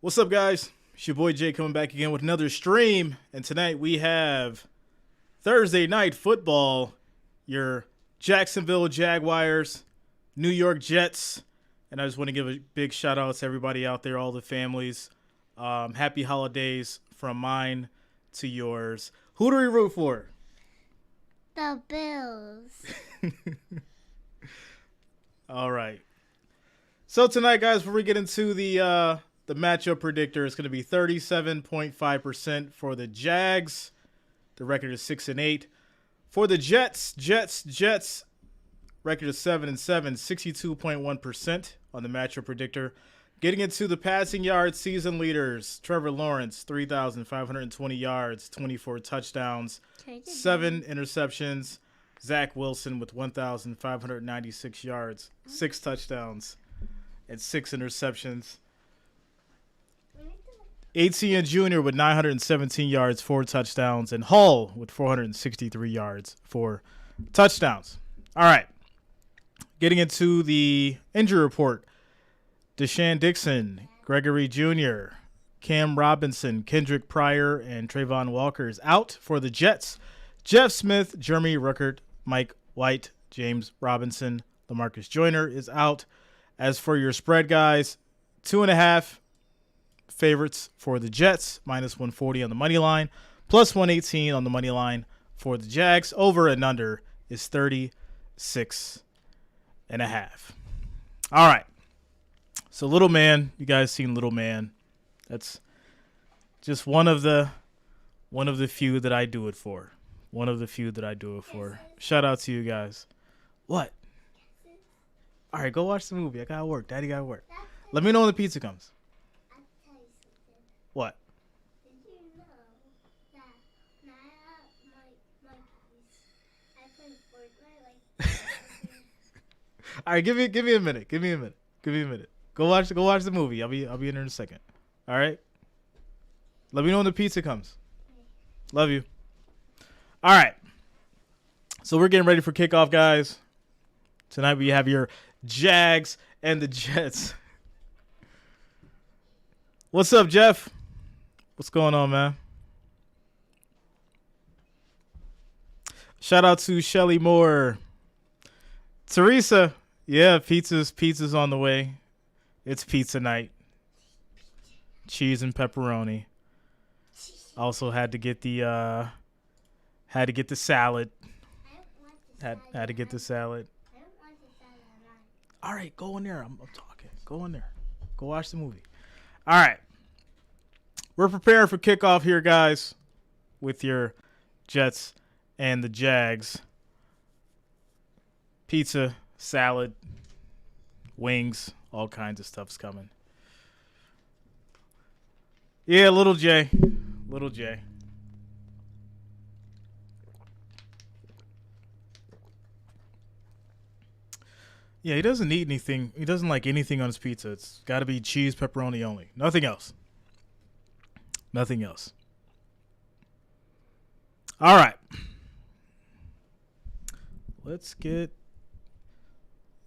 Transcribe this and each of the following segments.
What's up, guys? It's your boy Jay coming back again with another stream. And tonight we have Thursday night football. Your Jacksonville Jaguars, New York Jets. And I just want to give a big shout out to everybody out there, all the families. Happy holidays from mine to yours. Who do we root for? The Bills. All right. So tonight, guys, before we get into the matchup predictor, it's going to be 37.5% for the Jags. The record is 6-8. For the Jets, record is 7-7, 62.1% on the matchup predictor. Getting into the passing yards, season leaders, Trevor Lawrence, 3,520 yards, 24 touchdowns, 7 interceptions. Zach Wilson with 1,596 yards, 6 touchdowns, and 6 interceptions. Etienne Jr. with 917 yards, 4 touchdowns, and Hall with 463 yards, 4 touchdowns. All right. Getting into the injury report. Deshaun Dixon, Gregory Jr., Cam Robinson, Kendrick Pryor, and Trayvon Walker is out for the Jets. Jeff Smith, Jeremy Ruckert, Mike White, James Robinson, LaMarcus Joyner is out. As for your spread, guys, 2.5 favorites for the Jets, minus 140 on the money line, plus 118 on the money line for the Jags. Over and under is 36.5. All right. So Little Man, you guys seen Little Man. That's just one of the few that I do it for. Shout out to you guys. What? All right, go watch the movie. I got to work. Daddy got to work. Let me know when the pizza comes. I'll tell you something. What? Did you know that I play Fortnite like All right, give me a minute. Go watch the movie. I'll be in there in a second. All right? Let me know when the pizza comes. Love you. All right. So we're getting ready for kickoff, guys. Tonight we have your Jags and the Jets. What's up, Jeff? What's going on, man? Shout out to Shelly Moore. Teresa, yeah, pizza's on the way. It's pizza night. Cheese and pepperoni. Also had to get the salad. Had to get the salad. I don't want the salad. All right, go in there. I'm talking. Go in there. Go watch the movie. All right. We're preparing for kickoff here, guys, with your Jets and the Jags. Pizza, salad, wings, all kinds of stuff's coming. Yeah, Little J. Yeah, he doesn't eat anything. He doesn't like anything on his pizza. It's got to be cheese, pepperoni only. Nothing else. All right. Let's get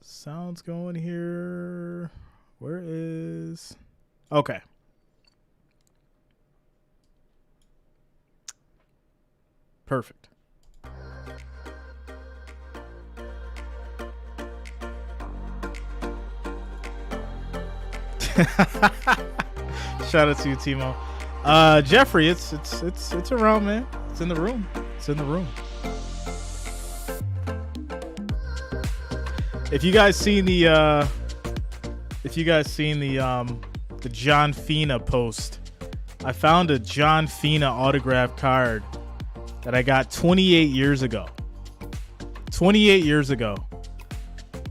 sounds going here. Where is... Okay. Perfect. Shout out to you, Timo. Jeffrey, it's around, man. It's in the room. If you guys seen the John Fina post, I found a John Fina autograph card that I got 28 years ago.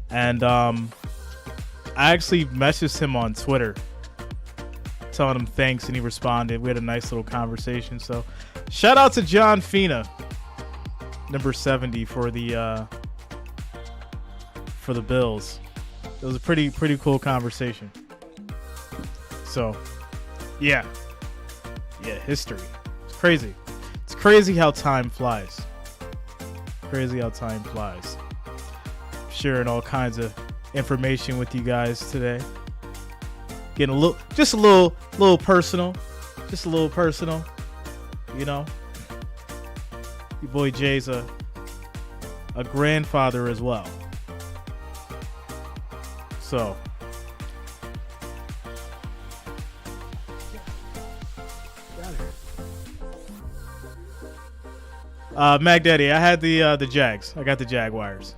And I actually messaged him on Twitter telling him thanks, and he responded. We had a nice little conversation. So shout out to John Fina, number 70 for the Bills. It was a pretty cool conversation. So yeah, history. It's crazy. It's crazy how time flies. Sharing all kinds of information with you guys today. getting a little personal, just a little personal. You know, your boy Jay's a grandfather as well. So. Mac Daddy, I had the Jags. I got the Jaguars.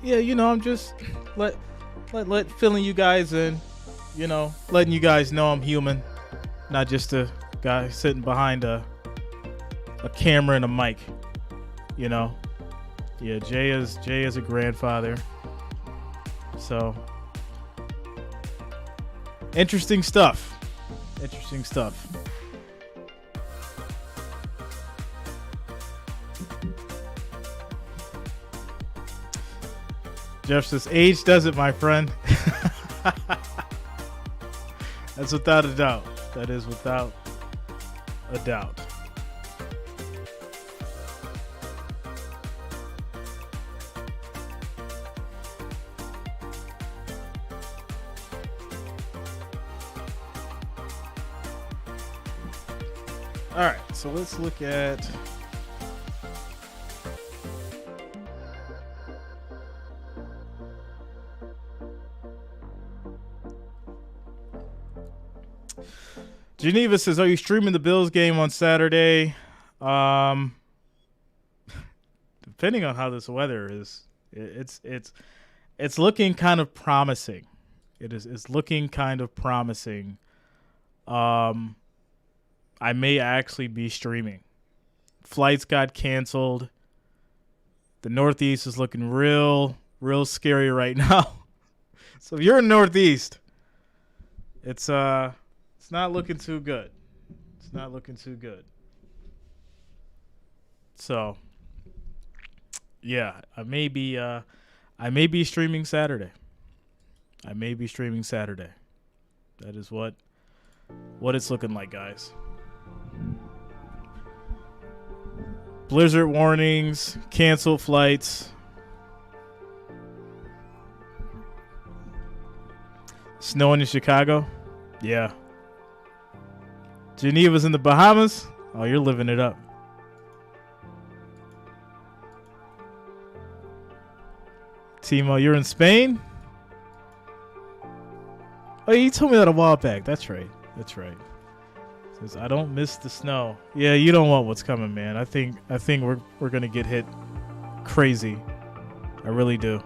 Yeah, you know, I'm just let filling you guys in, you know, letting you guys know I'm human, not just a guy sitting behind a camera and a mic, you know. Yeah, Jay is a grandfather. So interesting stuff. Jeff says, age does it, my friend. That's without a doubt. That is without a doubt. All right, so let's look at Geneva says, are you streaming the Bills game on Saturday? Depending on how this weather is, it's looking kind of promising. It's looking kind of promising. I may actually be streaming. Flights got canceled. The Northeast is looking real scary right now. So if you're in the Northeast, it's not looking too good. So yeah, I may be streaming Saturday. That is what it's looking like, guys. Blizzard warnings, canceled flights. Snowing in Chicago? Yeah. Geneva's in the Bahamas? Oh, you're living it up. Timo, you're in Spain? Oh, you told me that a while back. That's right. Says, I don't miss the snow. Yeah, you don't want what's coming, man. I think we're gonna get hit crazy. I really do.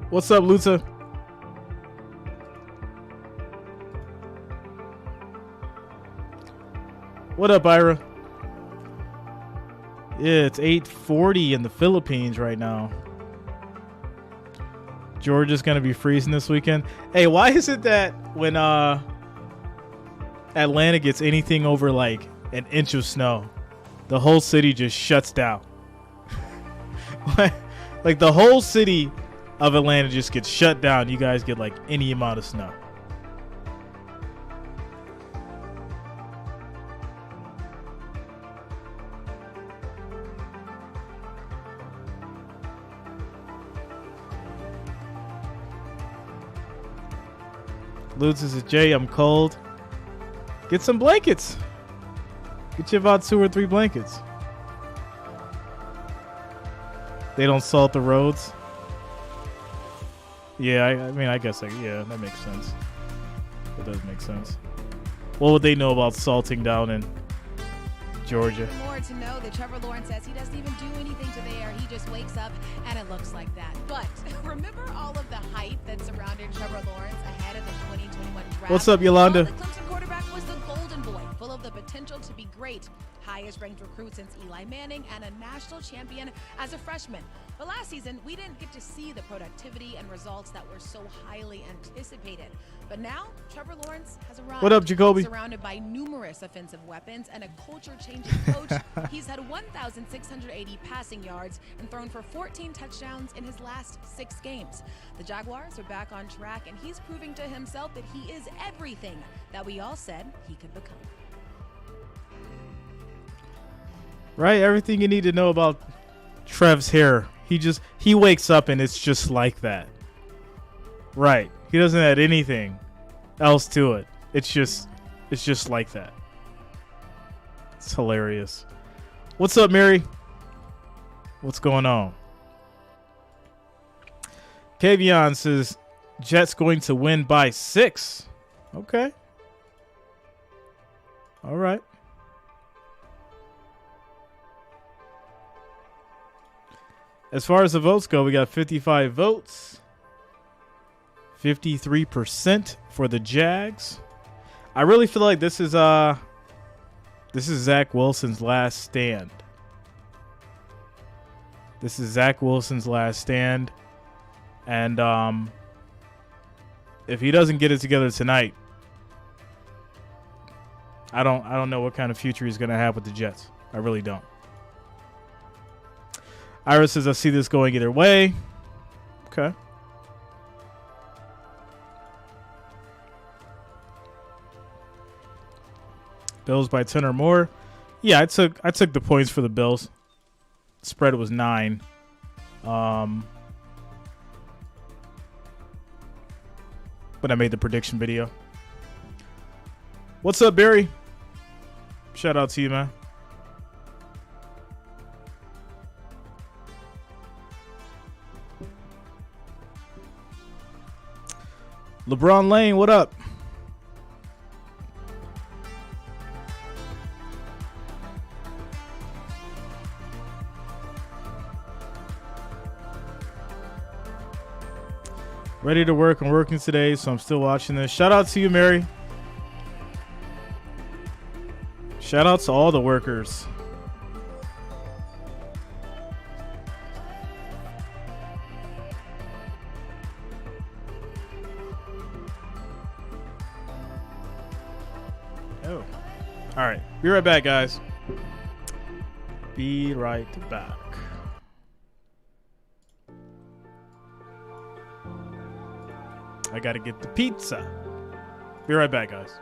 What's up, Luta? What up, Ira? Yeah, it's 8:40 in the Philippines right now. Georgia's going to be freezing this weekend. Hey, why is it that when Atlanta gets anything over like an inch of snow, the whole city just shuts down? Like the whole city of Atlanta just gets shut down. You guys get like any amount of snow. Lutz says, Jay, I'm cold. Get some blankets. Get you about 2 or 3 blankets. They don't salt the roads. Yeah, I mean, I guess, yeah, that makes sense. That does make sense. What would they know about salting down in Georgia? More to know that Trevor Lawrence says he doesn't even do anything to the air. He just wakes up and it looks like that. But remember all of the hype that surrounded Trevor Lawrence ahead of the 2021 draft? What's up, Yolanda? The Clemson quarterback was the golden boy, full of the potential to be great. Highest ranked recruit since Eli Manning and a national champion as a freshman. But last season, we didn't get to see the productivity and results that were so highly anticipated. But now, Trevor Lawrence has arrived. What up, Jacoby? Surrounded by numerous offensive weapons and a culture-changing coach, he's had 1,680 passing yards and thrown for 14 touchdowns in his last 6 games. The Jaguars are back on track, and he's proving to himself that he is everything that we all said he could become. Right? Everything you need to know about Trev's hair. He wakes up and it's just like that. Right. He doesn't add anything else to it. It's just like that. It's hilarious. What's up, Mary? What's going on? Kavion says Jets going to win by 6. Okay. All right. As far as the votes go, we got 55 votes. 53% for the Jags. I really feel like this is Zach Wilson's last stand. This is Zach Wilson's last stand. And if he doesn't get it together tonight, I don't know what kind of future he's going to have with the Jets. I really don't. Iris says, I see this going either way. Okay. Bills by 10 or more. Yeah, I took the points for the Bills. Spread was 9. When I made the prediction video. What's up, Barry? Shout out to you, man. LeBron Lane, what up? Ready to work. I'm working today, so I'm still watching this. Shout out to you, Mary. Shout out to all the workers. Oh. All right. Be right back, guys. Be right back. I gotta get the pizza. Be right back, guys.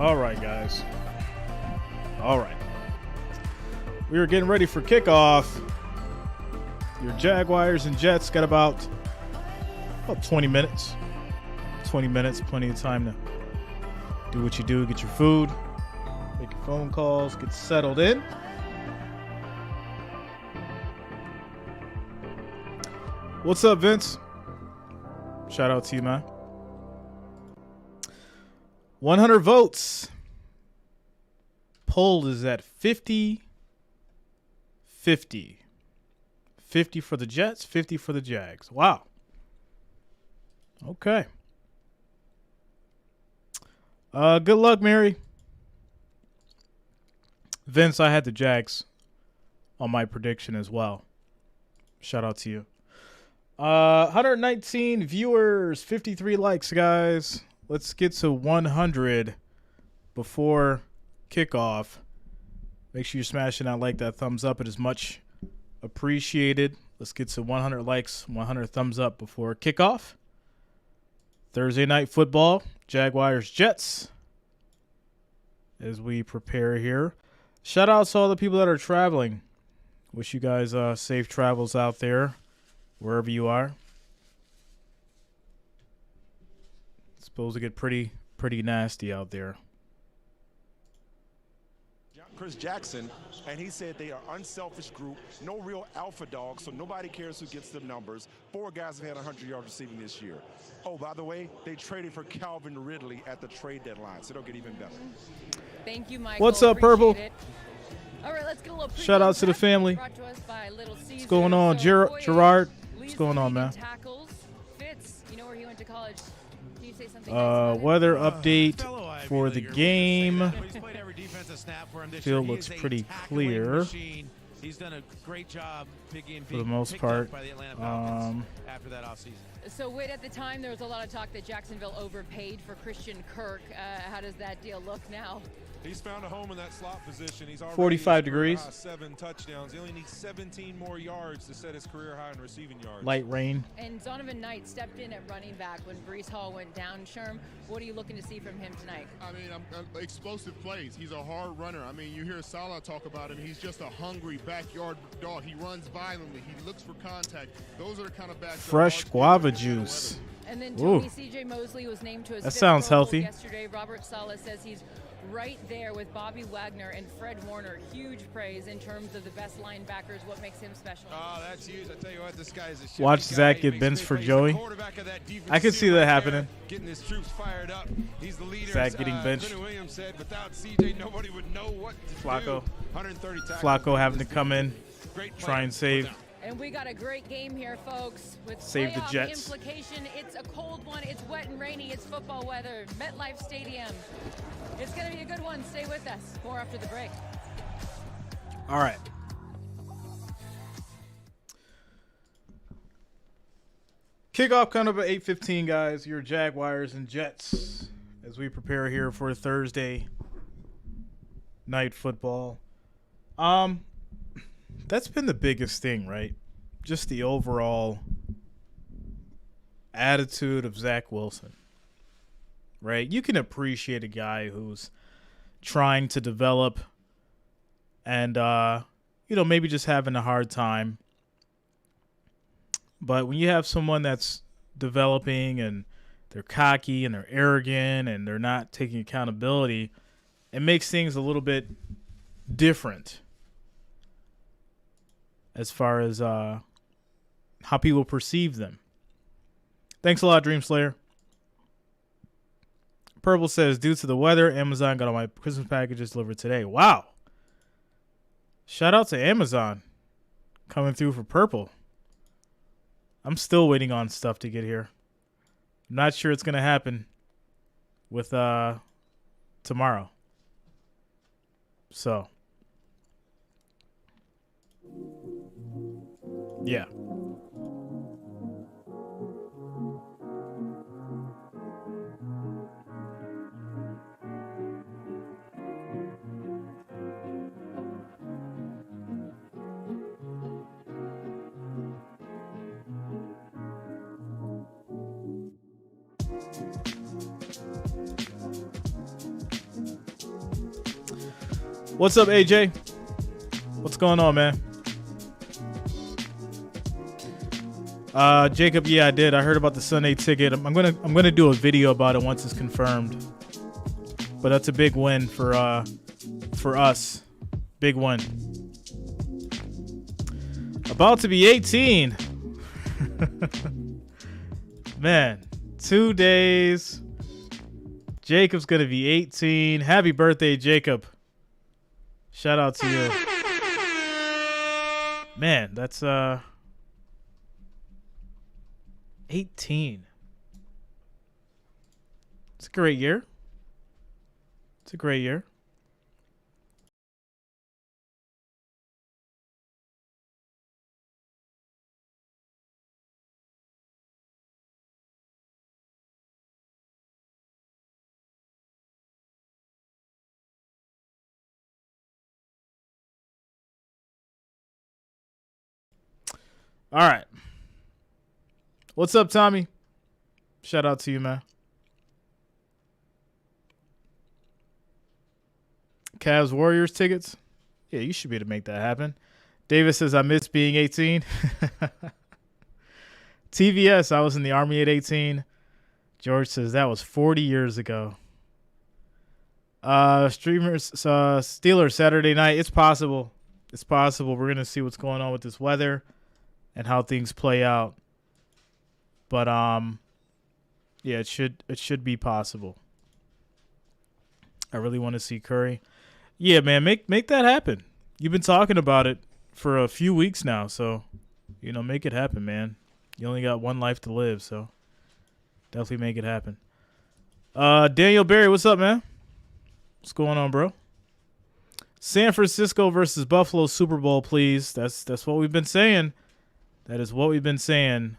All right, guys. All right. We are getting ready for kickoff. Your Jaguars and Jets got about 20 minutes. 20 minutes, plenty of time to do what you do, get your food, make your phone calls, get settled in. What's up, Vince? Shout out to you, man. 100 votes. Poll is at 50-50. 50 for the Jets, 50 for the Jags. Wow. Okay. Good luck, Mary. Vince, I had the Jags on my prediction as well. Shout out to you. 119 viewers, 53 likes, guys. Let's get to 100 before kickoff. Make sure you're smashing that like, that thumbs up. It is much appreciated. Let's get to 100 likes, 100 thumbs up before kickoff. Thursday night football, Jaguars, Jets, as we prepare here. Shout out to all the people that are traveling. Wish you guys safe travels out there, wherever you are. It's supposed to get pretty nasty out there. Chris Jackson, and he said they are unselfish group, no real alpha dogs, so nobody cares who gets them numbers. 4 guys have had 100 yards receiving this year. Oh, by the way, they traded for Calvin Ridley at the trade deadline, so it'll get even better. Thank you, Michael. What's up, Purple? All right, let's get a little shout out to the family. What's going on, Gerard? What's going on, man? Tackles. Fitz, you know where he went to college. Can you say something? Weather update for the game. Field looks pretty clear. He's done a great job for the most part. After that offseason. So, Whit, at the time, there was a lot of talk that Jacksonville overpaid for Christian Kirk. How does that deal look now? He's found a home in that slot position. He's already 45 degrees. 7 touchdowns. He only needs 17 more yards to set his career high in receiving yards. Light rain. And Zonovan Knight stepped in at running back when Breece Hall went down. Sherm, what are you looking to see from him tonight? I mean, explosive plays. He's a hard runner. I mean, you hear Salah talk about him. He's just a hungry backyard dog. He runs violently. He looks for contact. Those are the kind of backs. Fresh guava juice. And then Tony C.J. Mosley was named to his that fifth sounds Pro Bowl healthy. Yesterday, Robert Saleh says he's right there with Bobby Wagner and Fred Warner. Huge praise in terms of the best linebackers. What makes him special? Oh, that's huge. I tell you what, this guy is a shifty Watch guy. Zach He get makes benched for good plays. Joey. He's the quarterback of that defense I could see too, that right happening. there, getting his troops fired up. He's the leader. Zach getting benched. Quentin Williams said, without CJ, nobody would know what to Flacco. do. 130 tackles. Flacco having to come in, Great play. try and save. And we got a great game here, folks. With Save the playoff Jets. implication, it's a cold one. It's wet and rainy. It's football weather. MetLife Stadium. It's going to be a good one. Stay with us. More after the break. All right. Kickoff coming up at 8:15, guys. Your Jaguars and Jets as we prepare here for Thursday night football. That's been the biggest thing, right? Just the overall attitude of Zach Wilson, right? You can appreciate a guy who's trying to develop and, maybe just having a hard time. But when you have someone that's developing and they're cocky and they're arrogant and they're not taking accountability, it makes things a little bit different as far as how people perceive them. Thanks a lot, Dream Slayer. Purple says, due to the weather, Amazon got all my Christmas packages delivered today. Wow. Shout out to Amazon coming through for Purple. I'm still waiting on stuff to get here. I'm not sure it's going to happen with tomorrow. So, yeah. What's up, AJ? What's going on, man? Jacob, yeah, I did. I heard about the Sunday ticket. I'm gonna do a video about it once it's confirmed. But that's a big win for us. Big win. About to be 18. Man, 2 days. Jacob's gonna be 18. Happy birthday, Jacob. Shout out to you. Man, that's 18. It's a great year. It's a great year. All right. What's up, Tommy? Shout out to you, man. Cavs Warriors tickets? Yeah, you should be able to make that happen. Davis says, I miss being 18. TVS, I was in the Army at 18. George says, that was 40 years ago. Steelers Saturday night. It's possible. It's possible. We're going to see what's going on with this weather and how things play out. But yeah, it should be possible. I really want to see Curry. Yeah, man, make that happen. You've been talking about it for a few weeks now, so make it happen, man. You only got one life to live, so definitely make it happen. Daniel Berry, what's up, man? What's going on, bro? San Francisco versus Buffalo Super Bowl, please. That's what we've been saying. That is what we've been saying.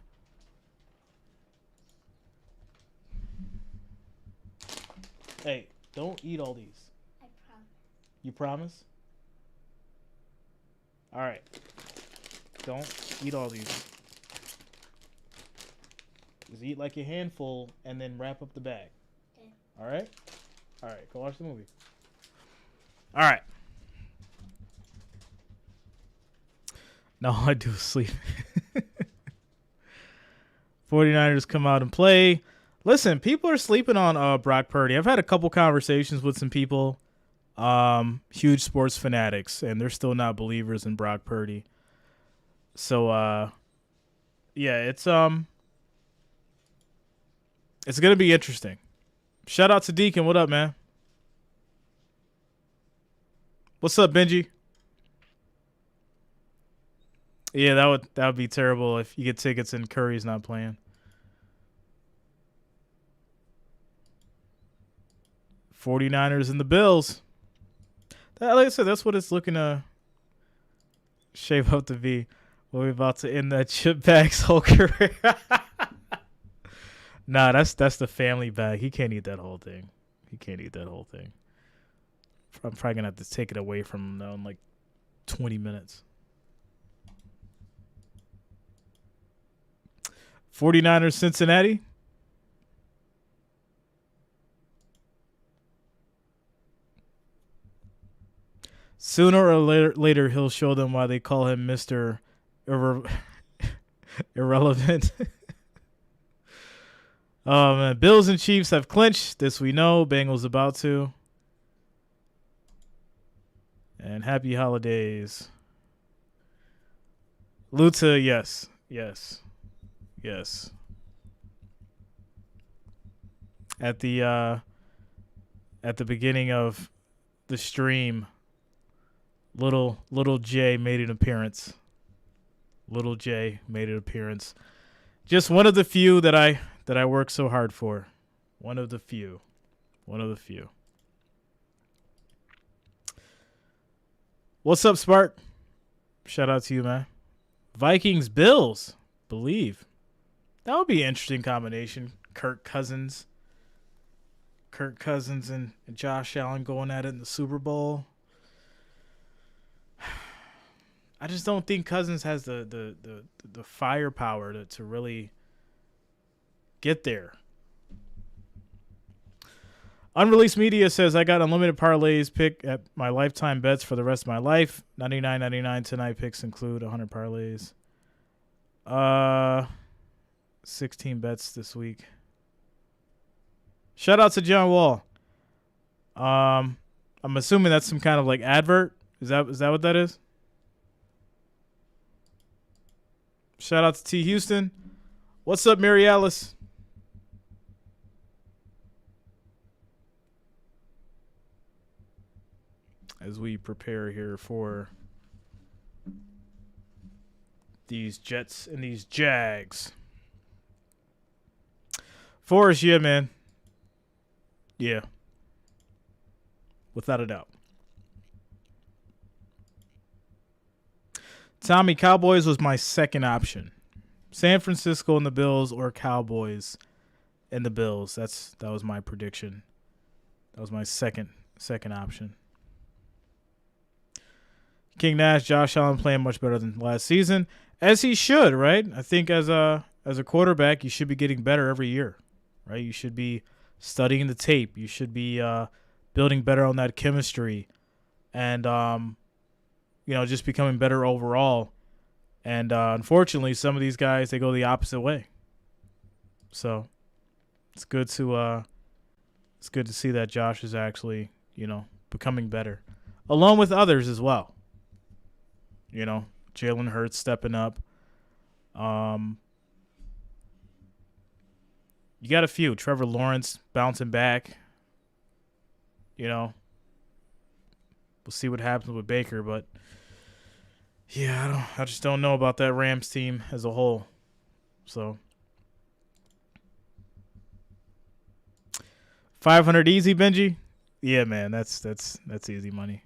Hey, don't eat all these. I promise. You promise? All right. Don't eat all these. Just eat like a handful and then wrap up the bag. Okay. All right? All right, go watch the movie. All right. No, I do sleep. 49ers come out and play. Listen, people are sleeping on Brock Purdy. I've had a couple conversations with some people, huge sports fanatics, and they're still not believers in Brock Purdy. So, yeah, it's going to be interesting. Shout out to Deacon. What up, man? What's up, Benji? Yeah, that would be terrible if you get tickets and Curry's not playing. 49ers and the Bills. Like I said, that's what it's looking to shape up to be. We're about to end that chip bag's whole career. Nah, that's the family bag. He can't eat that whole thing. I'm probably going to have to take it away from him now in like 20 minutes. 49ers, Cincinnati. Sooner or later, he'll show them why they call him Mr. Irrelevant. Oh, man. Bills and Chiefs have clinched. This we know. Bengals about to. And happy holidays. Luta, yes. At the beginning of the stream, Little J made an appearance. Just one of the few that I work so hard for. One of the few. What's up, Spark? Shout out to you, man. Vikings, Bills. Believe. That would be an interesting combination. Kirk Cousins and Josh Allen going at it in the Super Bowl. I just don't think Cousins has the firepower to really get there. Unreleased Media says, I got unlimited parlays pick at my lifetime bets for the rest of my life. $99.99 tonight picks include 100 parlays. 16 bets this week. Shout out to John Wall. I'm assuming that's some kind of like advert. Is that what that is? Shout out to T Houston. What's up, Mary Alice? As we prepare here for these Jets and these Jags. Forrest, yeah, man. Yeah. Without a doubt. Tommy, Cowboys was my second option. San Francisco and the Bills or Cowboys and the Bills. That was my prediction. That was my second option. King Nash, Josh Allen playing much better than last season, as he should, right? I think as a quarterback, you should be getting better every year, right? You should be studying the tape. You should be building better on that chemistry, and just becoming better overall. And unfortunately, some of these guys, they go the opposite way. So it's good to see that Josh is actually becoming better, along with others as well. Jalen Hurts stepping up. You got a few. Trevor Lawrence bouncing back. We'll see what happens with Baker, but yeah, I just don't know about that Rams team as a whole. So 500 easy, Benji. Yeah, man, that's easy money.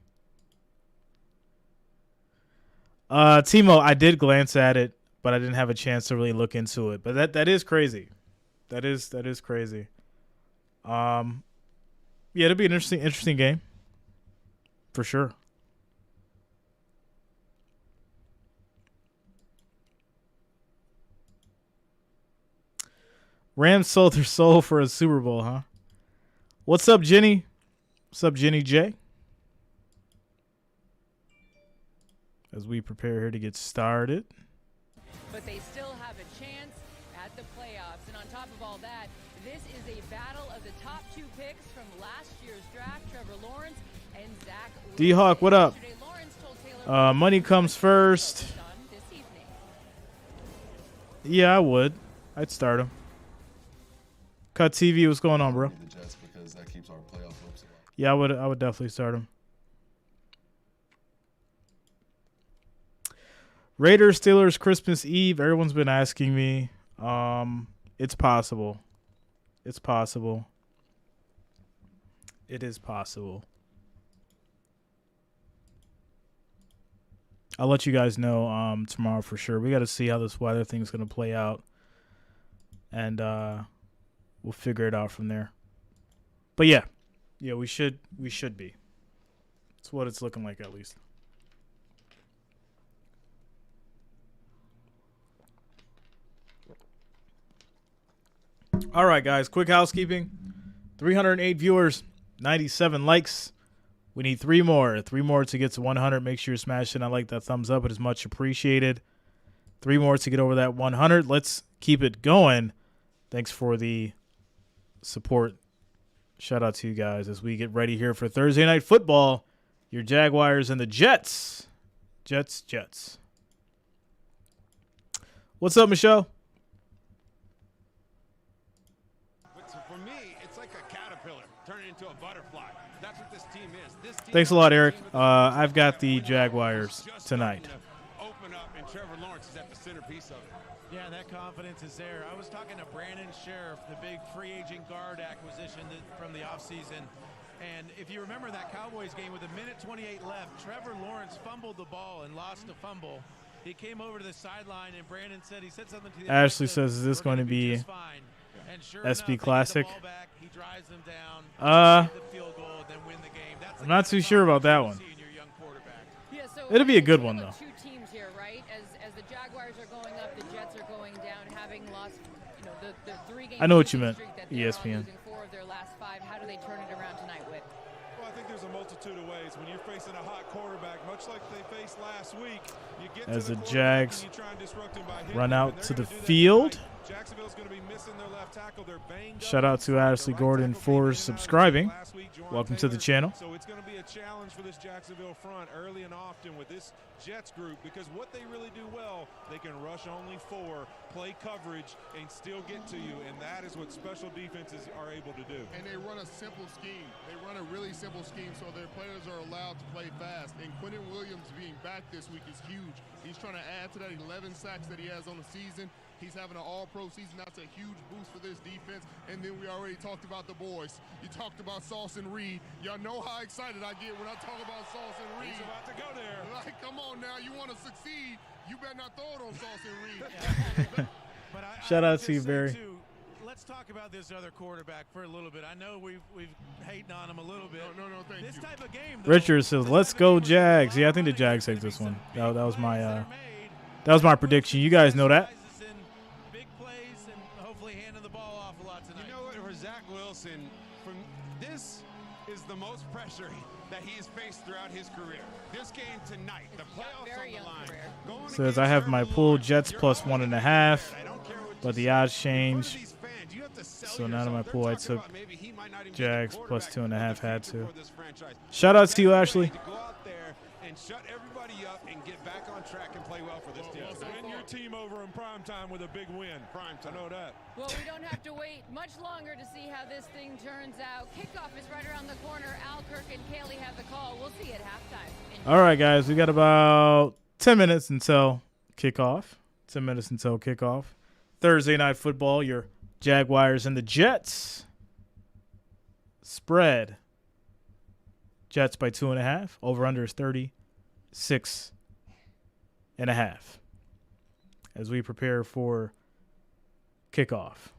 Timo, I did glance at it, but I didn't have a chance to really look into it. But that is crazy. That is crazy. Yeah, it'll be an interesting game. For sure. Rams sold their soul for a Super Bowl, huh? What's up, Jenny? What's up, Jenny J? As we prepare here to get started. But they still have a chance at the playoffs. And on top of all that, this is a battle of the top two picks from last year's draft, Trevor Lawrence and Zach D-Hawk, what up? Money comes first. Yeah, I would. I'd start him. Cut TV, what's going on, bro? The Jets because that keeps our playoff hopes alive. Yeah, I would definitely start him. Raiders, Steelers, Christmas Eve. Everyone's been asking me. It's possible. It's possible. It is possible. I'll let you guys know tomorrow for sure. We got to see how this weather thing's going to play out. And we'll figure it out from there. But yeah, we should be. That's what it's looking like, at least. All right, guys, quick housekeeping. 308 viewers, 97 likes. We need 3 more. 3 more to get to 100. Make sure you're smashing that like, that thumbs up. It is much appreciated. 3 more to get over that 100. Let's keep it going. Thanks for the support. Shout out to you guys as we get ready here for Thursday Night Football. Your Jaguars and the Jets. Jets. What's up, Michelle? For me, it's like a caterpillar turning into a butterfly. That's what this team is. Thanks a lot, Eric. I've got the Jaguars tonight. Open up, and Trevor Lawrence is at the centerpiece of it. Yeah, that confidence is there. I was talking to Brandon Sheriff, the big free agent guard acquisition from the offseason. And if you remember that Cowboys game with 1:28 left, Trevor Lawrence fumbled the ball and lost a fumble. He came over to the sideline, and Brandon said something to the Ashley says, is this going to be SB Classic? He drives them down, the field goal, and then win the game. That's I'm not too sure about that one. Yeah, so It'll be a good one, though. Two teams here, right? As the Jaguars are going up, the Jets are going down, having lost, the 3 games. I know what you meant, ESPN. ESPN. 4 of their last 5. How do they turn it around tonight, Whit? Well, I think there's a multitude of ways. When you're facing a hot quarterback, much like they faced last week, you get as to the quarterback Jags and you try and disrupt him by hitting run him, out and to they're the gonna do that field. tonight. Jacksonville's going to be missing their left tackle. They're banged up. Shout out to Ashley Gordon for subscribing. Welcome to the channel. So it's going to be a challenge for this Jacksonville front early and often with this Jets group, because what they really do well, they can rush only 4, play coverage, and still get to you, and that is what special defenses are able to do. And they run a simple scheme. They run a really simple scheme, so their players are allowed to play fast. And Quentin Williams being back this week is huge. He's trying to add to that 11 sacks that he has on the season. He's having an all-pro season. That's a huge boost for this defense. And then we already talked about the boys. You talked about Sauce and Reed. Y'all know how excited I get when I talk about Sauce and Reed. He's about to go there. Like, come on now. You want to succeed, you better not throw it on Sauce and Reed. But Shout out just to you, say, Barry. too, let's talk about this other quarterback for a little bit. I know we've hating on him a little bit. No, thank you. This type of game, though, Richard says, "Let's go Jags." Yeah, I think the Jags take this one. That was my prediction. You guys know that. Big plays and hopefully handing the ball off a lot tonight. You know what, for Zach Wilson, this is the most pressure that he has faced throughout his career. This game tonight, the playoffs on the line. Says I have my pool Jets plus 1.5, but the odds change. So now in my pool I took Jags plus 2.5. Had to. Shout outs to you, Ashley. Go out there and shut everybody up and get back on track and play well for this team. Win your team over in prime time with a big win. Prime time. I know that. Well, we don't have to wait much longer to see how this thing turns out. Kickoff is right around the corner. Al, Kirk, and Kaylee have the call. We'll see you at halftime. All right, guys, we got about 10 minutes until kickoff. 10 minutes until kickoff. Thursday night football, your Jaguars and the Jets. Spread. Jets by 2.5. Over under is 36.5. As we prepare for kickoff.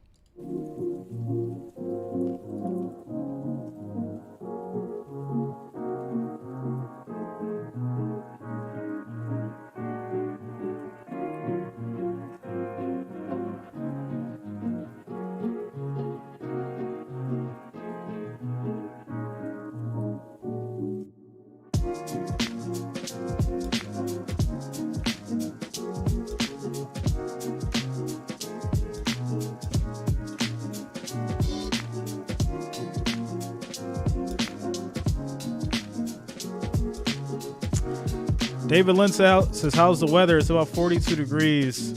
David Lynn says, how's the weather? It's about 42 degrees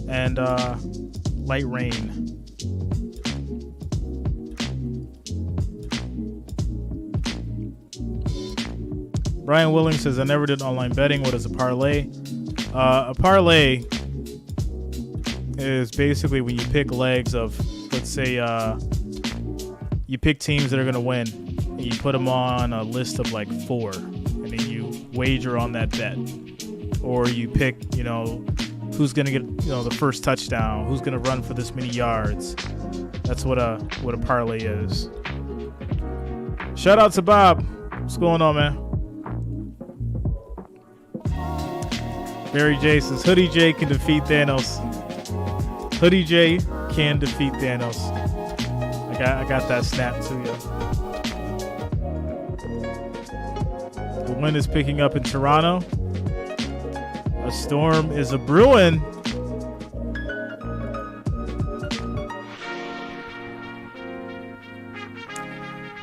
and light rain. Brian Willing says, I never did online betting. What is a parlay? A parlay is basically when you pick legs of, let's say, you pick teams that are going to win. And you put them on a list of like 4, and then you wager on that bet. Or you pick, who's going to get, the first touchdown, who's going to run for this many yards. That's what a parlay is. Shout out to Bob. What's going on, man? Barry J says, Hoodie J can defeat Thanos. Hoodie J can defeat Thanos. I got that snap to you. The wind is picking up in Toronto. A storm is a brewing.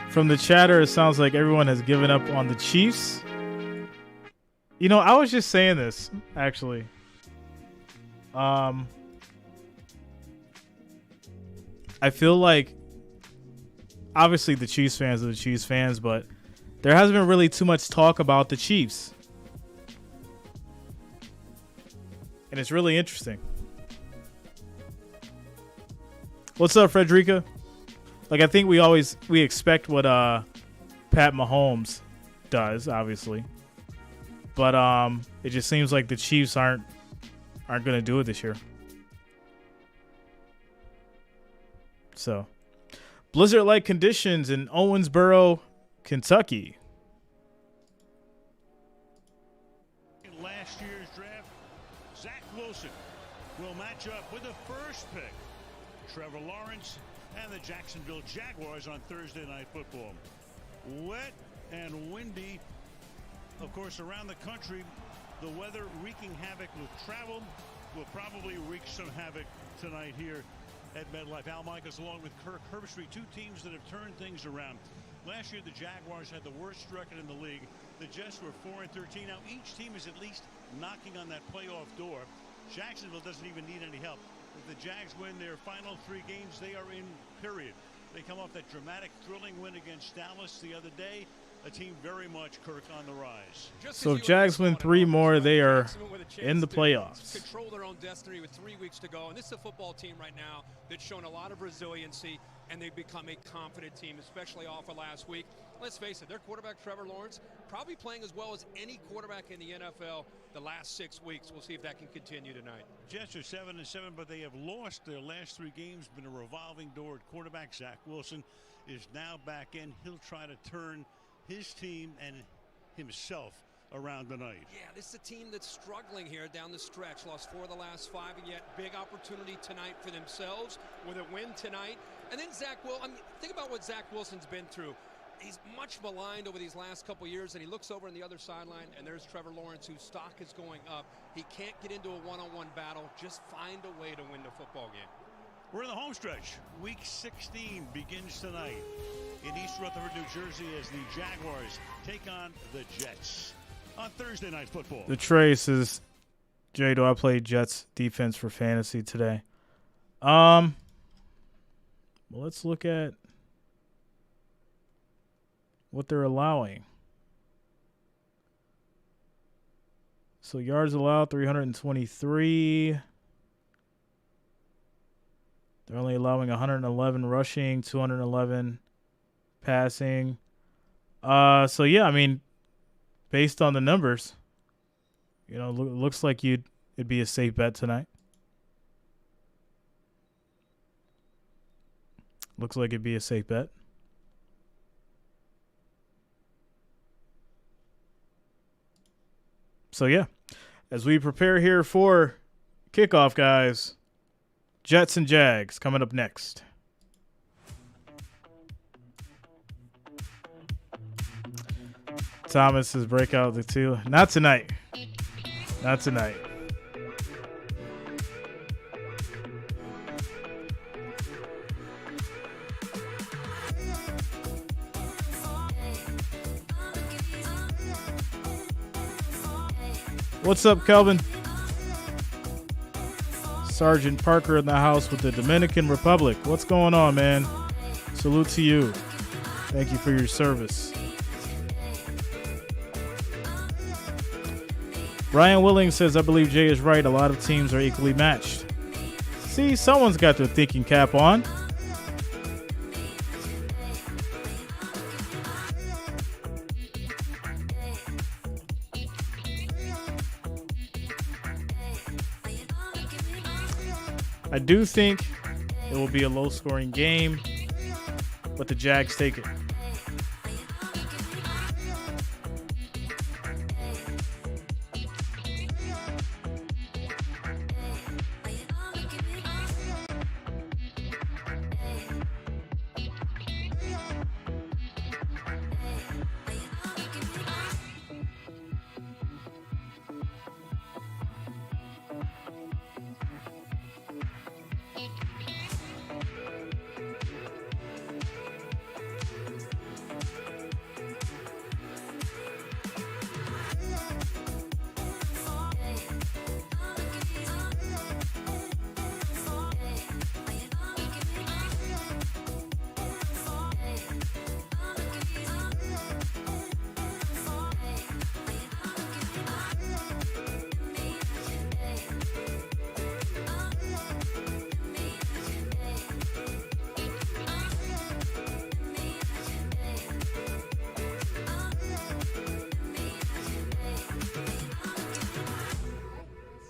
From the chatter, it sounds like everyone has given up on the Chiefs. I was just saying this, actually. I feel like, obviously, the Chiefs fans are the Chiefs fans, but there hasn't been really too much talk about the Chiefs. And it's really interesting. What's up, Frederica? I think we expect what Pat Mahomes does, obviously. But it just seems like the Chiefs aren't going to do it this year. So, blizzard-like conditions in Owensboro, Kentucky. In last year's draft, Zach Wilson will match up with the first pick Trevor Lawrence and the Jacksonville Jaguars on Thursday Night Football. Wet and windy, of course, around the country. The weather wreaking havoc with travel will probably wreak some havoc tonight here at MetLife. Al Michaels along with Kirk Herbstreit, two teams that have turned things around. Last year, the Jaguars had the worst record in the league. The Jets were 4-13. Now, each team is at least knocking on that playoff door. Jacksonville doesn't even need any help. If the Jags win their final 3 games, they are in, period. They come off that dramatic, thrilling win against Dallas the other day. A team very much, Kirk, on the rise. So if Jags win 3 more, they are in the playoffs. Control their own destiny with 3 weeks to go. And this is a football team right now that's shown a lot of resiliency, and they've become a confident team, especially off of last week. Let's face it, their quarterback, Trevor Lawrence, probably playing as well as any quarterback in the NFL the last 6 weeks. We'll see if that can continue tonight. Jets are 7-7, but they have lost their last 3 games. Been a revolving door at quarterback. Zach Wilson is now back in. He'll try to turn his team and himself around tonight. Yeah, this is a team that's struggling here down the stretch. Lost 4 of the last 5, and yet big opportunity tonight for themselves with a win tonight. And then think about what Zach Wilson's been through. He's much maligned over these last couple years, and he looks over on the other sideline, and there's Trevor Lawrence, whose stock is going up. He can't get into a one-on-one battle. Just find a way to win the football game. We're in the home stretch. Week 16 begins tonight in East Rutherford, New Jersey, as the Jaguars take on the Jets on Thursday Night Football. The Trace is, Jay, do I play Jets defense for fantasy today? Well, let's look at what they're allowing. So yards allowed, 323. They're only allowing 111 rushing, 211 passing. So yeah, I mean, based on the numbers, you know, looks like it'd be a safe bet tonight. Looks like it'd be a safe bet. So yeah, as we prepare here for kickoff, guys, Jets and Jags coming up next. Thomas's breakout the 2. Not tonight. Not tonight. What's up, Kelvin? Sergeant Parker in the house with the Dominican Republic. What's going on, man? Salute to you. Thank you for your service. Brian Willing says, I believe Jay is right. A lot of teams are equally matched. See, someone's got their thinking cap on. I do think it will be a low-scoring game, but the Jags take it.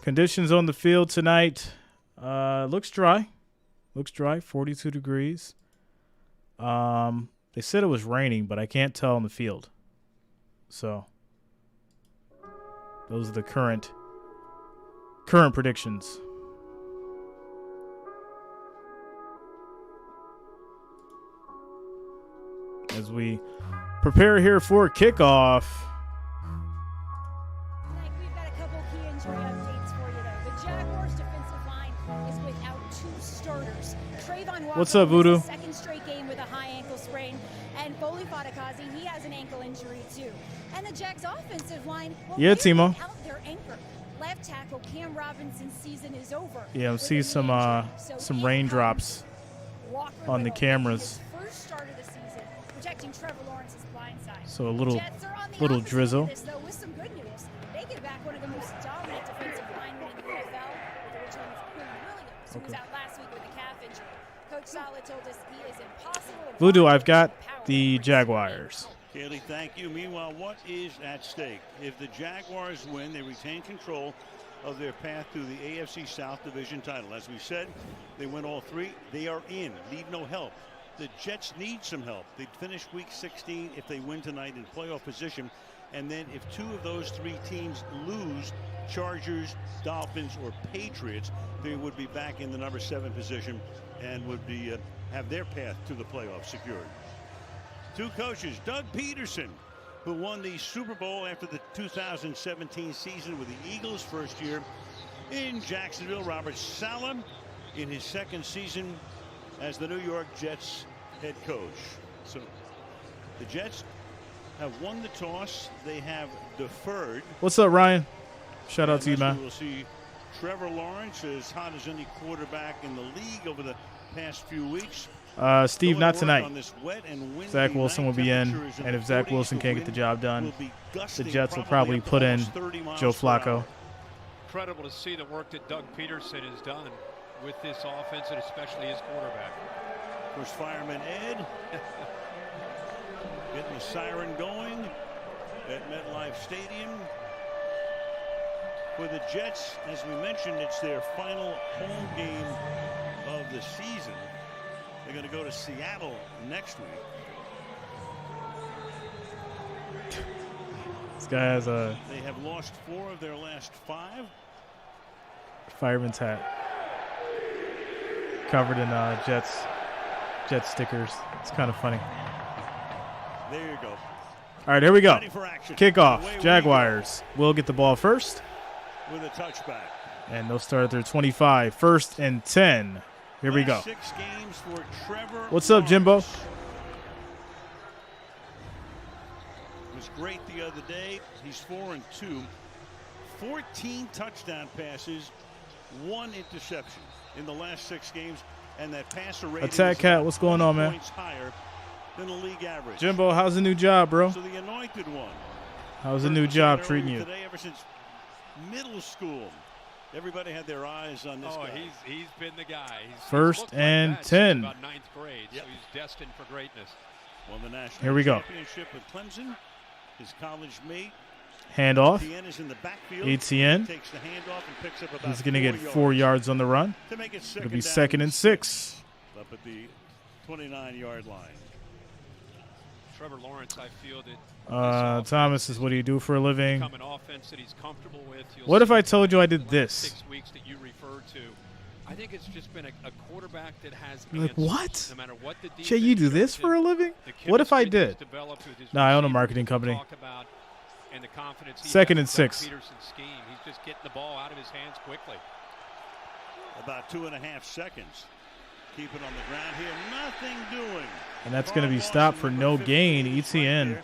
Conditions on the field tonight. Looks dry. Looks dry. 42 degrees. They said it was raining, but I can't tell on the field. So those are the current predictions. as we prepare here for kickoff. We've got a couple key injury updates for you, though. The Jaguars' defensive line is without 2 starters. Trayvon Walker, What's up, Voodoo? Second straight game with a high ankle sprain, and Foley Fadakazi, he has an ankle injury too. And the Jags' offensive line, well, Yeah, they're Timo. without their anchor. Left tackle Cam Robinson's season is over. Yeah, I'm seeing some raindrops on the cameras. First start of the season, protecting Trevor Lawrence's blind side. So a little Jets are on the little opposite drizzle. end of this, though, with some good news. They get back one of the most dominant defensive linemen in the NFL with the return of Quinn Williams, who was out last week with a calf injury. Coach Saleh told us he is impossible. Voodoo, I've got the Jaguars. Kaylee, thank you. Meanwhile, what is at stake? If the Jaguars win, they retain control of their path to the AFC South division title. As we said, they win all 3. They are in. Need no help. The Jets need some help. They'd finish week 16 if they win tonight in playoff position. And then if 2 of those 3 teams lose, Chargers, Dolphins, or Patriots, they would be back in the number 7 position and would be have their path to the playoffs secured. 2 coaches, Doug Peterson, who won the Super Bowl after the 2017 season with the Eagles' first year in Jacksonville. Robert Saleh in his 2nd season as the New York Jets head coach. So the Jets have won the toss. They have deferred. What's up, Ryan? Shout out to you, man. We'll see Trevor Lawrence as hot as any quarterback in the league over the past few weeks. Steve, not tonight. And Zach Wilson will be in, and if Zach Wilson can't get the job done, the Jets will probably put in Joe Flacco. Incredible to see the work that Doug Peterson has done with this offense, and especially his quarterback. Of course, Fireman Ed getting the siren going at MetLife Stadium. For the Jets, as we mentioned, it's their final home game of the season. They're going to go to Seattle next week. This guy has a They have lost 4 of their last 5. fireman's hat covered in Jets stickers. It's kind of funny. There you go. All right, here we go. Ready for action. Kickoff. Away we Jaguars will get the ball first, with a touchback. and they'll start at their 25. 1st and 10. Here we go. 6 games for Trevor What's up, Jimbo? Lawrence. Was great the other day. He's 4-2. 14 touchdown passes, 1 interception in the last 6 games, and that passer rating Attack is Cat, about what's going on, 20 man? points higher than the league average. Jimbo, how's the new job, bro? So the anointed one. How's the new job Earlier treating you? Today, ever since middle school, everybody had their eyes on this guy. He's been the guy. He's 1st looked and like that 10. since about 9th grade, so he's destined for greatness. Won the national Here we go. championship with Clemson. His college mate. Handoff. Etienne is in the backfield. Etienne. Takes the handoff and picks up about He's going to get 4 4 yards on the run. to make it It'll be second 2nd and 6. Up at the 29-yard line. Trevor Lawrence, I feel that Thomas is, what do you do for a living? become an offense that he's comfortable with. You'll What if see I told you I did the last this? 6 weeks that you referred to. I think it's just been a quarterback that has You're like, answers, what? no matter what the Jay, you do defense this shows for a him, living? the What if I chemistry that did? he's developed with his No, I own a receivers marketing to company. talk about, and the confidence he 2nd has and with 6. Doug Peterson's scheme. He's just getting the ball out of his hands quickly. About 2.5 seconds. Keep it on the ground here. Nothing doing. And that's going to be stopped for no gain. Etienne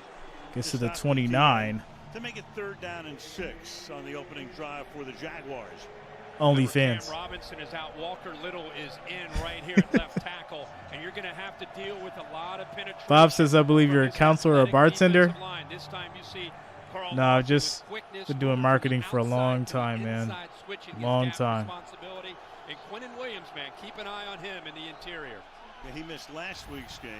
gets to the 29. To make it 3rd down and 6 on the opening drive for the Jaguars. Only Cam fans. Robinson is out. Walker Little is in right here at left tackle, and you're going to have to deal with a lot of penetration. Bob says, I believe you're a counselor or a bartender. Line. This time you see Carl No, I've Lawson just with quickness, been doing moving marketing from for a the long outside to the time, man. inside, switching his Long gap time. responsibility. And Quinnen Williams, man, keep an eye on him in the interior. Yeah, he missed last week's game.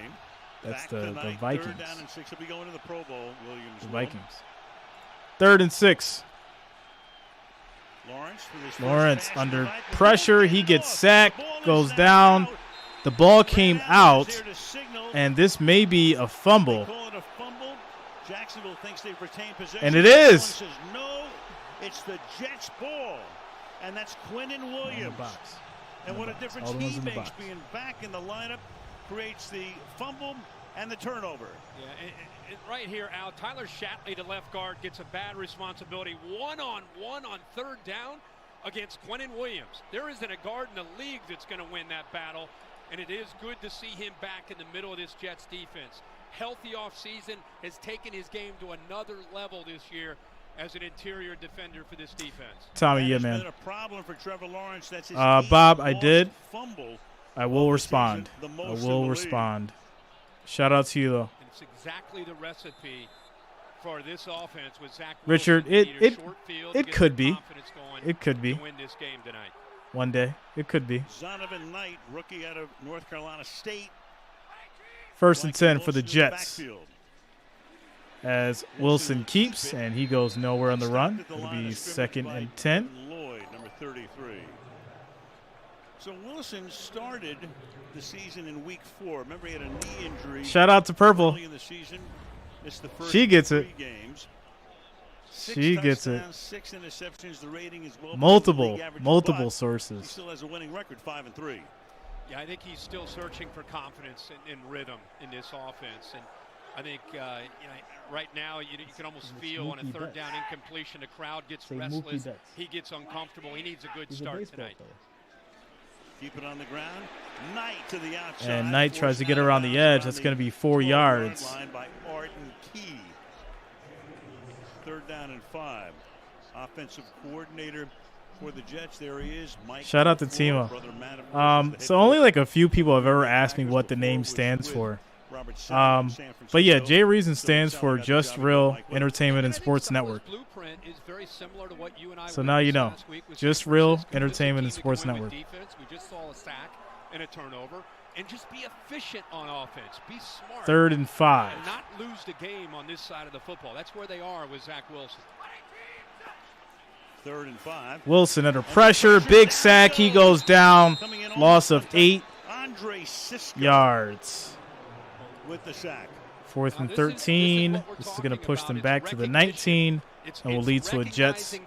That's Back the tonight, Vikings. 3rd down and 6. He'll be going to the Pro Bowl. Williams. The will. Vikings. 3rd and 6. Lawrence under pressure. He gets sacked, goes down. The ball came out, and this may be a fumble. Jacksonville thinks they've retained possession. And it is. Says, no, it's the Jets' ball, and that's Quinnen Williams. And what a difference he makes being back in the lineup. Creates the fumble, and the turnover. Yeah, right here, Al, Tyler Shatley, the left guard, gets a bad responsibility. One-on-one on third down against Quentin Williams. There isn't a guard in the league that's going to win that battle, and it is good to see him back in the middle of this Jets defense. Healthy offseason, has taken his game to another level this year as an interior defender for this defense. Tommy, yeah, man. Been a problem for Trevor Lawrence. That's his Bob, I did. Fumble. I will respond. I will respond. Shout out to you, though. And it's exactly the recipe for this offense with Zach Richard, Wilson. it could be. It could be. To win this game tonight. One day. It could be. Zonovan Knight, rookie out of North Carolina State. 1st and 10 for the Jets. As Wilson keeps, and he goes nowhere on the run. It'll be 2nd and 10. Lloyd, number 33. So Wilson started the season in week 4. Remember, he had a knee injury. Shout out to Purple. Early in the season. It's the first she gets it. Games. She gets it. 6 interceptions. The rating is well multiple sources. He still has a winning record, 5-3. Yeah, I think he's still searching for confidence and rhythm in this offense. And I think right now you can almost feel on a third down incompletion, the crowd gets restless. He gets uncomfortable. He needs a good start tonight. Keep it on the ground. Knight to the outside. And Knight tries to get around the edge. That's going to be 4 yards. By Arden Key. 3rd down and 5. Offensive coordinator for the Jets. There he is. Mike. Shout out to Timo. So only like a few people have ever asked me what the name stands for. But yeah, Jay Reason stands for Just Real Entertainment and Sports Network. So now you know. Just Real Entertainment and Sports Network. We just saw a sack and a turnover. And just be efficient on offense. Be smart. 3rd and 5. And not lose the game on this side of the football. That's where they are with Zach Wilson. 3rd and 5. Wilson under pressure. Big sack. He goes down. Loss of 8 yards. With the sack. 4th and 13. This is going to push them back to the 19 and will lead to a Jets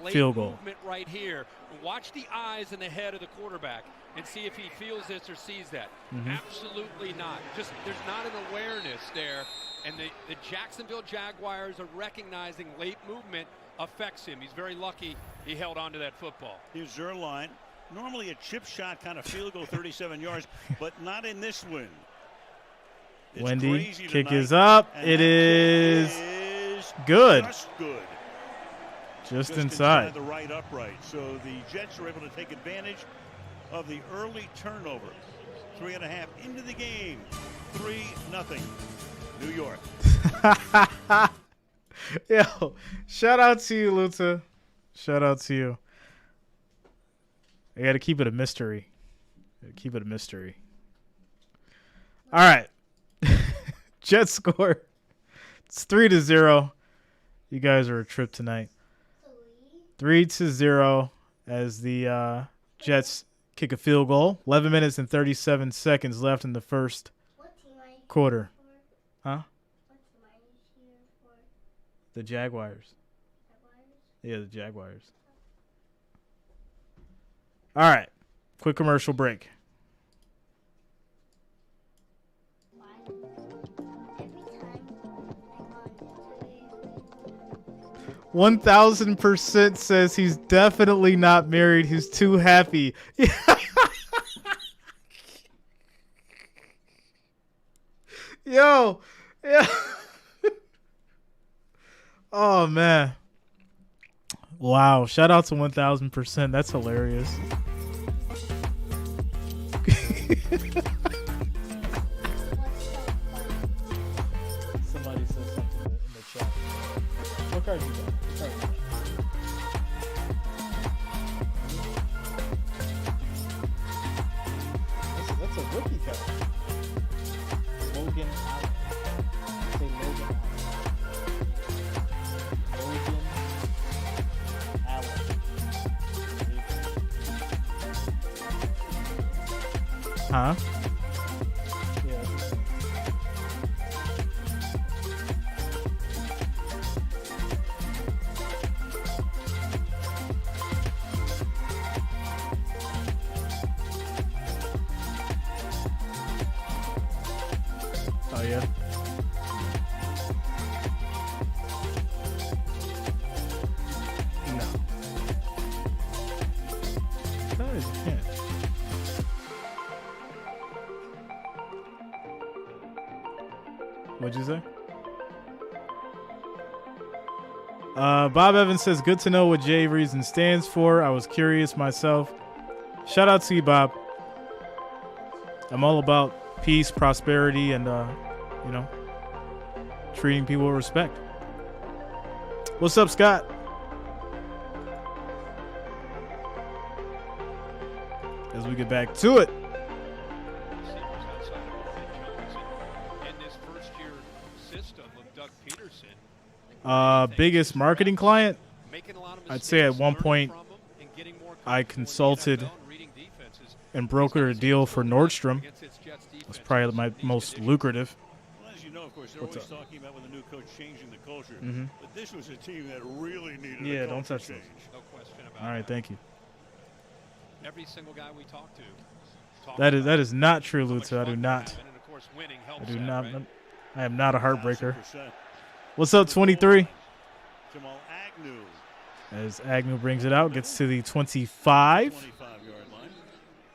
field goal. Right here. Watch the eyes and the head of the quarterback and see if he feels this or sees that. Absolutely not. Just there's not an awareness there. And the Jacksonville Jaguars are recognizing late movement affects him. He's very lucky he held on to that football. Here's Zerline. Normally a chip shot kind of field goal 37 yards, but not in this win. It's Wendy, kick is up. It is good. Just inside the right upright. So the Jets are able to take advantage of the early turnover. 3.5 into the game. 3-0. New York. Yo, shout out to you, Luta. Shout out to you. I got to keep it a mystery. Keep it a mystery. All right. Jets score. It's 3-0. You guys are a trip tonight. 3-0 as the Jets kick a field goal. 11 minutes and 37 seconds left in the first quarter. Huh? The Jaguars. Yeah, the Jaguars. All right. Quick commercial break. 1000% says he's definitely not married. He's too happy. Yo. Yeah. Oh, man. Wow. Shout out to 1000%. That's hilarious. Somebody said something in the chat. What card you got? That's a rookie card. Logan Allen. Say Logan Allen. Huh? yeah. No. That is a can't. What'd you say? Bob Evans says, good to know what J Reason stands for. I was curious myself. Shout out to you, Bob. I'm all about peace, prosperity, and, treating people with respect. What's up, Scott? As we get back to it. Biggest marketing client? I'd say at one point I consulted and brokered a deal for Nordstrom. That's probably my most lucrative. Well, as you know, of course, they're always talking about with a new coach changing the culture. Mm-hmm. But this was a team that really needed Yeah, a don't culture touch change. those. No question about All right, thank you. Every single guy we talk to. That is not true, Luther. I do not. I am not a heartbreaker. What's up, 23? Jamal Agnew. As Agnew brings it out, gets to the 25. 25-yard line.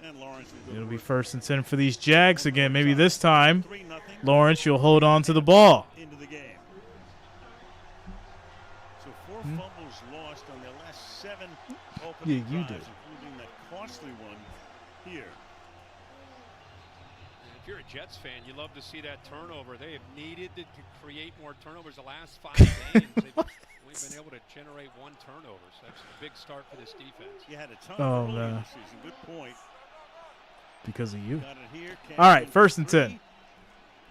And Lawrence will It'll be 1st and 10 for these Jags again. Maybe this time, Lawrence, you'll hold on to the ball. Into the game. So 4 fumbles lost on their last 7 opening Yeah, you drives, did. including that costly one here. If you're a Jets fan, you love to see that turnover. They have needed to create more turnovers the last 5 games. We've been able to generate 1 turnover, so that's a big start for this defense. You had a ton Oh, early in man. the season. Good point. Because of you. Got it here. All right, 1st and 10.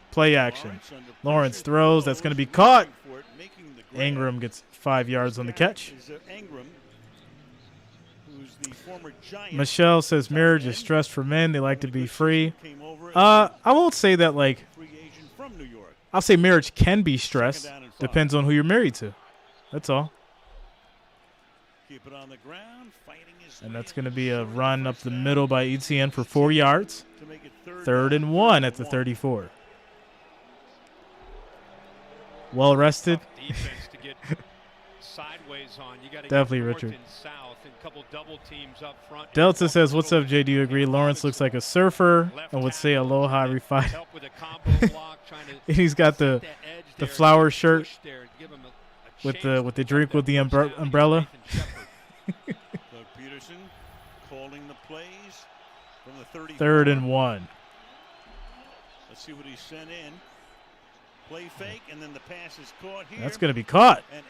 Play action. Lawrence throws. That's going to be caught. Ingram gets 5 yards on the catch. Ingram, who's the former Giant. Michelle says marriage is stress for men. They like to be free. I won't say that, like, Free agent from New York. I'll say marriage can be stress. Depends on who you're married to. That's all. Keep it on the ground, fighting his And way that's going to be a run up the middle by ETN for 4 yards. to make it 3rd and 1 at the 34. Well rested. Defense to get sideways on. You got to Definitely, get Richard. north and south and a couple double teams up front. Delta says, what's up, Jay? Do you agree? Lawrence looks like a surfer and would say aloha refined. Help with a combo block, trying to He's got the set that edge the there, flower push shirt there, give him a with chance the to drink put with the that first down umbrella. against Nathan Shepard. Doug Peterson calling the plays from the 30. 3rd and 1. Let's see what he sent in. Play fake, and then the pass is caught here. That's going to be caught. And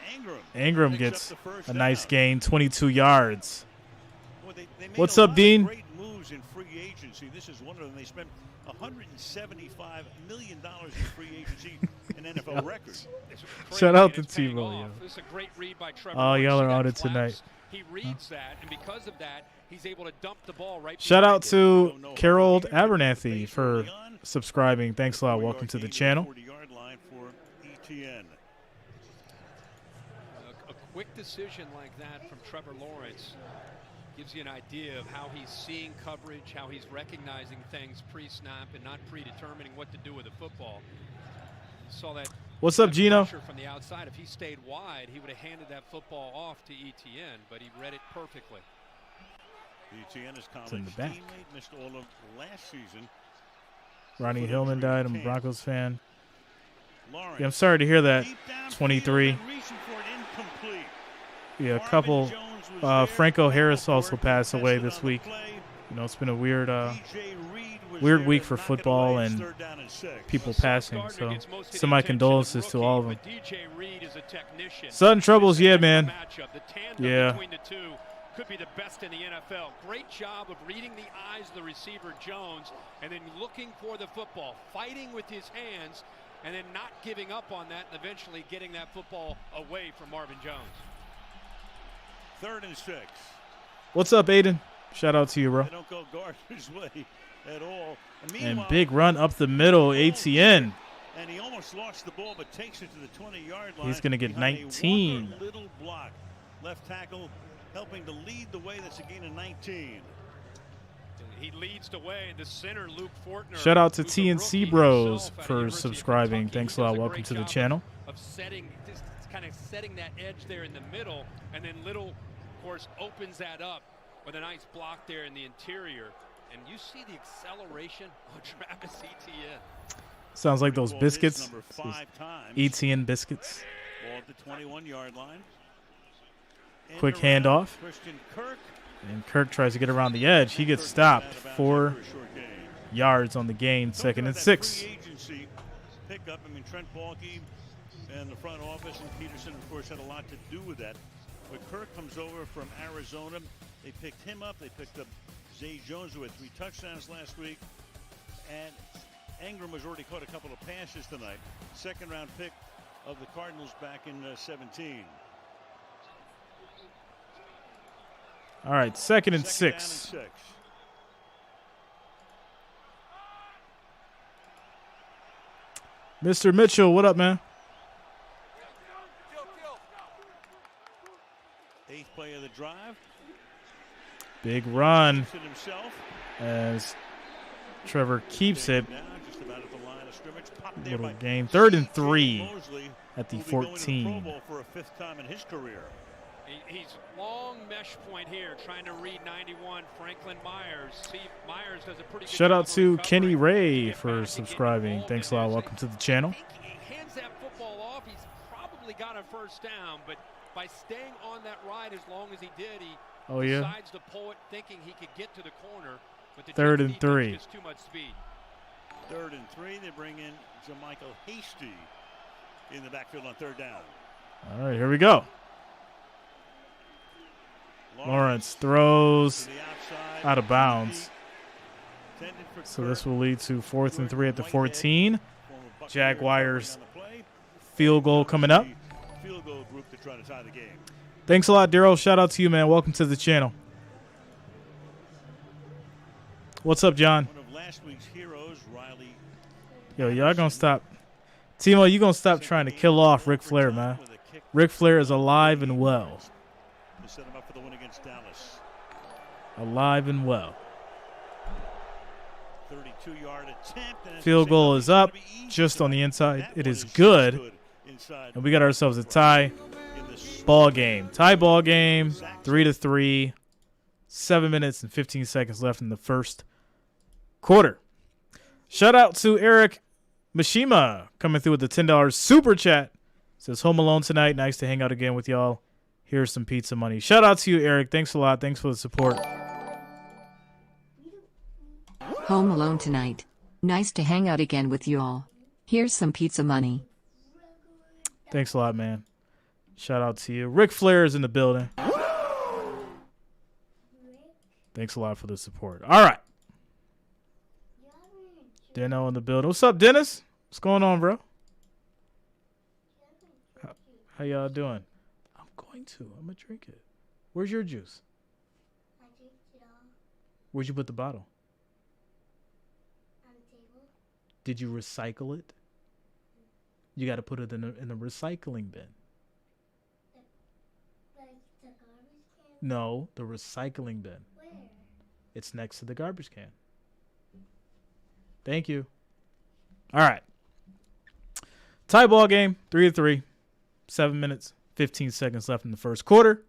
Ingram picks gets up the first a down. nice gain, 22 yards. Well, they made What's a up, lot Dean? of great moves in free agency. This is one of them. They spent $175 million in free agency, an NFL record. Shout out to It's paying T-Roll, off. yo. This is a great read by Trevor Oh, y'all Lawrence. are He on got it tonight. flaps. He reads that, and because of that, he's able to dump the ball right Shout behind out it. to Carol Abernathy for subscribing. Thanks a lot. Welcome to the channel. 40-yard line for ETN. A quick decision like that from Trevor Lawrence gives you an idea of how he's seeing coverage, how he's recognizing things pre-snap and not predetermining what to do with the football. Saw that. What's up, Gino? Pressure from the outside. If he stayed wide, he would have handed that football off to ETN, but he read it perfectly. ETN is college in the back. teammate, missed all of last season. Ronnie Hillman died. I'm a Broncos fan. Lawrence, Yeah, I'm sorry to hear that. deep downfield 23. and reaching for it, incomplete. Yeah, a couple. Jones was there. Franco Harris also passed Tested away on this the week. play. You know, it's been a weird, DJ Reed was weird there week to for knock it football away. It's and 3rd down and 6. people Sauce passing. Gardner So, gets most of the send my attention, condolences to rookie, all of them. but DJ Reed is a technician. Sudden troubles, yeah, man. Matchup. The tandem Yeah. between the two could be the best in the NFL. Great job of reading the eyes of the receiver Jones and then looking for the football, fighting with his hands, and then not giving up on that and eventually getting that football away from Marvin Jones. 3rd and 6. What's up, Aiden? Shout out to you, bro. They don't go Gardner's way at all. And meanwhile, big run up the middle, ATN. And he almost lost the ball, but takes it to the 20-yard line. He's going to get behind a 19. Walker Little block. Left tackle helping to lead the way. That's a gain of 19. he leads the way in the center. Luke Fortner. Shout out to TNC Bros for subscribing. Thanks a lot. Welcome to the channel. Of setting, just kind of setting that edge there in the middle, and then Little, of course, opens that up with a nice block there in the interior. And you see the acceleration on Travis Etienne. Sounds like those biscuits. Etienne biscuits. Ball at the 21-yard line. Quick handoff. And Kirk tries to get around the edge. He gets stopped. 4 yards on the gain. 2nd and 6. Pickup. I mean, Trent Baalke and the front office and Peterson, of course, had a lot to do with that. But Kirk comes over from Arizona. They picked him up. They picked up Zay Jones, who had 3 touchdowns last week. And Ingram has already caught a couple of passes tonight. 2nd-round pick of the Cardinals back in 17. All right, 2nd and 6. Mr. Mitchell, what up, man? 8th play of the drive. Big run as Trevor keeps it. Little game. 3rd and 3 at the 14. For a 5th time in his career. He's long mesh point here, trying to read 91. Franklin Myers. See, Myers does a pretty good Shout out job to of Kenny covering. Ray for subscribing. Thanks a lot. Welcome to the channel. He hands that football off. He's probably got a 1st down, but by staying on that ride as long as he did, he decides to pull it, thinking he could get to the corner. But the 3rd and 3. Just too much speed. 3rd and 3. They bring in Jermichael Hasty in the backfield on 3rd down. All right, here we go. Lawrence throws out of bounds. So this will lead to 4th and 3 at the 14. Jaguars field goal coming up. Field goal group to try to tie the game. Thanks a lot, Daryl. Shout out to you, man. Welcome to the channel. What's up, John? One of last week's heroes, Riley. Yo, y'all gonna stop. Timo, you gonna stop trying to kill off Ric Flair, man. Ric Flair is alive and well. To set him up for the win against Dallas. Alive and well. 32-yard attempt. Field goal is up, just on the inside. It is good. And we got ourselves a tie ball game. Tie ball game, 3-3. 7 minutes and 15 seconds left in the 1st quarter. Shout out to Eric Mishima coming through with the $10 super chat. Says home alone tonight. Nice to hang out again with y'all. Here's some pizza money. Shout out to you, Eric. Thanks a lot. Thanks for the support. Home alone tonight. Nice to hang out again with y'all. Here's some pizza money. Thanks a lot, man. Shout out to you. Ric Flair is in the building. Thanks a lot for the support. All right. Deno in the building. What's up, Dennis? What's going on, bro? How y'all doing? I'm going to drink it. Where's your juice? I drank it all Where'd you put the bottle? on the table. Did you recycle it? You got to put it in the recycling bin. Like the garbage can? No, the recycling bin. Where? It's next to the garbage can. Thank you. All right. Tie ball game, 3-3. 7 minutes, 15 seconds left in the 1st quarter.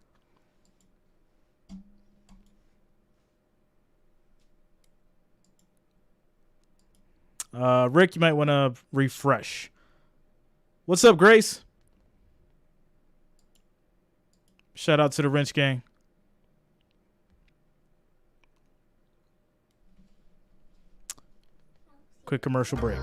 Rick, you might want to refresh. What's up, Grace? Shout out to the Wrench Gang. Quick commercial break.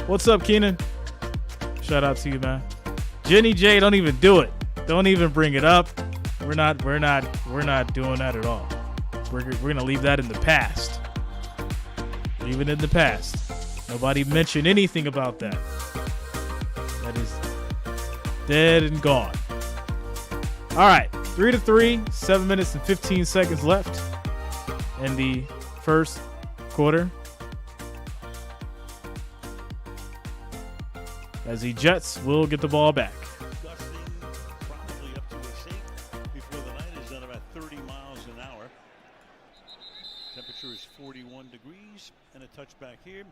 What's up, Keenan? Shout out to you, man. Jenny J, don't even do it. Don't even bring it up. We're not doing that at all. We're gonna leave that in the past. Leave it in the past. Nobody mentioned anything about that. That is dead and gone. All right, 3-3, 7 minutes and 15 seconds left in the first quarter. As the Jets will get the ball back. Gusting probably up to a shape before the night is done, about 30 miles an hour. Temperature is 41 degrees and a touchback here.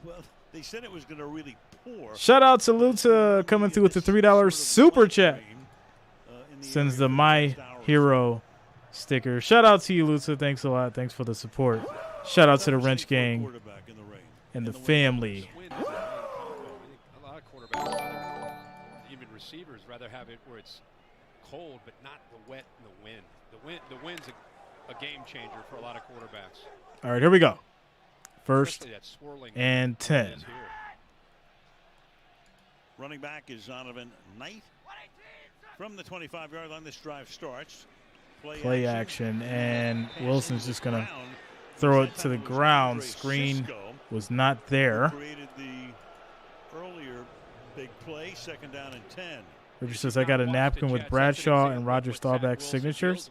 Well, they said it was going to really pour. Shout out to Luta coming through with the $3 super chat. Sends the My Hero sticker. Shout out to you, Luta. Thanks a lot. Thanks for the support. Shout out to the Wrench Gang and the family. A lot of quarterbacks, even receivers, rather have it where it's cold, but not the wet and the wind. The wind's a game changer for a lot of quarterbacks. All right, here we go. First and 10. Running back is Zonovan Knight. From the 25-yard line, this drive starts. Play action, and Wilson's just going to throw it to the ground. Screen was not there. Created the earlier big play, second down and 10. Richard says, I got a napkin with Bradshaw and Roger Staubach's signatures.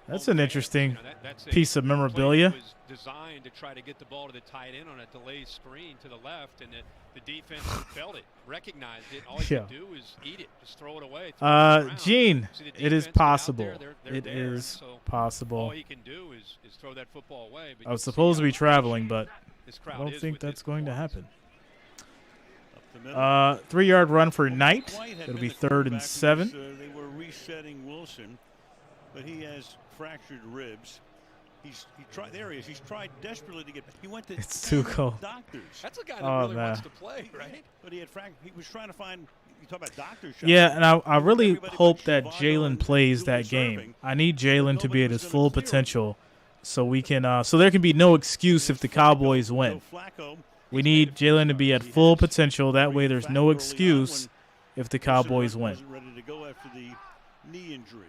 That's an interesting piece of memorabilia. Designed to try to get the ball to the tight end on a delayed screen to the left, and the defense felt it, recognized it. All you can do is eat it, just throw it away. Gene, it is possible. It is possible. All he can do is throw that football away. I was supposed to be traveling, but I don't think that's going to happen. 3-yard run for Knight. It'll be 3rd and 7. They were resetting Wilson, but he has fractured ribs. He tried. There he is. He's tried desperately to get. He went to. It's too cold. Doctors. That's a guy that really wants to play, right? But he was trying to find. You talk about doctors. Yeah, and I really hope that Jalen plays that game. I need Jalen to be at his full potential, so we can. So there can be no excuse if the Cowboys win. We need Jalen to be at full potential. That way, there's no excuse if the Cowboys win. Ready to go after the knee injury.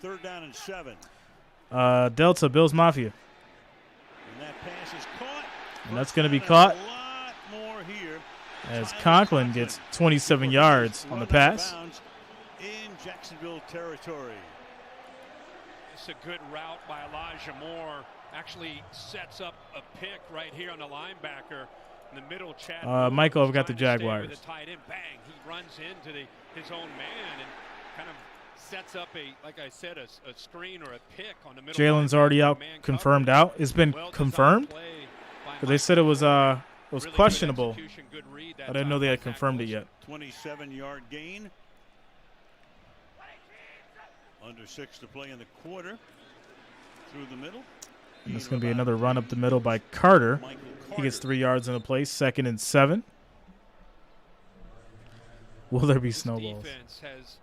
3rd down and 7. Delta, Bills Mafia. And that pass is caught. And that's going to be caught A lot more here. as Conklin gets 27 yards on the pass. In Jacksonville territory. It's a good route by Elijah Moore. Actually sets up a pick right here on the linebacker in the middle. Chad Michael, I've got the Jaguars. The tight end, bang! He runs into his own man and kind of sets up like I said, a screen or a pick on the middle. Jalen's already out, confirmed out. It's been confirmed. But they said it was questionable. I didn't know they had confirmed it yet. 27-yard gain. Under 6 to play in the quarter. Through the middle. And it's going to be another run up the middle by Carter. He gets 3 yards in the play. 2nd and 7. Will there be snowballs? Defense has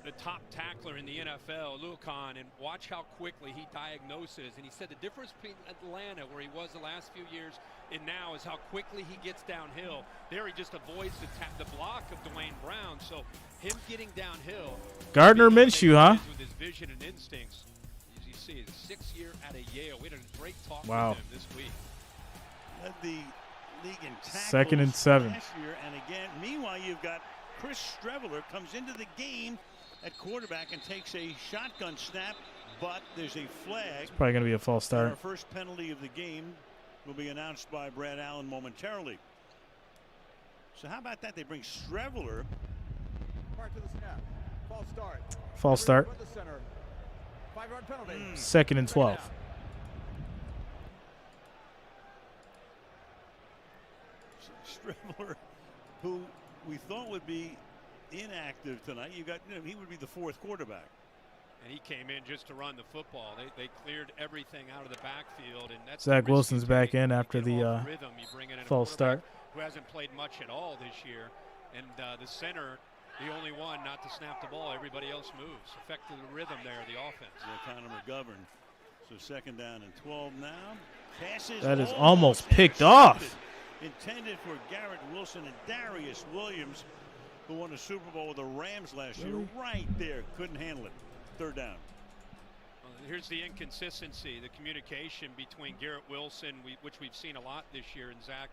the top tackler in the NFL, Lucan, and watch how quickly he diagnoses. And he said the difference between Atlanta, where he was the last few years, and now is how quickly he gets downhill. There he just avoids the block of Dwayne Brown. So him getting downhill. Gardner Minshew, huh? With his vision and instincts. As you see, the 6th year at Yale. We had a great talk with him this week. Led the league in tackles 2nd and 7. last year, and again, meanwhile, you've got Chris Streveler comes into the game at quarterback and takes a shotgun snap, but there's a flag. It's probably going to be a false start. Our first penalty of the game will be announced by Brad Allen momentarily. So how about that? They bring Streveler. Part to the snap. False start. False start. 5-yard penalty. 2nd and 12. Streveler, who we thought would be inactive tonight. He would be the 4th quarterback. And he came in just to run the football. They cleared everything out of the backfield, and that's Zach Wilson's back in after the false start. Who hasn't played much at all this year, and the center, the only one not to snap the ball. Everybody else moves. Affected the rhythm there of the offense. Connor McGovern. So 2nd down and 12 now. Passes that is almost picked off. Intended for Garrett Wilson and Darius Williams. who won a Super Bowl with the Rams last year. Right there. Couldn't handle it. Third down. Here's the inconsistency, the communication between Garrett Wilson, which we've seen a lot this year, and Zach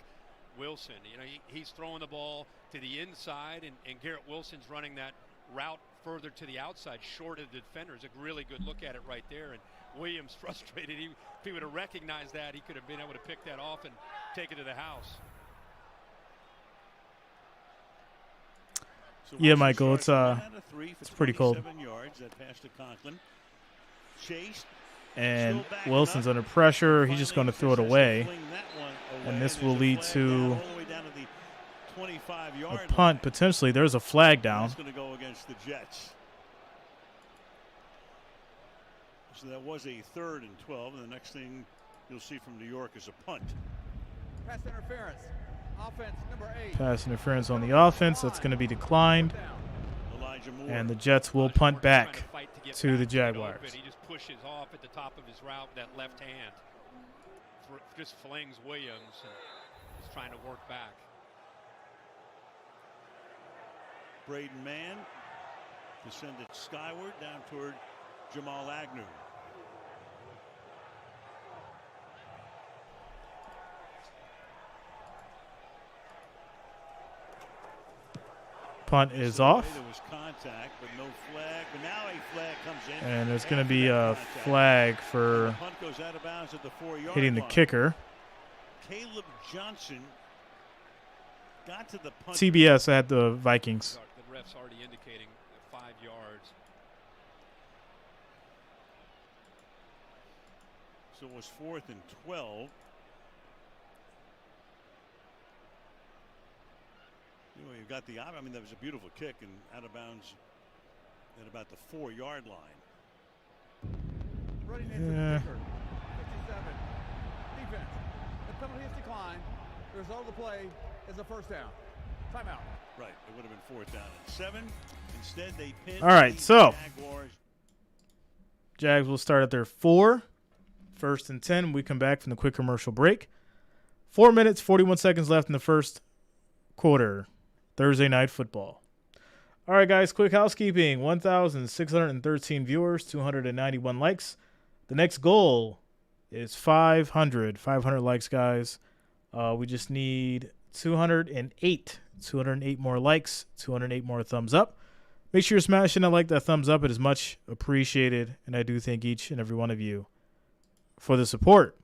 Wilson. You know, he's throwing the ball to the inside, and Garrett Wilson's running that route further to the outside, short of the defenders. A really good look at it right there. And Williams frustrated. If he would have recognized that, he could have been able to pick that off and take it to the house. So yeah, Michael, it's pretty cold. Yards, that pass to Conklin. Chased. And Wilson's under pressure. He's just going to throw it away. And this will lead to a punt, potentially. There's a flag down. That's going to go against the Jets. So that was a 3rd and 12. And the next thing you'll see from New York is a punt. Pass interference. Offense number 8. Pass interference on the offense. That's going to be declined. And the Jets will punt back to the Jaguars. He just pushes off at the top of his route with that left hand. Just flings Williams and is trying to work back. Braden Mann to send it skyward down toward Jamal Agnew. Punt is off. There was contact, but no flag. But now a flag comes in. And there's going to be a flag for punt goes out of bounds at the 4-yard hitting the line. kicker. Caleb Johnson got to the punt. TBS at the Vikings. The ref's already indicating 5 yards. So it was 4th and 12. Anyway, you got the. I mean, that was a beautiful kick and out of bounds at about the 4-yard line. Running into the kicker. 57. Defense. The penalty is declined. The result of the play is a first down. Timeout. Right. It would have been 4th down and 7. Instead, they pinned. All right. So Jaguars. Jags will start at their 4. 1st and 10. We come back from the quick commercial break. 4 minutes, 41 seconds left in the first quarter. Thursday Night Football. All right, guys, quick housekeeping. 1,613 viewers, 291 likes. The next goal is 500. 500 likes, guys. We just need 208. 208 more likes, 208 more thumbs up. Make sure you're smashing that thumbs up. It is much appreciated, and I do thank each and every one of you for the support.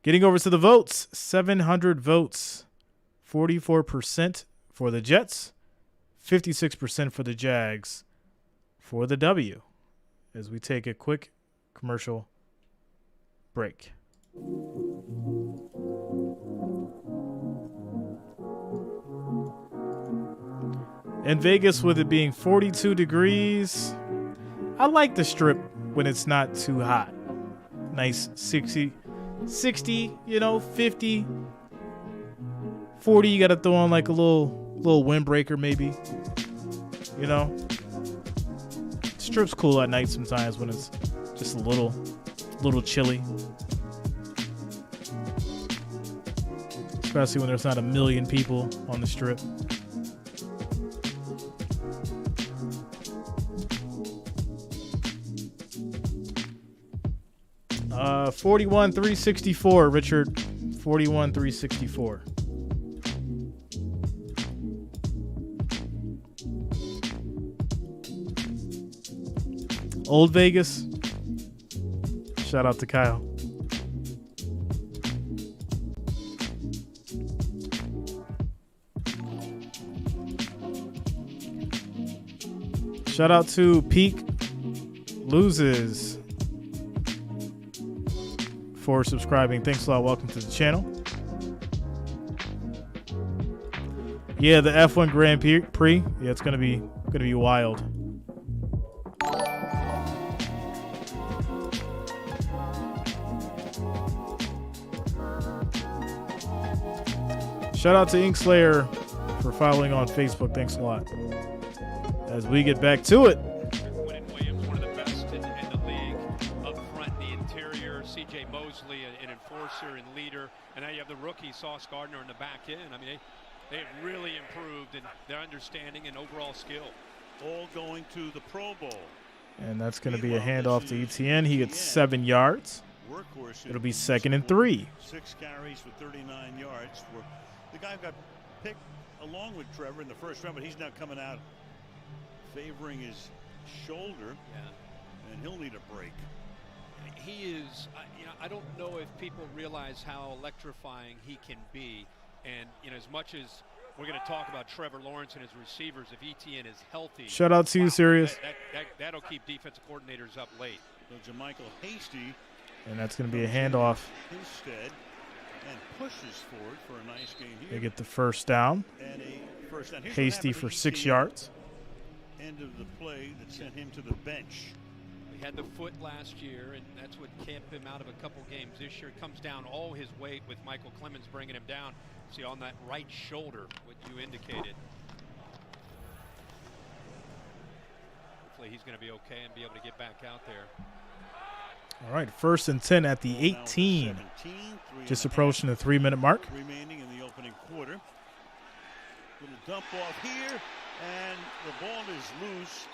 Getting over to the votes, 700 votes. 44% for the Jets, 56% for the Jags for the W, as we take a quick commercial break. In Vegas, with it being 42 degrees, I like the Strip when it's not too hot. Nice 60, 50, 40, you got to throw on like a little windbreaker maybe. You know? Strip's cool at night sometimes when it's just a little chilly. Especially when there's not a million people on the Strip. Uh, 41,364, Richard. 41,364. Old Vegas. Shout out to Kyle. Shout out to Peak Loses for subscribing. Thanks a lot. Welcome to the channel. Yeah, the F1 Grand Prix. Yeah, it's gonna be wild. Shout out to Inkslayer for following on Facebook. Thanks a lot. As we get back to it. Williams, one of the best in the league up front in the interior. C.J. Mosley, an enforcer and leader. And now you have the rookie, Sauce Gardner, in the back end. I mean, They have really improved in their understanding and overall skill. All going to the Pro Bowl. And that's going to be a handoff to Etienne. He gets 7 yards. It'll be 2nd and 3. 6 carries for 39 yards. The guy got picked along with Trevor in the first round, but he's now coming out favoring his shoulder. Yeah. And he'll need a break. He is, I don't know if people realize how electrifying he can be. And, as much as we're going to talk about Trevor Lawrence and his receivers, if Etienne is healthy. Shout out to you, Sirius. That'll keep defensive coordinators up late. So Jermichael Hasty. And that's going to be a handoff. Instead, and pushes forward for a nice gain here. They get the first down. And a first down. Hasty for 6 yards. End of the play that sent him to the bench. He had the foot last year, and that's what kept him out of a couple games this year. It comes down all his weight with Michael Clemens bringing him down. See, on that right shoulder, what you indicated. Hopefully he's going to be okay and be able to get back out there. All right, 1st and 10 at the 18. Just approaching the 3-minute mark. Remaining in the opening quarter. Little dump off here, and the ball is loose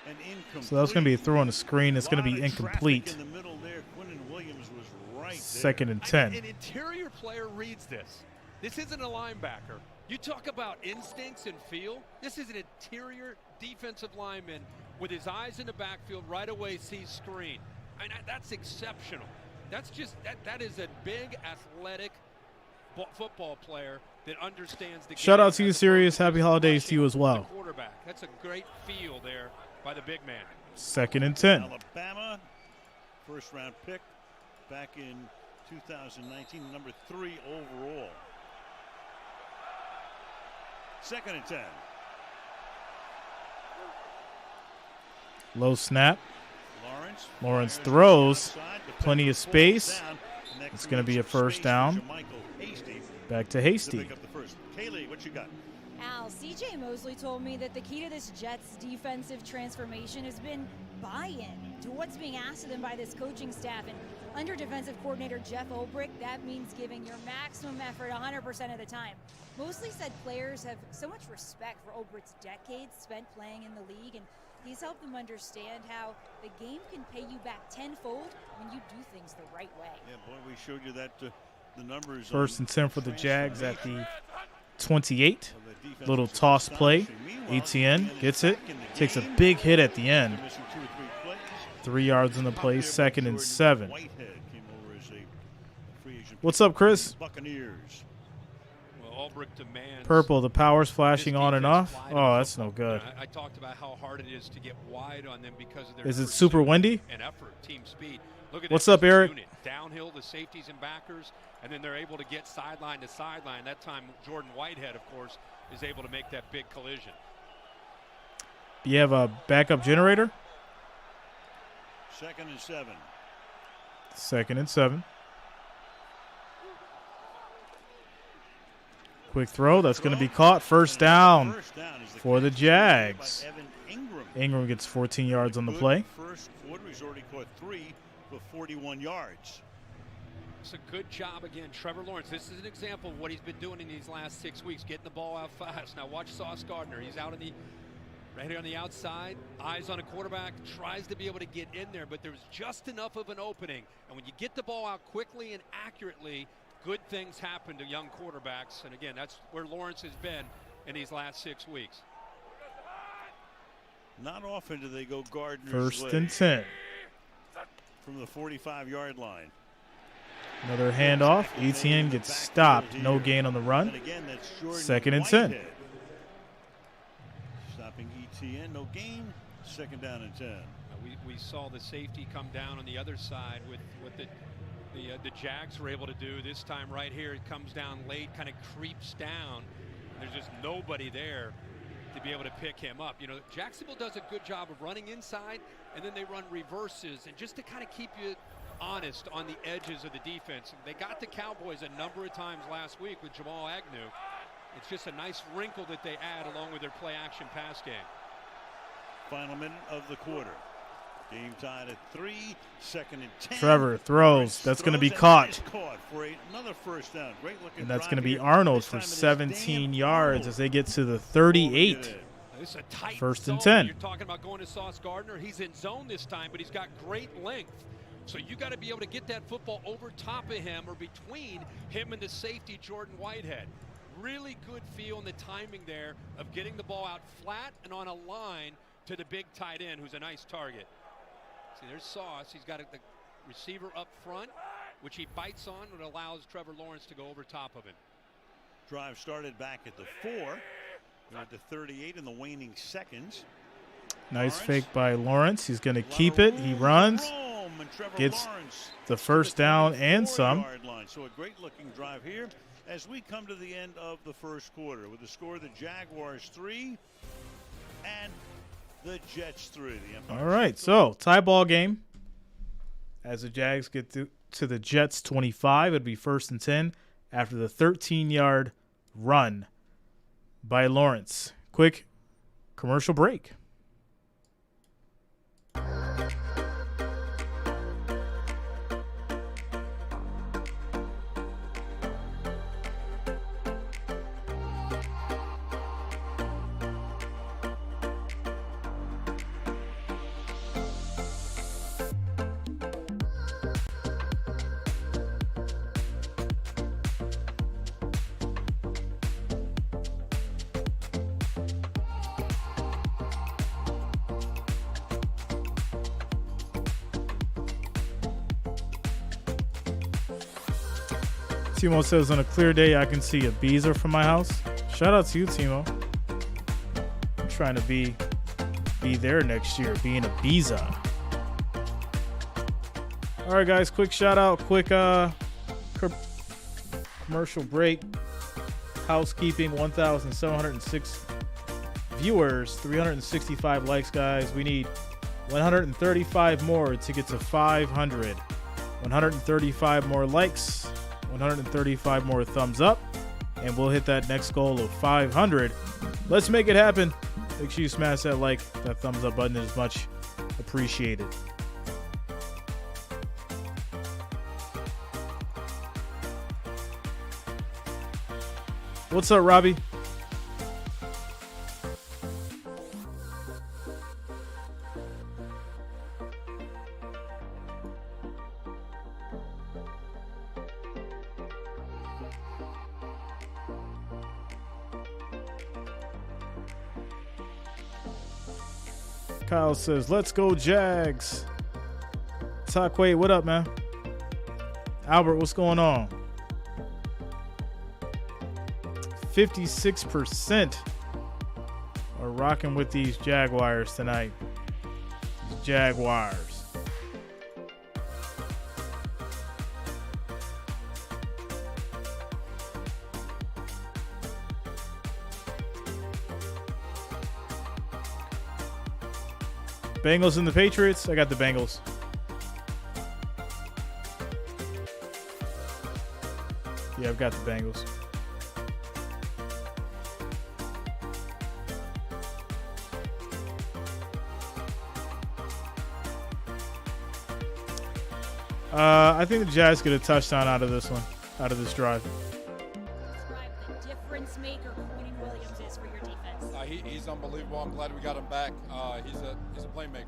and incomplete. So that's going to be a throw on the screen. It's going to be incomplete. In the middle there, Quinnen Williams was right 2nd and 10. An interior player reads this. This isn't a linebacker. You talk about instincts and feel. This is an interior defensive lineman with his eyes in the backfield, right away sees screen. I mean, that's exceptional. That's just that is a big athletic football player that understands the game. Shout out to you, Sirius. Happy holidays to you as well. Quarterback. That's a great feel there by the big man. 2nd and 10. Alabama, first-round pick back in 2019, number 3 overall. 2nd and 10. Low snap. Lawrence throws. Plenty of space. It's going to be a first down. Back to Hasty. Kaylee, what you got? Al, CJ Mosley told me that the key to this Jets defensive transformation has been buy-in to what's being asked of them by this coaching staff. And under defensive coordinator Jeff Ulbrich, that means giving your maximum effort 100% of the time. Mosley said players have so much respect for Ulbrich's decades spent playing in the league, and he's helped them understand how the game can pay you back tenfold when you do things the right way. Yeah, boy, we showed you that the numbers. 1st and 10 for the Jags at the 28. Little toss play. Etienne gets it. Takes a big hit at the end. 3 yards in the play. 2nd and 7. What's up, Chris? Buccaneers. Well, Ulbrich demands. Purple, the power's flashing on and off. Oh, that's no good. I talked about how hard it is to get wide on them because of their. Is it super windy? And effort, team speed. Look at what's up, Eric? Unit. Downhill, the safeties and backers, and then they're able to get sideline to sideline. That time, Jordan Whitehead, of course, is able to make that big collision. Do you have a backup generator? 2nd and 7. 2nd and 7. Quick throw. That's going to be caught. First down for the Jags. Ingram gets 14 yards on the play. First quarter, he's already caught 3 for 41 yards. It's a good job again, Trevor Lawrence. This is an example of what he's been doing in these last 6 weeks, getting the ball out fast. Now watch Sauce Gardner. He's out right here on the outside, eyes on a quarterback, tries to be able to get in there, but there's just enough of an opening. And when you get the ball out quickly and accurately, good things happen to young quarterbacks. And again, that's where Lawrence has been in these last 6 weeks. Not often do they go Gardner's 1st and 10. From the 45-yard line. Another handoff. Etienne gets stopped. No gain on the run. And again, that's 2nd and 10. Stopping Etienne. No gain. 2nd down and 10. We saw the safety come down on the other side with what the Jags were able to do. This time right here, it comes down late, kind of creeps down. There's just nobody there to be able to pick him up. You know, Jacksonville does a good job of running inside, and then they run reverses, and just to kind of keep you honest on the edges of the defense. They got the Cowboys a number of times last week with Jamal Agnew. It's just a nice wrinkle that they add along with their play-action pass game. Final minute of the quarter. Game tied at 3, 2nd and 10. Trevor throws. That's going to be caught. For another first down. Great looking. And that's going to be Arnold for 17 yards as they get to the 38. This is a tight 1st and zone. 10. You're talking about going to Sauce Gardner. He's in zone this time, but he's got great length. So you got to be able to get that football over top of him or between him and the safety, Jordan Whitehead. Really good feel in the timing there of getting the ball out flat and on a line to the big tight end, who's a nice target. See, there's Sauce. He's got the receiver up front, which he bites on, and allows Trevor Lawrence to go over top of him. Drive started back at the 4. We're at the 38 in the waning seconds. Nice fake by Lawrence. He's going to keep it. He runs. Gets the first down and some. So a great looking drive here as we come to the end of the first quarter with the score of the Jaguars 3 and the Jets 3. All right, so tie ball game. As the Jags get to the Jets 25, it'd be 1st and 10 after the 13-yard run by Lawrence. Quick commercial break. Timo says, on a clear day, I can see a Ibiza from my house. Shout out to you, Timo. I'm trying to be there next year, being a Ibiza. All right, guys, quick shout out, quick commercial break. Housekeeping, 1,706 viewers, 365 likes, guys. We need 135 more to get to 500. 135 more likes. 135 more thumbs up, and we'll hit that next goal of 500. Let's make it happen. Make sure you smash that like. That thumbs up button is much appreciated. What's up, Robbie? Kyle says, let's go Jags. Takwe, what up, man? Albert, what's going on? 56% are rocking with these Jaguars tonight. These Jaguars. Bengals and the Patriots. I got the Bengals. Yeah, I've got the Bengals. I think the Jags get a touchdown out of this one, out of this drive. Describe the difference maker Quentin Williams is for your defense. He's unbelievable. I'm glad we got him back. He's a playmaker.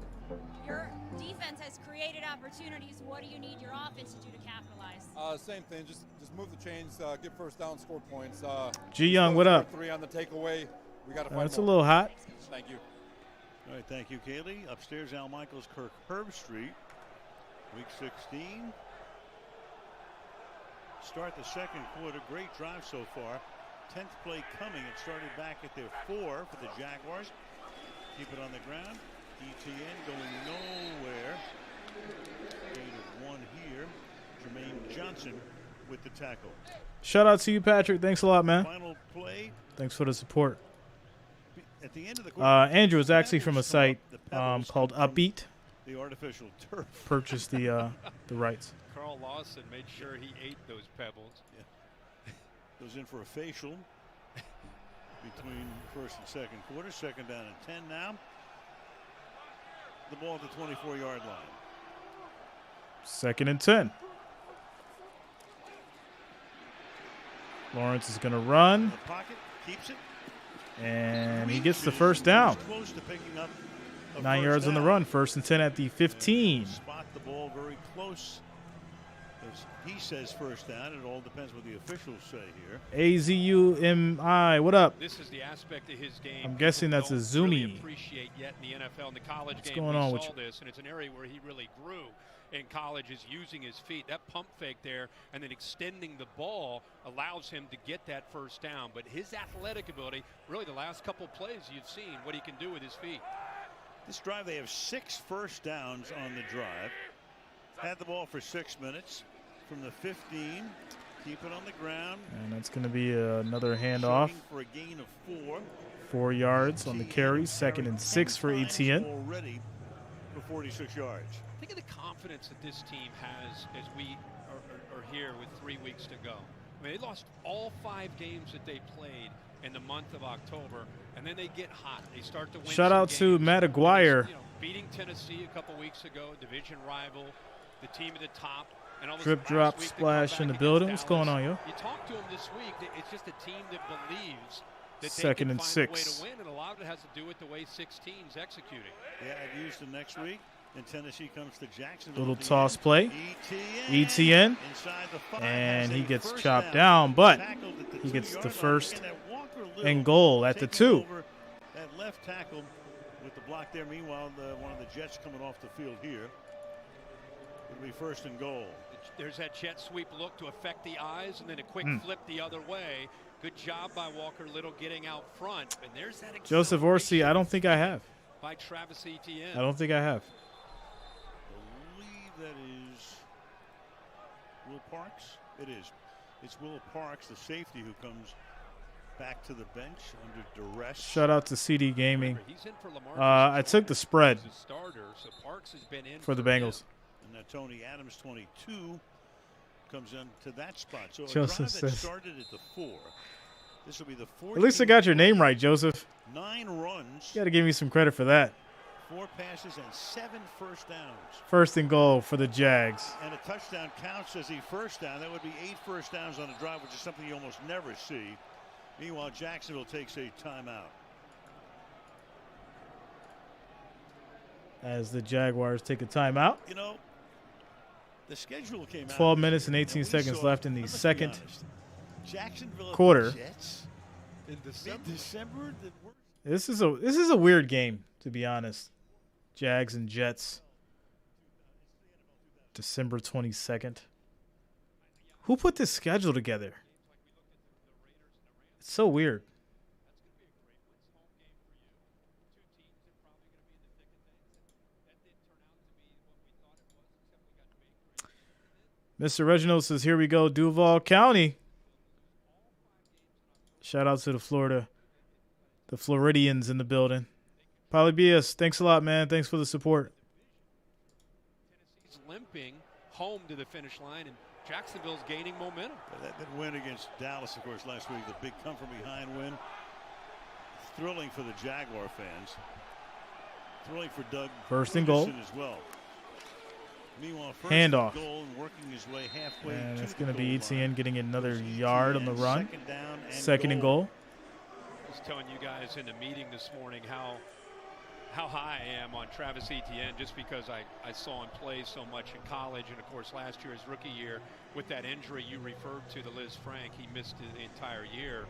Your defense has created opportunities. What do you need your offense to do to capitalize? Same thing. Just move the chains, get first down, score points. G Young, what up? 3 on the takeaway. We got to find It's a more. little hot. Thank you. All right, thank you, Kaylee. Upstairs, Al Michaels, Kirk Herbstreit. Week 16. Start the second quarter. Great drive so far. 10th play coming. It started back at their 4 for the Jaguars. Keep it on the ground. ETN going nowhere. Gain of 1 here. Jermaine Johnson with the tackle. Shout out to you, Patrick. Thanks a lot, man. Final play. Thanks for the support. At the end of the Andrew is actually from a site called Upbeat. The artificial turf. Purchased the rights. Carl Lawson made sure he ate those pebbles. Yeah. Goes in for a facial between first and second quarter. Second down and 10 now. the ball at the 24-yard line. 2nd and 10. Lawrence is going to run. The pocket keeps it. And he gets the first down. Close to picking up 9 yards on the run. 1st and 10 at the 15. Spot the ball very close. As he says first down. It all depends what the officials say here. AZUMI, what up? This is the aspect of his game. I'm guessing that's a Zuni. Really appreciate yet in the NFL and the college What's game. going on we with saw you? this, and it's an area where he really grew in college, is using his feet. That pump fake there and then extending the ball allows him to get that first down. But his athletic ability, really the last couple plays you've seen what he can do with his feet. This drive, they have 6 first downs on the drive. Had the ball for 6 minutes from the 15. Keep it on the ground. And that's going to be another handoff. For a gain of 4. 4 yards on the carry. 2nd and 6 for Etienne. Already for 46 yards. Think of the confidence that this team has as we are here with 3 weeks to go. I mean, they lost all 5 games that they played in the month of October, and then they get hot. They start to win. Shout out to Matt Aguirre. You know, beating Tennessee a couple weeks ago, division rival, the team at the top. And all Drip, drop, splash in the building. What's going on, yo? You talk to them this week. It's just a team that believes that 2nd they can and find 6. a way to win, and a lot of it has to do with the way 6 teams executing. Yeah, I've used them next week. And Tennessee comes to Jacksonville. Little toss play. Etienne. And he gets chopped down, but he gets the 1st and goal at the 2. That left tackle with the block there. Meanwhile, one of the Jets coming off the field here. It'll be 1st and goal. There's that jet sweep look to affect the eyes, and then a quick flip the other way. Good job by Walker Little getting out front. And there's that Joseph Orsi, I don't think I have. By Travis Etienne. I don't think I have. That is Will Parks. It is. It's Will Parks, the safety, who comes back to the bench under duress. Shout out to CD Gaming. He's in for I took the spread starter, so Parks has been in for the Bengals. And now Tony Adams, 22, comes into that spot. So Joseph a drive that says, started at the 4. This will be the 4th. At least I got your name right, Joseph. 9 runs. You got to give me some credit for that. 4 passes and 7 first downs. 1st and goal for the Jags. And a touchdown counts as a first down. That would be 8 first downs on a drive, which is something you almost never see. Meanwhile, Jacksonville takes a timeout. As the Jaguars take a timeout. You know, the schedule came out. 12 minutes and 18 seconds left in the second Jacksonville quarter. Jets in December. This is a weird game, to be honest. Jags and Jets. December 22nd. Who put this schedule together? It's so weird. Mr. Reginald says, here we go, Duval County. Shout out to the Floridians in the building. Polly BS, thanks a lot, man. Thanks for the support. He's limping home to the finish line, and Jacksonville's gaining momentum. That win against Dallas, of course, last week, the big come-from-behind win. Thrilling for the Jaguar fans. Thrilling for Doug 1st and goal. As well. Meanwhile, handoff. Goal and working his way halfway and to it's going to the be goal Etienne line. getting another yard on the run. 2nd down and 2nd and goal. I was telling you guys in the meeting this morning how high I am on Travis Etienne, just because I saw him play so much in college, and of course last year, his rookie year, with that injury you referred to, the Liz Frank, he missed the entire year.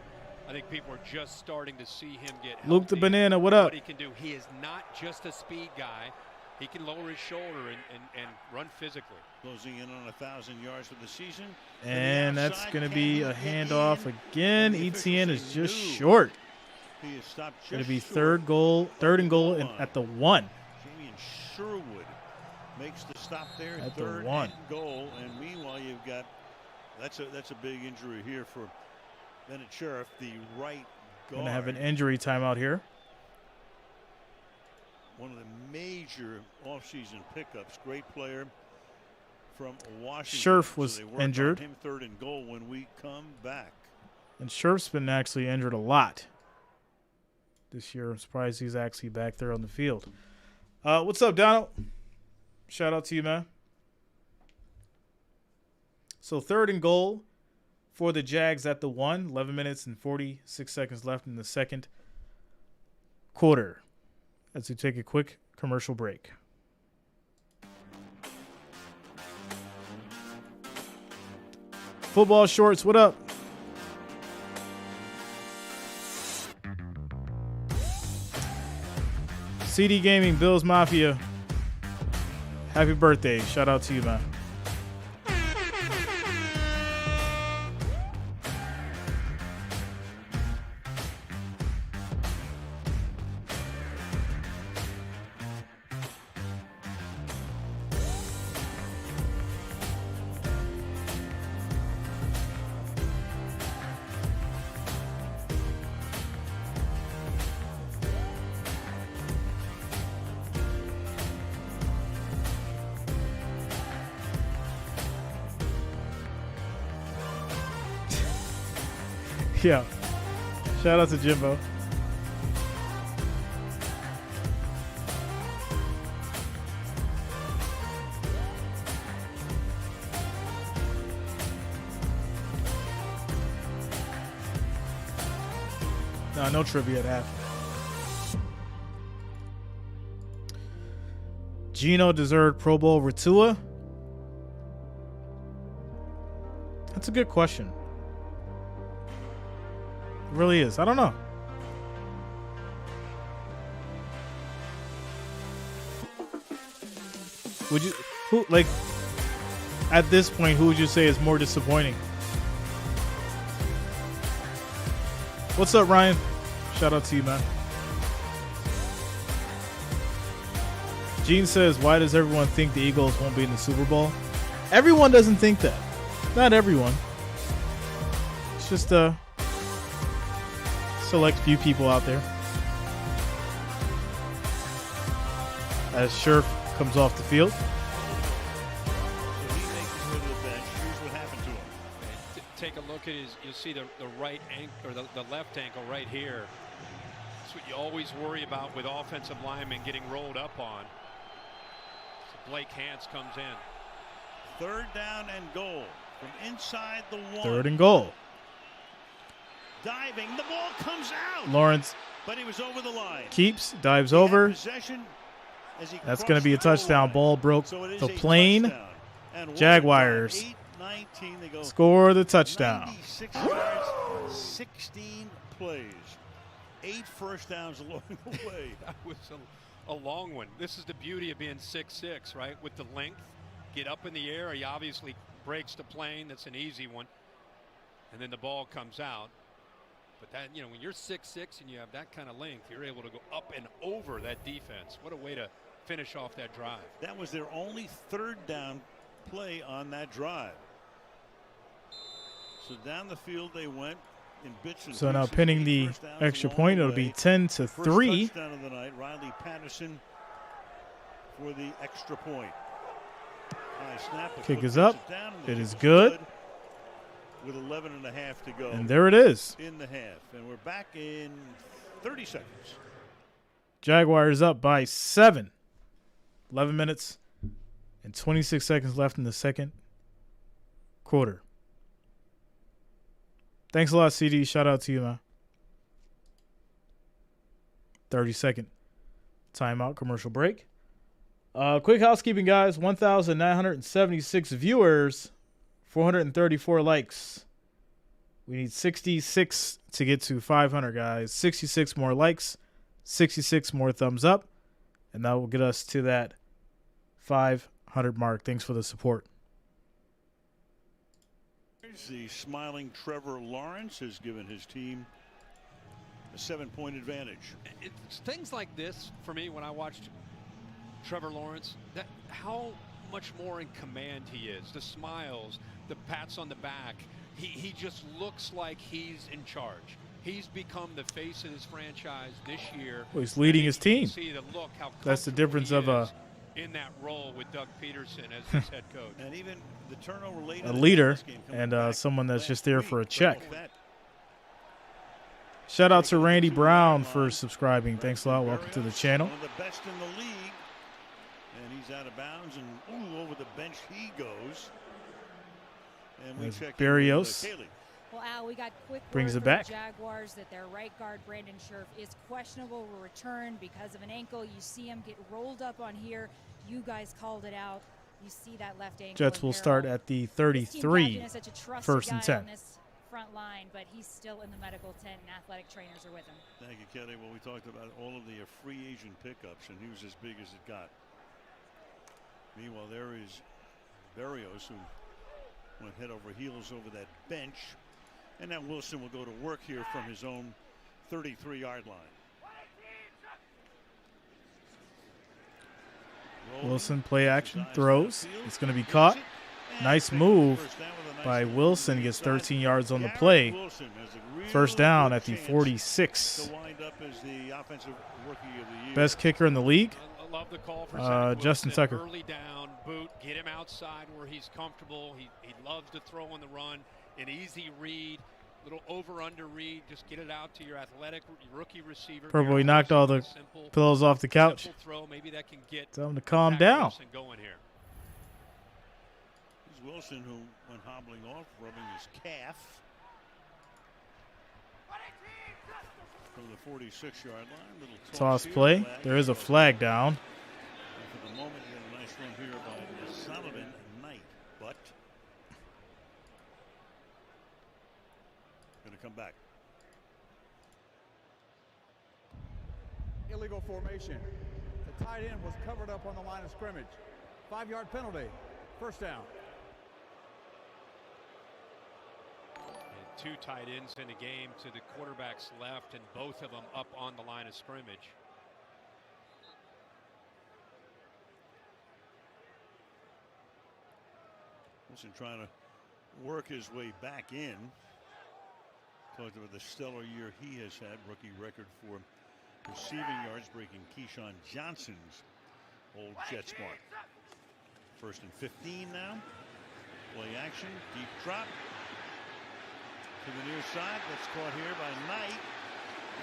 I think people are just starting to see him get healthy. Luke the Banana, what up? What he can do. He is not just a speed guy. He can lower his shoulder and run physically. Closing in on 1,000 yards for the season. And that's going to be a handoff again. Etienne is just short. He is stopped just Going to be short. 3rd and goal and at the 1. Jamie Sherwood makes the stop there. At the 3rd 1. and goal. And meanwhile, you've got that's a big injury here for Bennett Sheriff, the right guard. Going to have an injury timeout here. One of the major offseason pickups. Great player from Washington. Scherf was so they work on injured. him 3rd and goal when we come back. And Scherf's been actually injured a lot this year. I'm surprised he's actually back there on the field. What's up, Donald? Shout out to you, man. So 3rd and goal for the Jags at the 1. 11 minutes and 46 seconds left in the second quarter. As we take a quick commercial break. Football Shorts, what up? CD Gaming, Bills Mafia. Happy birthday. Shout out to you, man. Yeah. Shout out to Jimbo. No trivia at half. Gino deserved Pro Bowl Ratua? That's a good question. It really is. I don't know. Would you, who, like, at this point, who would you say is more disappointing? What's up, Ryan? Shout out to you, man. Gene says, why does everyone think the Eagles won't be in the Super Bowl? Everyone doesn't think that. Not everyone. It's just a select few people out there. As Scherf comes off the field. Take a look at his, you'll see the right ankle, or the left ankle right here. That's what you always worry about with offensive linemen getting rolled up on. So Blake Hance comes in. 3rd down and goal from inside the 1. 3rd and goal. Diving, the ball comes out. Lawrence but he was over the line. Keeps, dives over. That's going to be a touchdown. Ball broke the plane. Jaguars score the touchdown. 96 yards, 16 plays, 8 first downs along the way. That was a long one. This is the beauty of being 6'6", right? With the length, get up in the air. He obviously breaks the plane. That's an easy one. And then the ball comes out. But that, you know, when you're 6'6" and you have that kind of length, you're able to go up and over that defense. What a way to finish off that drive. That was their only 3rd down play on that drive. So down the field they went in bits and So now pieces. pinning the extra point, it'll be 10-3. First touchdown of the night, Riley Patterson for the extra point. High snap. Kick is up. It is good. With 11.5 to go. And there it is. In the half. And we're back in 30 seconds. Jaguars up by 7. 11 minutes and 26 seconds left in the second quarter. Thanks a lot, CD. Shout out to you, man. 30-second timeout, commercial break. Quick housekeeping, guys. 1,976 viewers, 434 likes. We need 66 to get to 500, guys. 66 more likes, 66 more thumbs up, and that will get us to that 500 mark. Thanks for the support. The smiling Trevor Lawrence has given his team a 7-point advantage. It's things like this for me when I watched Trevor Lawrence, that how much more in command he is. The smiles, the pats on the back. He just looks like he's in charge. He's become the face of this franchise this year. Well, he's leading his team. See the look, how that's the difference of in that role with Doug Peterson as his head coach. And even the turnover late a leader and someone that's just there for a check. Shout out to Randy Brown for subscribing. Thanks a lot. Welcome to the channel. One of the best in the league And he's out of bounds, and over the bench he goes. And we There's check Barrios. Well, Al, we got quick Brings word it from back. the Jaguars that their right guard, Brandon Scherf, is questionable will return because of an ankle. You see him get rolled up on here. You guys called it out. You see that left ankle. Jets will start at the 33. Is such a trusted First and guy 10. on this front line, but he's still in the medical tent, and athletic trainers are with him. Thank you, Kelly. Well, we talked about all of the free agent pickups, and he was as big as it got. Meanwhile, there is Barrios, who went head over heels over that bench. And now Wilson will go to work here from his own 33-yard line. Wilson play action, throws. It's going to be caught. Nice move by Wilson. Gets 13 yards on the play. First down at the 46. Best kicker in the league. I love the call for Zach Justin Wilson. Tucker. Early down, boot, get him outside where he's comfortable. He loves to throw on the run. An easy read, little over-under read. Just get it out to your athletic rookie receiver. Purple, he knocked all the pillows off the couch. Throw. Maybe that can get Tell him to calm Zach down. Wilson going here. Here's Wilson, who went hobbling off, rubbing his calf. From the 46-yard line. Little Toss here, play. flag. There is a flag down. And for the moment, you have a nice run here by Sullivan Knight, but going to come back. Illegal formation. The tight end was covered up on the line of scrimmage. 5-yard penalty. First down. Two tight ends in the game to the quarterback's left, and both of them up on the line of scrimmage. Wilson trying to work his way back in. Talked about the stellar year he has had. Rookie record for receiving yards, breaking Keyshawn Johnson's old Jets mark. First and 15 now. Play action, deep drop. To the near side, that's caught here by Knight,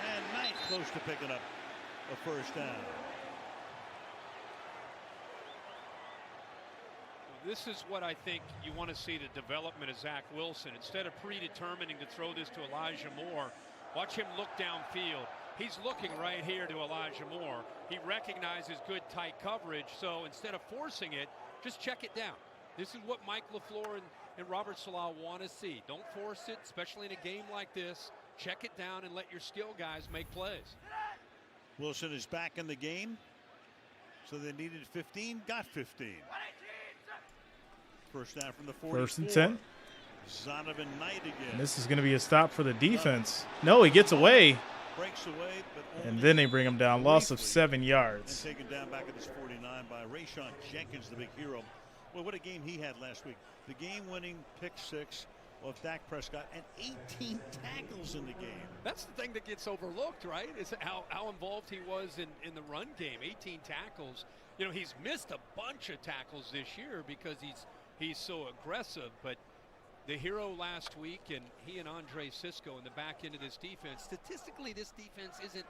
and Knight close to picking up a first down. This is what I think you want to see, the development of Zach Wilson. Instead of predetermining to throw this to Elijah Moore, watch him look downfield. He's looking right here to Elijah Moore. He recognizes good tight coverage, so instead of forcing it, just check it down. This is what Mike LaFleur and Robert Saleh want to see. Don't force it, especially in a game like this. Check it down and let your skill guys make plays. Wilson is back in the game. So they needed 15, got 15. First down from the 44. First and 10. Zonovan Knight again. And this is going to be a stop for the defense. No, he gets away. Breaks away, but And then they bring him down. Loss of 7 yards. And taken down back at this 49 by Rayshon Jenkins, the big hero. Well, what a game he had last week. The game-winning pick six of Dak Prescott and 18 tackles in the game. That's the thing that gets overlooked, right? Is how involved he was in the run game. 18 tackles. You know, he's missed a bunch of tackles this year because he's so aggressive. But the hero last week, and he and Andre Sisco in the back end of this defense. Statistically, this defense isn't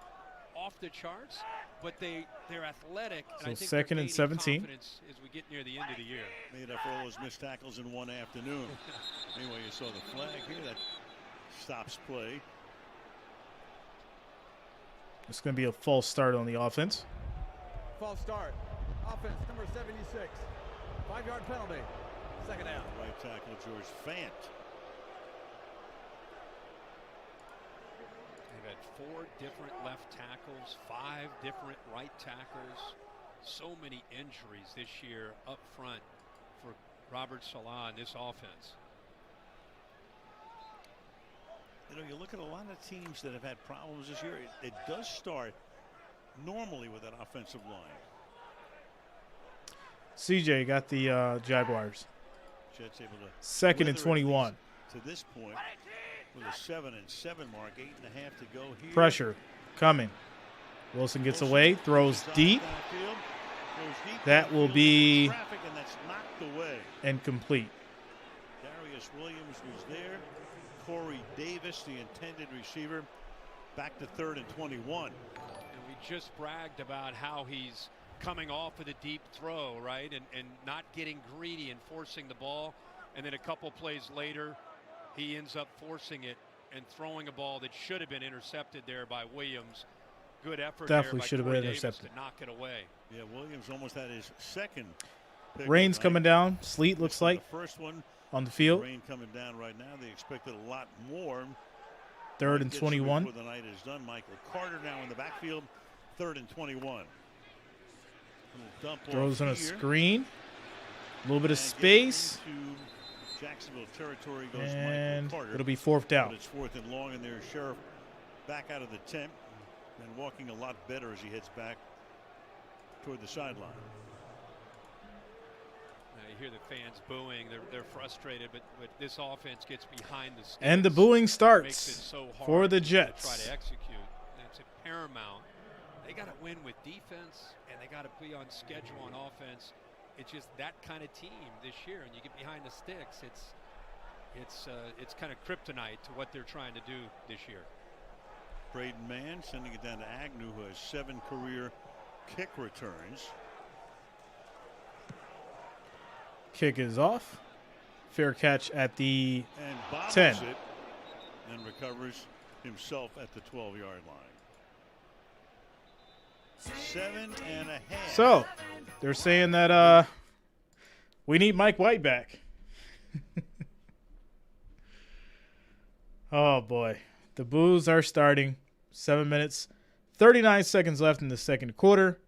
off the charts, but they're athletic. So and I think second they're and gaining 17. confidence as we get near the end of the year. Made up for all those missed tackles in one afternoon. Anyway, you saw the flag here that stops play. It's going to be a false start on the offense. False start. Offense number 76. 5-yard penalty. Second down. Right tackle George Fant. They've had 4 different left tackles, 5 different right tackles. So many injuries this year up front for Robert Saleh in this offense. You know, you look at a lot of teams that have had problems this year. It does start normally with that offensive line. CJ got the Jaguars. Jets able to second and wither 21. To this point, with a 7-7 mark, 8.5 to go here. Pressure coming. Wilson gets away, throws deep. That will be Traffic, and that's knocked away. incomplete. Darius Williams was there. Corey Davis, the intended receiver, back to 3rd and 21. And we just bragged about how he's coming off with a deep throw, right, and not getting greedy and forcing the ball. And then a couple plays later, he ends up forcing it and throwing a ball that should have been intercepted there by Williams. Good effort Definitely there by should have Corey been Davis intercepted. to knock it away. Yeah, Williams almost had his second pick Rain's tonight. coming down. Sleet looks This is like the first one on the field. Rain coming down right now. They expected a lot more. 3rd and 21. Before the night is done. Michael Carter now in the backfield. 3rd and 21. Dump Throws off on a here. screen. A little bit of And space. getting into Jacksonville territory goes And Michael Carter. it'll be 4th down. But it's 4th and long, and there's Sheriff back out of the tent and walking a lot better as he heads back toward the sideline. You hear the fans booing. They're frustrated, but this offense gets behind the sticks. And the booing Makes starts it so hard for the to Jets. try to execute. It's paramount. They got to win with defense, and they got to be on schedule on offense. It's just that kind of team this year, and you get behind the sticks. It's kind of kryptonite to what they're trying to do this year. Braden Mann sending it down to Agnew, who has 7 career kick returns. Kick is off. Fair catch at the And bobbles 10. it and recovers himself at the 12-yard line. 7.5. So they're saying that we need Mike White back. Oh boy, the boos are starting. 7 minutes, 39 seconds left in the second quarter,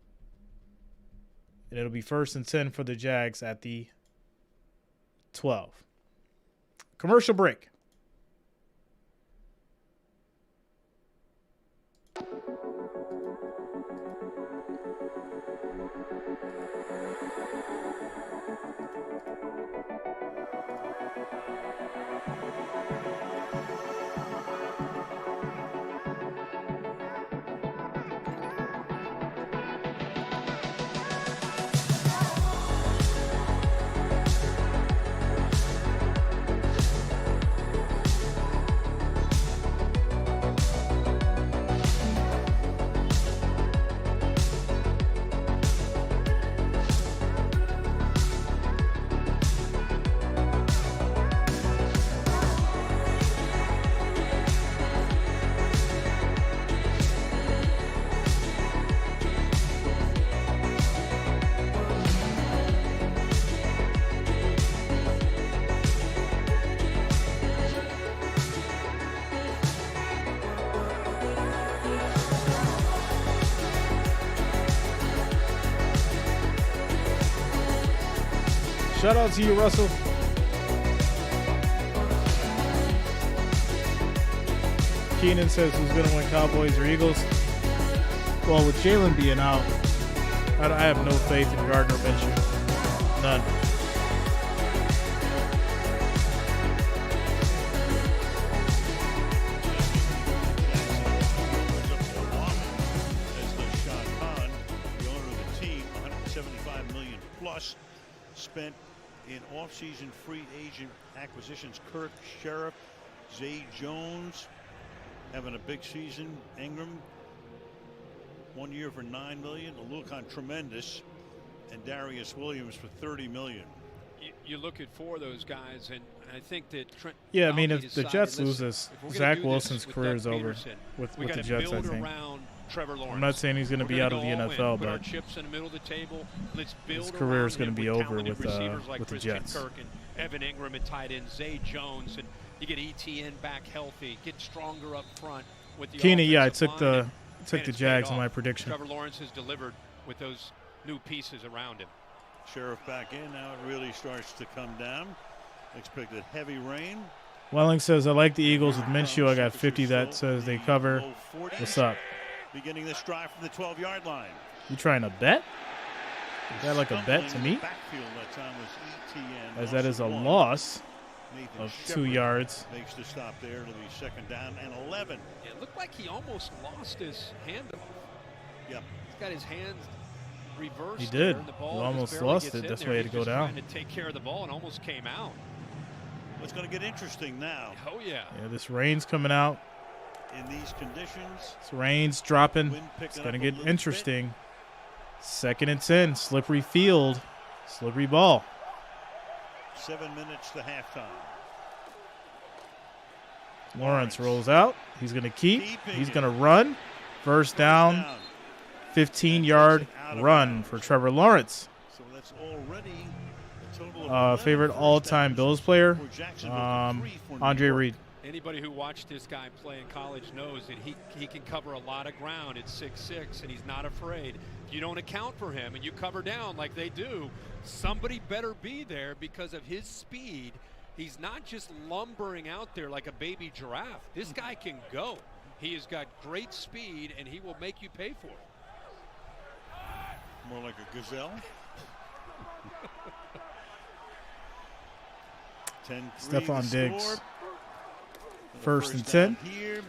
and it'll be 1st and 10 for the Jags at the 12. Commercial break. Shout out to you, Russell. Keenan says who's going to win, Cowboys or Eagles? Well, with Jalen being out, I have no faith in Gardner Minshew. None. As the Shah Khan, the owner of the team, $175 million plus spent in offseason free agent acquisitions. Kirk, Sheriff, Zay Jones having a big season. Ingram, 1 year for $9 million. Alucon tremendous, and Darius Williams for $30 million. You look at 4 of those guys, and I think that Trent. Yeah, I mean, Baalke if the decided, Jets listen, lose this, if we're gonna Zach do this Wilson's with career Doug is over Peterson, with we the gotta Jets, I build think. around Trevor Lawrence. I'm not saying he's going to We're be gonna out of go the all in, NFL, put our but chips in the middle of the table. Let's build his career is around going to him be with over talented with receivers like the Christian Jets. Kirk and Evan Ingram at tight end, Zay Jones, and you get ETN back healthy, get stronger up front with the Keenan, yeah, I offensive took line, the and, took man, the it's Jags paid in my off. prediction. Trevor Lawrence has delivered with those new pieces around him. Sheriff back in. Now it really starts to come down. Expected heavy rain. Welling says, I like the Eagles with Minshew. I got 50 that says they cover. What's up? Beginning this drive from the 12-yard line. You trying to bet? Is that like a bet to me? Backfield that time was ETN. As that is a one. loss Nathan of Shepard 2 yards. Makes the stop there. It'll be 2nd down and 11. It looked like he almost lost his handoff. Yep. He's got his hands reversed. He there, did. and the ball He just almost barely lost gets it. in That's there. why he had He's to go just down. trying to take care of the ball and almost came out. It's going to get interesting now. Oh, yeah. Yeah, this rain's coming out. In these conditions. This rain's dropping. Wind picking It's going to up a get little interesting. 2nd and 10. Slippery field. Slippery ball. 7 minutes to halftime. Lawrence rolls out. He's going to keep. He's going to run. First down. 15-yard run for Trevor Lawrence. So that's already a total of favorite all-time Bills player, Andre Reed. Anybody who watched this guy play in college knows that he can cover a lot of ground at 6'6", and he's not afraid. If you don't account for him and you cover down like they do, somebody better be there because of his speed. He's not just lumbering out there like a baby giraffe. This guy can go. He has got great speed, and he will make you pay for it. More like a gazelle. 10-3 Stephon Diggs. score. 1st and 10. Here.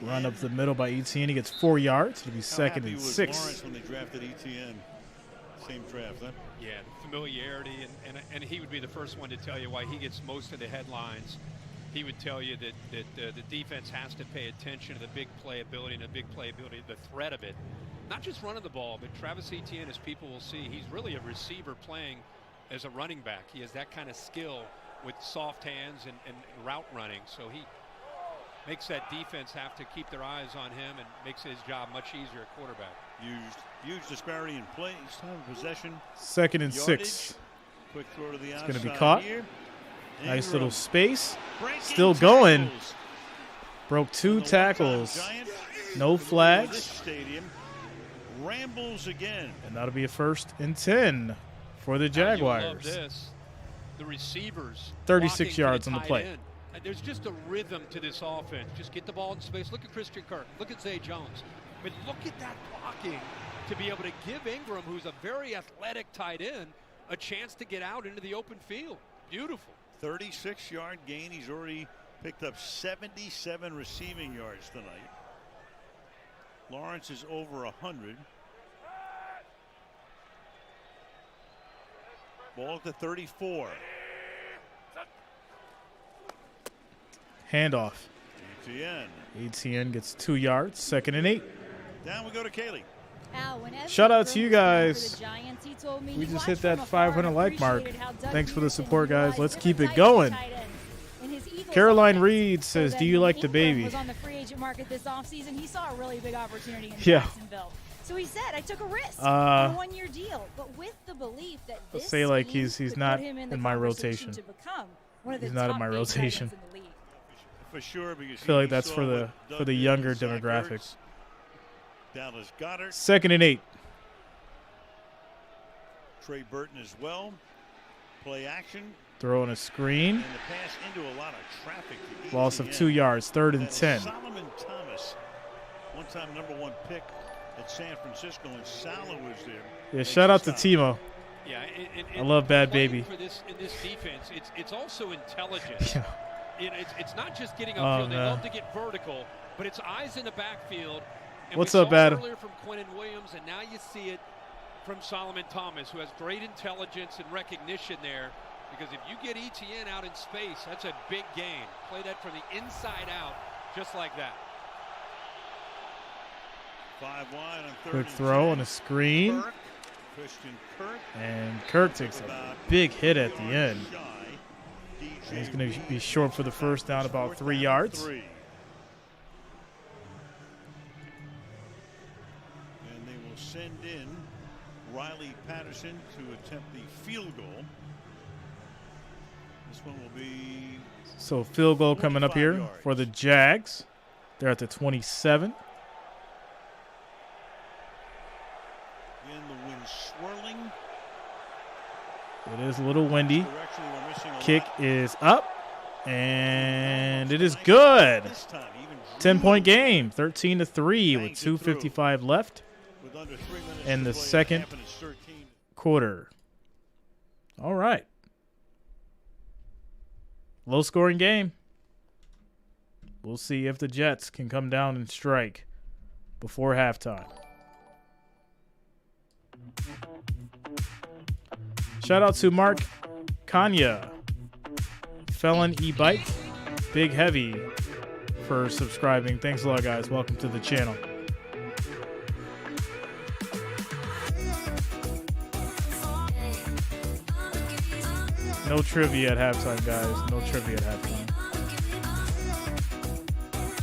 Run up the middle by Etienne. He gets 4 yards. It'll be 2nd and 6. Lawrence when they drafted Etienne. Same draft, huh? Yeah, the familiarity, and he would be the first one to tell you why he gets most of the headlines. He would tell you that the defense has to pay attention to the big playability and the threat of it. Not just running the ball, but Travis Etienne, as people will see, he's really a receiver playing as a running back. He has that kind of skill with soft hands and route running. So he makes that defense have to keep their eyes on him and makes his job much easier at quarterback. Huge disparity in plays, time of possession. 2nd and yardage. 6. Quick throw to the outside. It's going to be caught. Here. Nice little space. Still going. Broke 2 tackles. No flags. Stadium rambles again. And that'll be a 1st and 10 for the Jaguars. Love this. The receivers 36 yards on the play. End. And there's just a rhythm to this offense. Just get the ball in space. Look at Christian Kirk. Look at Zay Jones. But look at that blocking to be able to give Ingram, who's a very athletic tight end, a chance to get out into the open field. Beautiful. 36-yard gain. He's already picked up 77 receiving yards tonight. Lawrence is over 100. Ball at the 34. Handoff. Etienne gets 2 yards. 2nd and 8. Down we go to Kaylee. Shout out to you guys. Giants, he told me We he just hit watched that from afar 500 and like mark. appreciated how Doug Thanks for the Peterson support, guys. utilized Let's keep different it types of going. tight ends. In his Eagles Caroline offense, Reed says, so do that you like when the Ingram baby? was on the free agent market this offseason, he saw a really big opportunity in Yeah. Jacksonville. So he said, I took a risk for Uh, a 1-year deal, but with the belief that Let's this say like scheme he's could not put him in the my conversation rotation. to become one of the He's not in top my big tight ends rotation. in the league. For sure, because I feel like he that's saw for the what Doug for the did younger with Zach demographic. Ertz. Dallas Goedert. 2nd and 8. Trey Burton as well. Play action. Throwing a screen. And the pass into a lot of traffic. Loss of 2 yards. 3rd and 10. Solomon Thomas, one-time #1 pick at San Francisco, and Salah was there. Yeah, shout out to Timo. Yeah, I love Bad playing Baby. For this in this defense, it's also intelligence. Yeah. It's not just getting Oh, upfield. They man. love to get vertical, but it's eyes in the backfield. And What's we up, saw it Adam? earlier from Quinnen Williams, and now you see it from Solomon Thomas, who has great intelligence and recognition there. Because if you get Etienne out in space, that's a big gain. Play that from the inside out, just like that. 5 wide on 3rd Quick and throw 10. on a screen. Kirk, Christian Kirk. And Kirk takes a big hit at the end. DJ He's going to be short for the first down, about 3 yards. 3. And they will send in Riley Patterson to attempt the field goal. This one will be So field goal coming up 25 here yards. for the Jags. They're at the 27. Again, the wind swirling. It is a little windy. Direction we're missing a Kick lot. is up. And it is good. This time, even 10-point game. 13-3 with 2:55 left with under 3 minutes in to the play, second half and it's 13. quarter. All right. Low-scoring game. We'll see if the Jets can come down and strike before halftime. Shout out to Mark Kanya, Felon E-Bike, Big Heavy for subscribing. Thanks a lot, guys. Welcome to the channel. No trivia at halftime, guys. No trivia at halftime.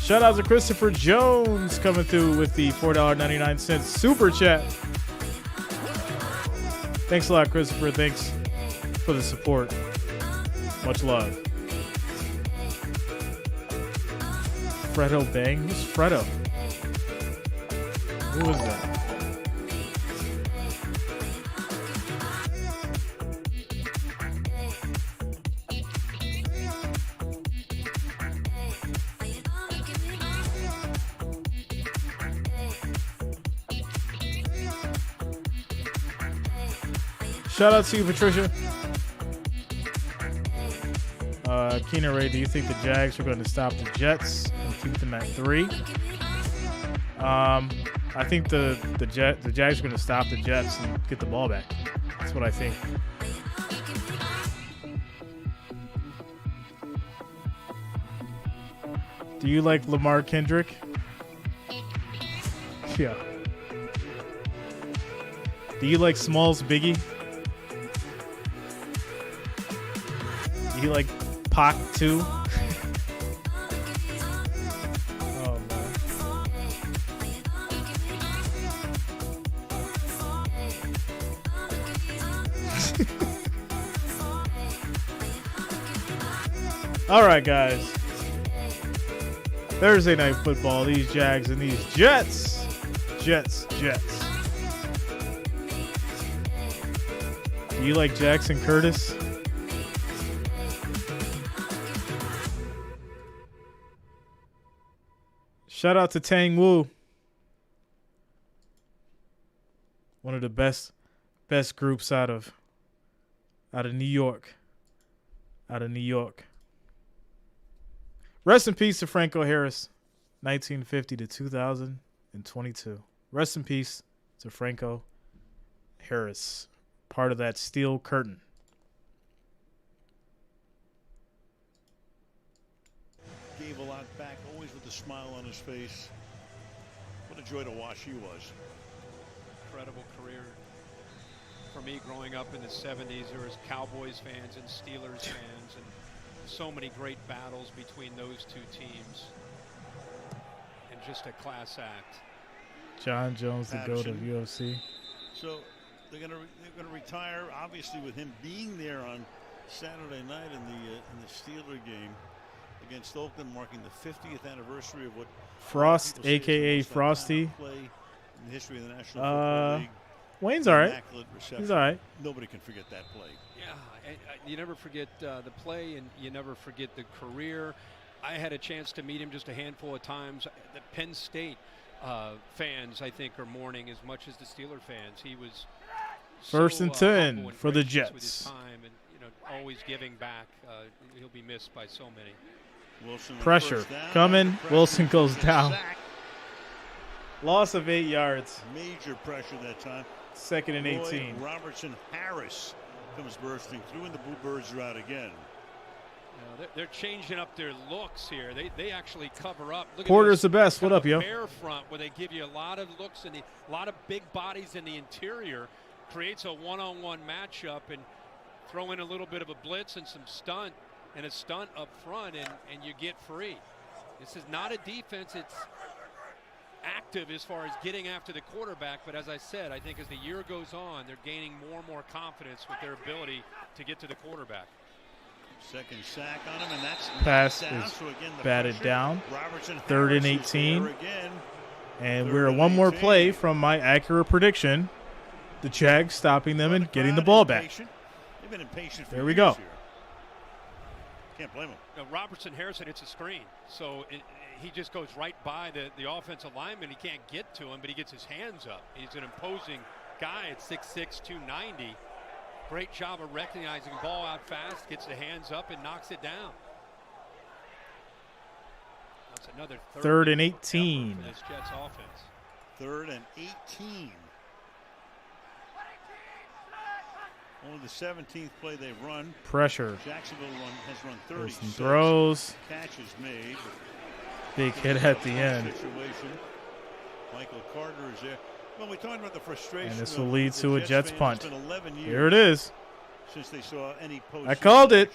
Shout out to Christopher Jones coming through with the $4.99 super chat. Thanks a lot, Christopher. Thanks for the support. Much love. Fredo Bang? Who's Fredo? Who is that? Shout out to you, Patricia. Keenan Ray, do you think the Jags are going to stop the Jets and keep them at 3? I think the Jags are going to stop the Jets and get the ball back. That's what I think. Do you like Lamar Kendrick? Yeah. Do you like Smalls Biggie? Do you like Pac 2? Oh, man. All right, guys. Thursday night football. These Jags and these Jets. Jets. Do you like Jackson Curtis? Shout out to Tang Wu. One of the best groups out of New York. Out of New York. Rest in peace to Franco Harris, 1950 to 2022. Rest in peace to Franco Harris, part of that steel curtain. Gave a lot back, always with a smile on his face. What a joy to watch he was. Incredible career. For me, growing up in the 70s, there was Cowboys fans and Steelers fans, and so many great battles between those two teams. And just a class act. John Jones, the GOAT of UFC. So they're gonna retire, obviously, with him being there on Saturday night in the Steeler game against Oakland, marking the 50th anniversary of what Frost, aka Frosty. Play in the history of the National Football League. Wayne's all right. He's all right. Nobody can forget that play. Yeah, you never forget the play, and you never forget the career. I had a chance to meet him just a handful of times. The Penn State fans, I think, are mourning as much as the Steeler fans. He was First and 10 for the Jets. With his time and always giving back. He'll be missed by so many. Wilson Pressure coming. Wilson goes down. Loss of 8 yards. Major pressure that time. 2nd and 18. Robertson Harris comes bursting through, and the Bluebirds are out again. They're changing up their looks here. They actually cover up. Look Porter's at the best. What up, yo? Bear front, where they give you a lot of looks and a lot of big bodies in the interior, creates a one-on-one matchup, and throw in a little bit of a blitz and some stunt and a stunt up front, and you get free. This is not a defense. It's active as far as getting after the quarterback, but as I said, I think as the year goes on, they're gaining more and more confidence with their ability to get to the quarterback. Second sack on him, and that's pass down. is So again, batted pressure. down. Robertson 3rd and Harris 18. again. And we're one more play from my accurate prediction. The Jags stopping them and getting the ball back. They've been impatient for there we years go. Here. Can't blame him. Now, Robertson Harrison hits a screen, so he just goes right by the offensive lineman. He can't get to him, but he gets his hands up. He's an imposing guy at 6'6", 290. Great job of recognizing the ball out fast, gets the hands up, and knocks it down. That's another 3rd and 18. For this Jets offense. 3rd and 18. Only the 17th play they've run. Pressure. Jacksonville has run 36. Wilson throws. Catches made. Big hit at the end. Situation. Michael Carter is there. Well, we talked about the frustration. And this will lead to a Jets punt. It's been 11 years. Here it is. since they saw any post. I called it.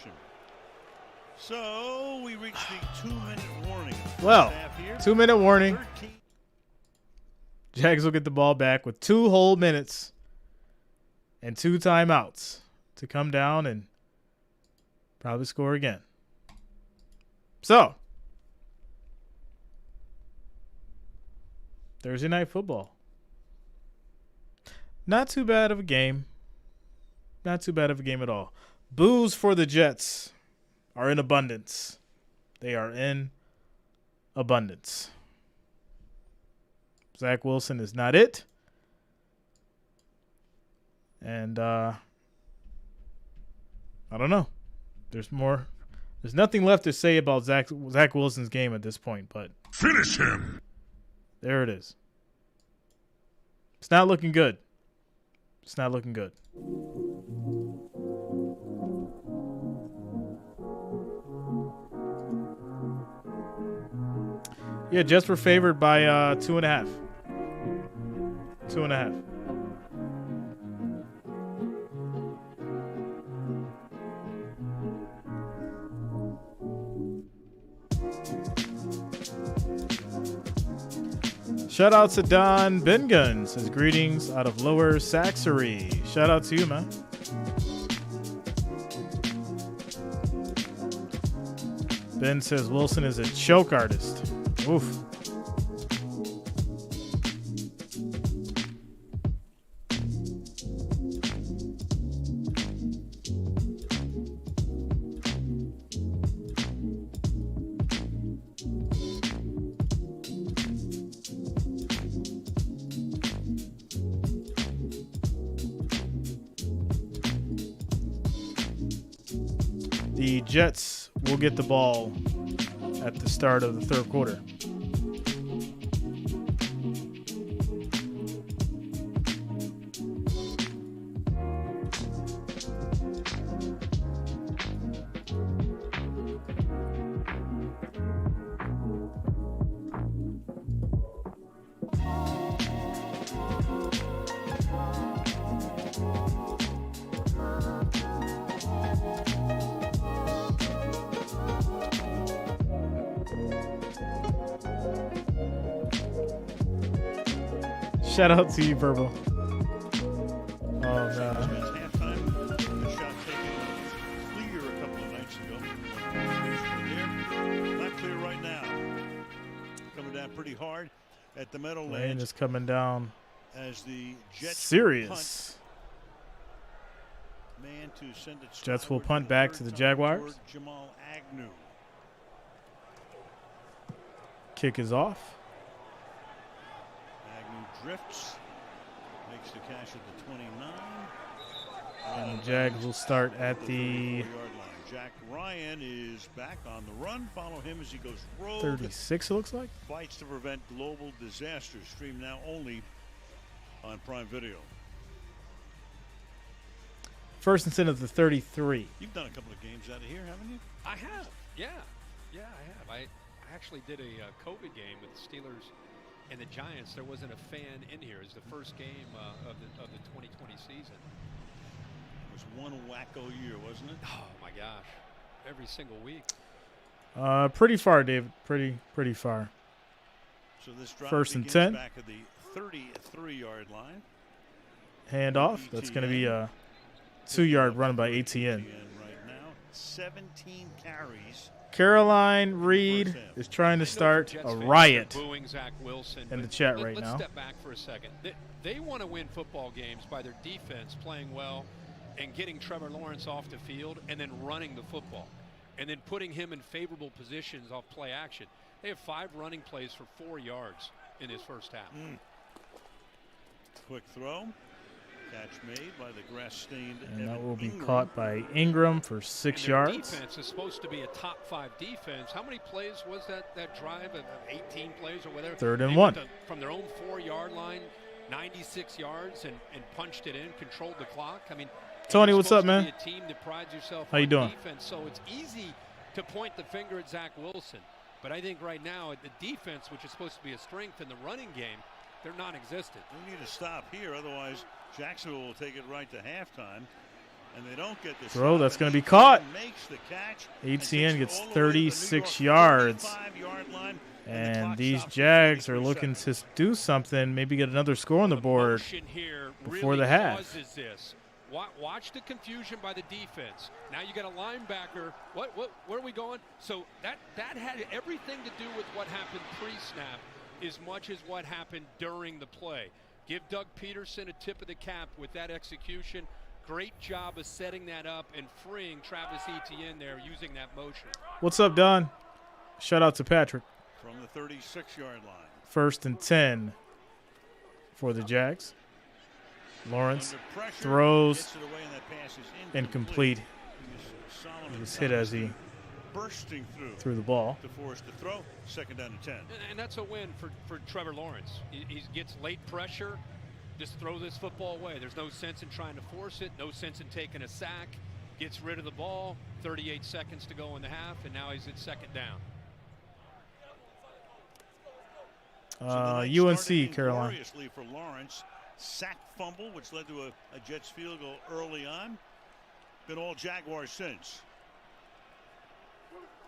So we reached the 2-minute warning. Well, 2-minute warning. Jags will get the ball back with 2 whole minutes and 2 timeouts to come down and probably score again. So, Thursday night football. Not too bad of a game. Not too bad of a game at all. Boos for the Jets are in abundance. They are in abundance. Zach Wilson is not it. And I don't know. There's more. There's nothing left to say about Zach Wilson's game at this point, but finish him. There it is. It's not looking good. It's not looking good. Yeah, Jets were favored by 2.5. 2.5. Shout out to Don Bengun. Says greetings out of Lower Saxony. Shout out to you, man. Ben says Wilson is a choke artist. Oof. The Jets will get the ball at the start of the third quarter. Shout out to you, Verbal. Oh, no. Halftime. The shot taken clear a couple of nights ago. Not clear right now. Coming down pretty hard at the Meadowlands. Lane is coming down. As the Jets serious. Man to send it. Jets will punt back to the Jaguars. Jamal Agnew. Kick is off. Drifts, makes the catch at the 29. And the Jags will start at the Jack Ryan is back on the run. Follow him as he goes rogue. 36, it looks like. Fights to prevent global disaster. Stream now only on Prime Video. First and 10 of the 33. You've done a couple of games out of here, haven't you? I have. Yeah, I have. I actually did a COVID game with the Steelers and the Giants. There wasn't a fan in here. It's the first game of the 2020 season. It was one wacko year, wasn't it? Oh my gosh, every single week. Pretty far, David. Pretty far. So this drive first and 10. Back at the 33-yard line. Hand off. That's going to be a 2-yard run by ATN. Right now, 17 carries. Caroline Reed is trying to start a riot in the chat right now. Let's step back for a second. They want to win football games by their defense playing well and getting Trevor Lawrence off the field and then running the football and then putting him in favorable positions off play action. They have 5 running plays for 4 yards in this first half. Quick throw. Catch made by the grass-stained and that will be caught by Ingram for 6 yards. Defense is supposed to be a top 5 defense. How many plays was that drive of 18 plays or whatever? 3rd and 1. From their own 4-yard line, 96 yards and punched it in, controlled the clock. I mean, Tony, what's up, man? Be a team that prides yourself How you doing? Defense, so it's easy to point the finger at Zach Wilson. But I think right now the defense, which is supposed to be a strength in the running game, they're non-existent. We need to stop here, otherwise Jacksonville will take it right to halftime. And they don't get the Throw, stop, that's and going to be Etienne caught. makes the catch. Etienne gets All the way to the New York 36 yards. 35-yard line, And these Jags are looking to do something, maybe get another score on the board before the half. This. Watch the confusion by the defense. Now you got a linebacker. Where are we going? So that had everything to do with what happened pre-snap as much as what happened during the play. Give Doug Peterson a tip of the cap with that execution. Great job of setting that up and freeing Travis Etienne there using that motion. What's up, Don? Shout out to Patrick. From the 36-yard line. 1st and 10 for the Jags. Lawrence throws incomplete. He was hit as he bursting threw the ball. To force the throw, 2nd down and 10. And that's a win for Trevor Lawrence. He gets late pressure. Just throw this football away. There's no sense in trying to force it. No sense in taking a sack. Gets rid of the ball. 38 seconds to go in the half, and now he's at 2nd down. UNC, Carolina. For Lawrence, sack fumble, which led to a Jets field goal early on. Been all Jaguars since.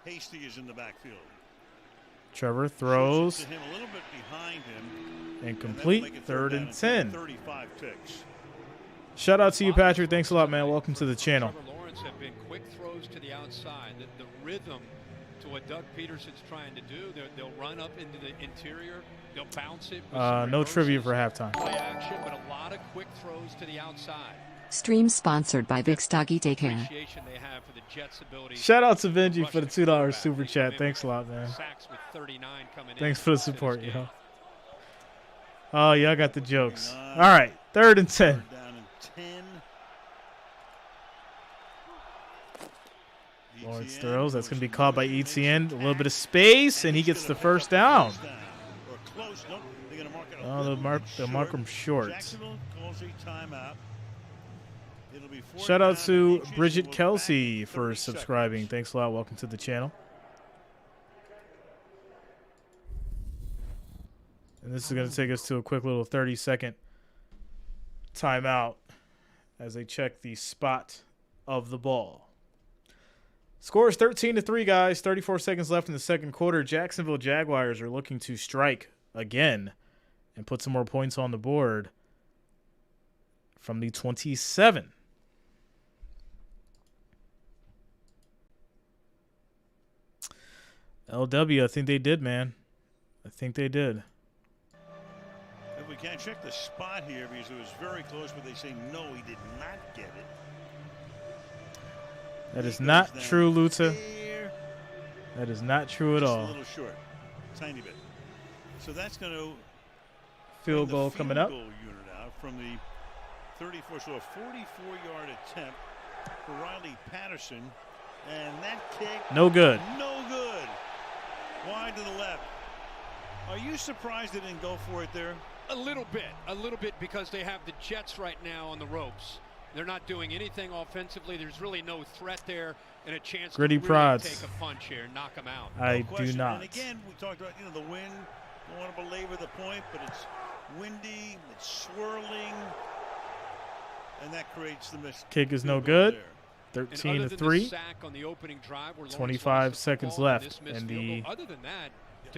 Hasty is in the backfield. Trevor throws. To him a little bit behind him. Incomplete. 3rd and 10. 35 ticks. Shout out to you, Patrick. Thanks a lot, man. Welcome to the channel. Trevor Lawrence have been quick throws to the outside. The rhythm to what Doug Peterson's trying to do. They'll run up into the interior. They'll bounce it. No trivia for halftime. Play action, but a lot of quick throws to the outside. Stream sponsored by Vic's Doggy Daycare. They have for the Jets' ability. Shout out to Benji for the $2 super chat. Thanks a lot, man. Thanks for the support, yo. Oh, yeah, I got the jokes. All right, 3rd and 10. Down and 10. Lawrence throws. That's going to be caught by Etienne. A little bit of space, and he gets the 1st down. Oh, they'll mark him short. Shout out to Bridget Kelsey for subscribing. Thanks a lot. Welcome to the channel. And this is going to take us to a quick little 30-second timeout as they check the spot of the ball. Score is 13-3, guys. 34 seconds left in the second quarter. Jacksonville Jaguars are looking to strike again and put some more points on the board from the 27. LW, I think they did, man. I think they did. If we can't check the spot here because it was very close, but they say no, he did not get it. That is not true, Luta. That is not true at all. A little short, tiny bit. So that's going to field goal coming up. Goal unit out from the 34, so a 44-yard attempt for Riley Patterson, and that kick no good. No good. Wide to the left. Are you surprised they didn't go for it there? A little bit, because they have the Jets right now on the ropes. They're not doing anything offensively. There's really no threat there, and a chance Gritty to really prods. take a punch here, knock them out. I do not. And again, we talked about the wind. Don't want to belabor the point, but it's windy, it's swirling, and that creates the miss. Kick is no good. 13-3. 25 25 seconds left in the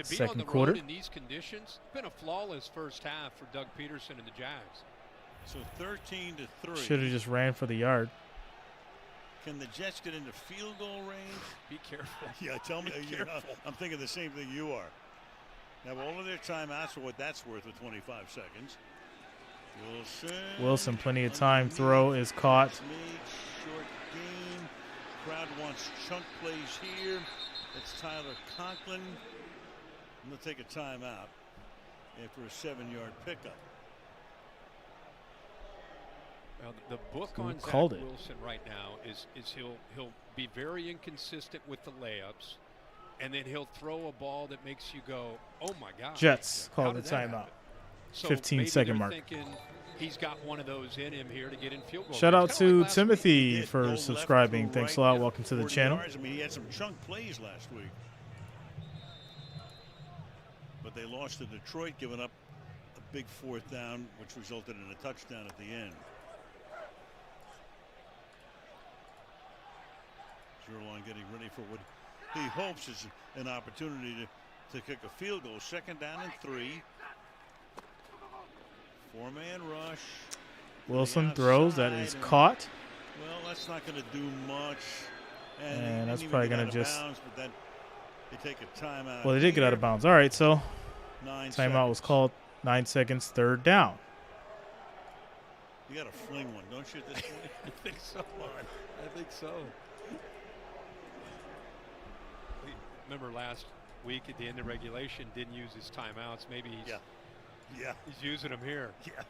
second quarter. In these conditions, it's been a flawless first half for Doug Peterson and the Jags. So 13-3. Should have just ran for the yard. Can the Jets get into field goal range? Be careful. Yeah, tell me. I'm thinking the same thing you are. Now all of their timeouts for what that's worth with 25 seconds. Wilson, plenty of time. Throw is caught. Short game. Crowd wants chunk plays here. It's Tyler Conklin. And they'll take a timeout after a 7-yard pickup. Well, the book on Zach Wilson right now is he'll be very inconsistent with the layups, and then he'll throw a ball that makes you go, oh my God. Jets call the timeout. So 15-second mark. He's got one of those in him here to get in field goal. Shout out to Timothy for subscribing. Thanks a lot. Welcome to the channel. I mean, he had some chunk plays last week. But they lost to Detroit, giving up a big 4th down, which resulted in a touchdown at the end. Jurlon getting ready for what he hopes is an opportunity to kick a field goal. 2nd down and 3. 4-man rush. Wilson throws. That is caught. Well, that's not going to do much. And that's probably going to just. Bounds, but then they take a timeout. Well, they did get out of bounds. All right, so 9 timeout was called. 9 seconds, 3rd down. You got to fling one, don't you? At this point? I think so. I think so. Remember last week at the end of regulation, didn't use his timeouts. Maybe he's he's using them here. Yeah.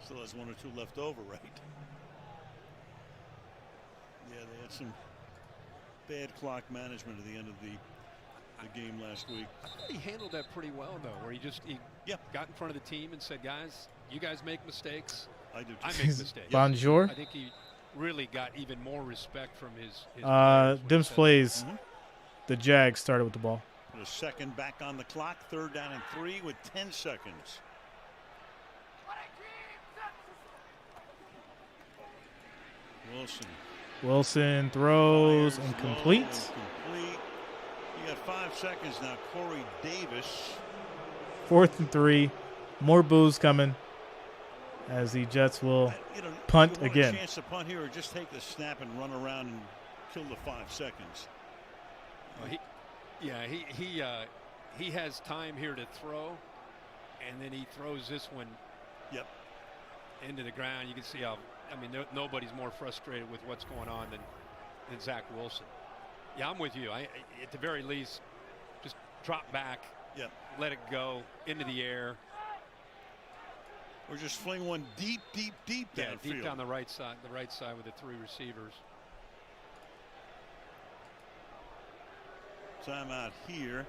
Still has 1 or 2 left over, right? Yeah, they had some bad clock management at the end of the game last week. I thought he handled that pretty well, though, where he got in front of the team and said, guys, you guys make mistakes. I do too. I make mistakes. Bonjour. I think he really got even more respect from his Dims plays. The Jags started with the ball. The 2nd back on the clock. 3rd down and 3 with 10 seconds. Wilson throws incomplete. You got 5 seconds now. Corey Davis. 4th and 3. More boos coming as the Jets will punt again. A chance to punt here or just take the snap and run around and kill the 5 seconds. He has time here to throw, and then he throws this one into the ground. You can see how, nobody's more frustrated with what's going on than Zach Wilson. Yeah, I'm with you. At the very least, just drop back, let it go into the air. Or just fling one deep downfield. Yeah, deep down the right side with the 3 receivers. Timeout here.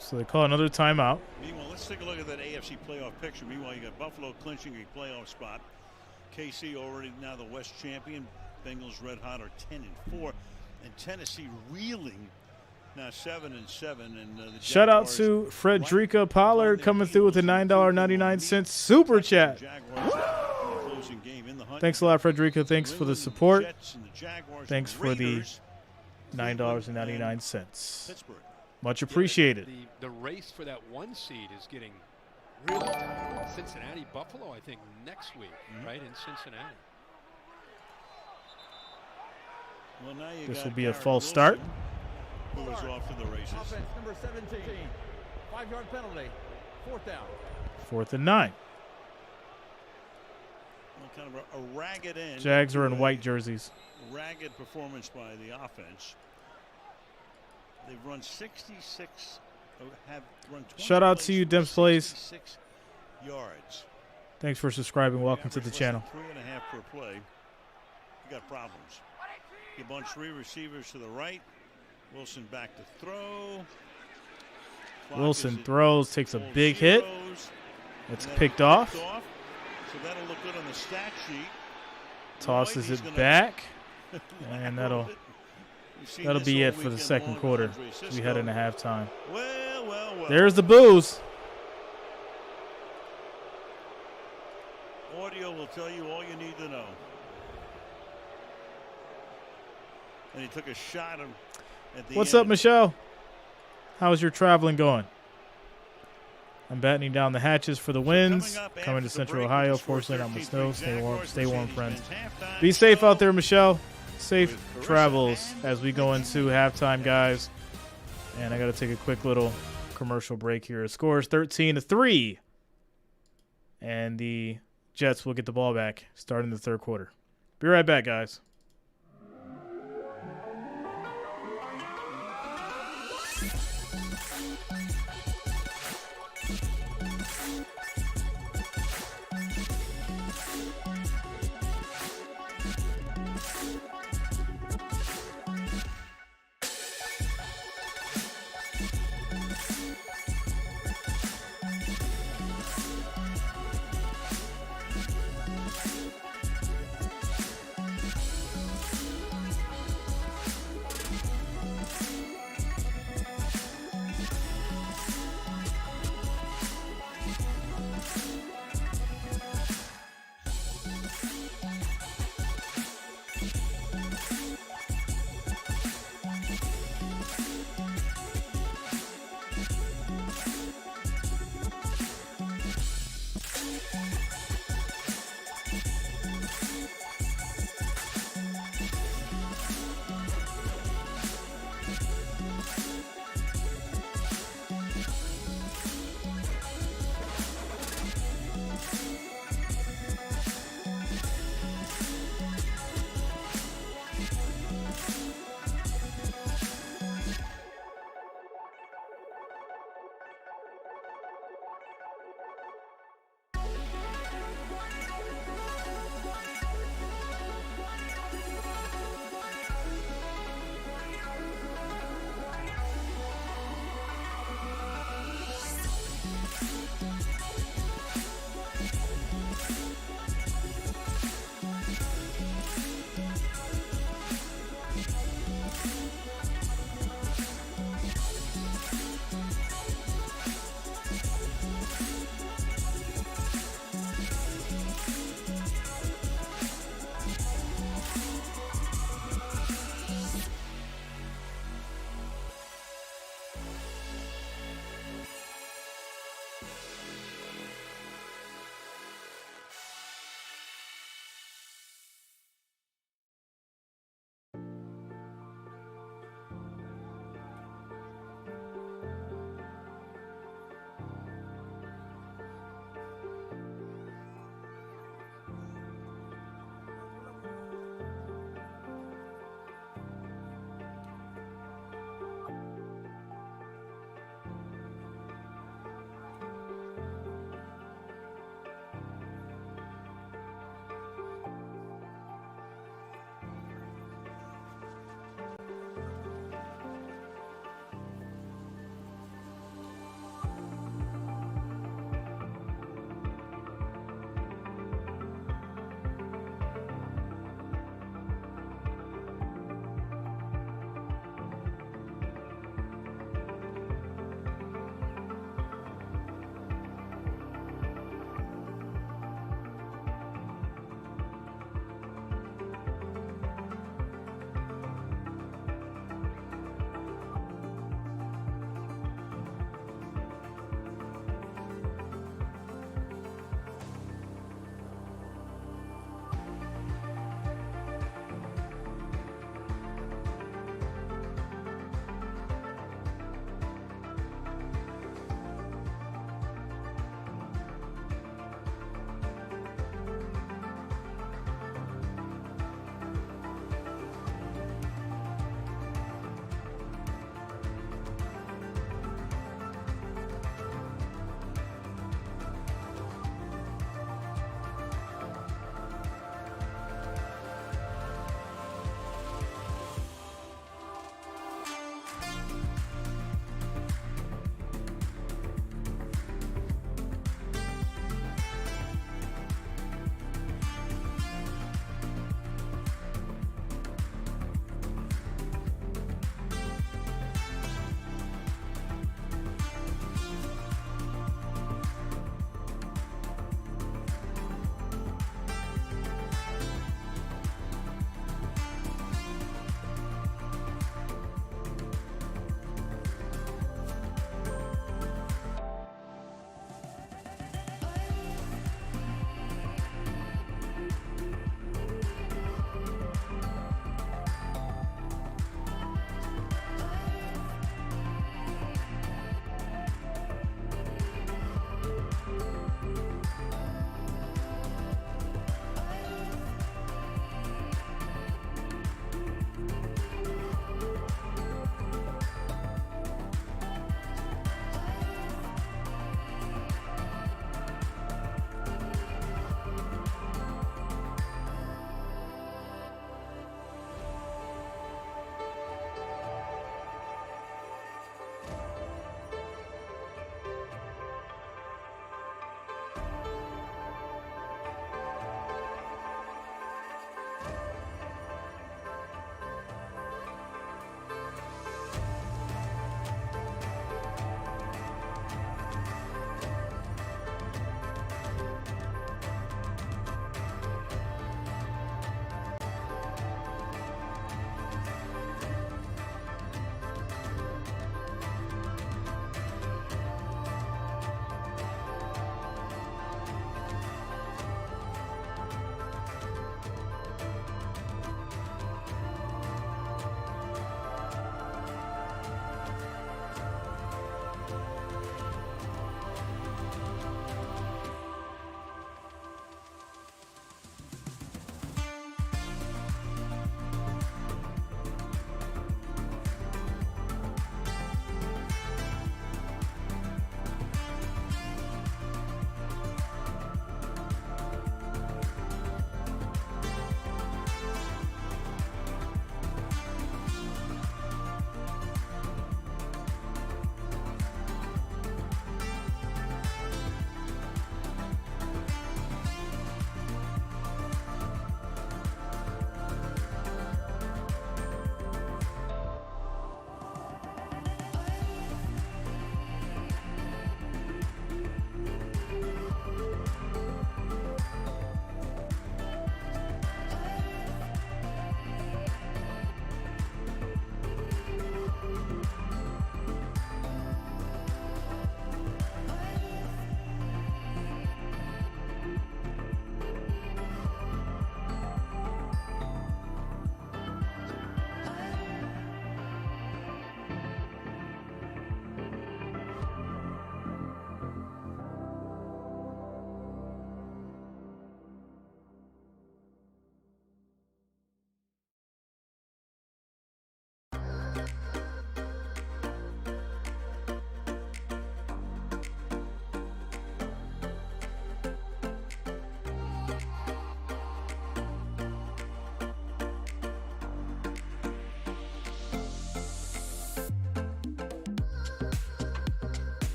So they call another timeout. Meanwhile, let's take a look at that AFC playoff picture. Meanwhile, you got Buffalo clinching a playoff spot. KC already now the West champion. Bengals red hot are 10-4, and Tennessee reeling now 7-7. And the shout out to Frederica Pollard coming through with a $9.99 super chat. Thanks a lot, Frederica. Thanks for the support. Thanks for the $9.99. Much appreciated. The race for that 1 seed is getting really Cincinnati, Buffalo, I think, next week, right in Cincinnati. Well, now this will be a false start. Who is off to the races? Offense number 17. 5-yard penalty. 4th down. 4th and 9. Well, kind of a ragged end. Jags are in white jerseys. Ragged performance by the offense. They've run 66. Have run 20 shout out to you, Dims Plays. 66 yards. Thanks for subscribing. Welcome to the channel. 3.5 per play. You got problems. You bunch 3 receivers to the right. Wilson back to throw. Wilson throws, takes a big hit. It's picked off. So that'll look good on the stat sheet. Tosses it back, and that'll be it for the 2nd quarter. We head into halftime. Well. There's the boos. Audio will tell you all you need to know. And he took a shot at the What's end. up, Michelle? How's your traveling going? I'm battening down the hatches for the winds. Coming to Central Ohio. Fortunately, not much snow. Stay warm, friends. Be safe out there, Michelle. Safe travels as we go into halftime, guys. And I got to take a quick little commercial break here. The score is 13-3. And the Jets will get the ball back starting the 3rd quarter. Be right back, guys.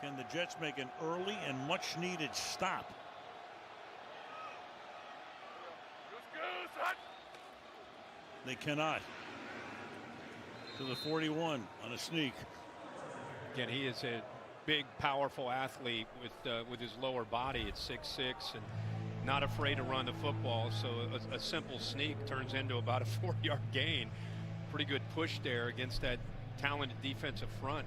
Can the Jets make an early and much-needed stop? They cannot. To the 41 on a sneak. Again, he is a big, powerful athlete with his lower body at 6'6" and not afraid to run the football. So a simple sneak turns into about a 4-yard gain. Pretty good push there against that talented defensive front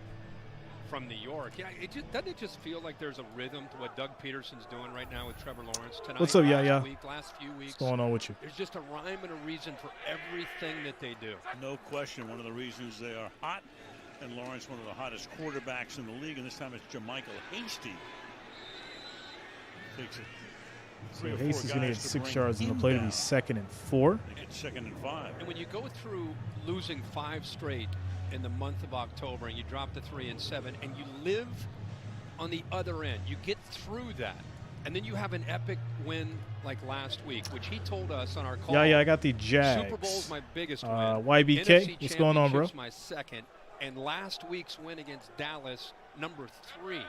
from New York. Yeah, doesn't it just feel like there's a rhythm to what Doug Peterson's doing right now with Trevor Lawrence tonight? What's up, yeah? Last few weeks. What's going on with you? There's just a rhyme and a reason for everything that they do. No question, one of the reasons they are hot. And Lawrence, one of the hottest quarterbacks in the league, and this time it's Jermichael Hasty. Takes it. So Hasty's going to get 6 yards in the play to be 2nd and 4. They get 2nd and 5. And when you go through losing 5 straight in the month of October and you drop to 3 and 7 and you live on the other end, you get through that. And then you have an epic win like last week, which he told us on our call. Yeah, I got the Jags. Super Bowl's my biggest win. YBK, NFC what's going on, bro? My second. And last week's win against Dallas, number 3.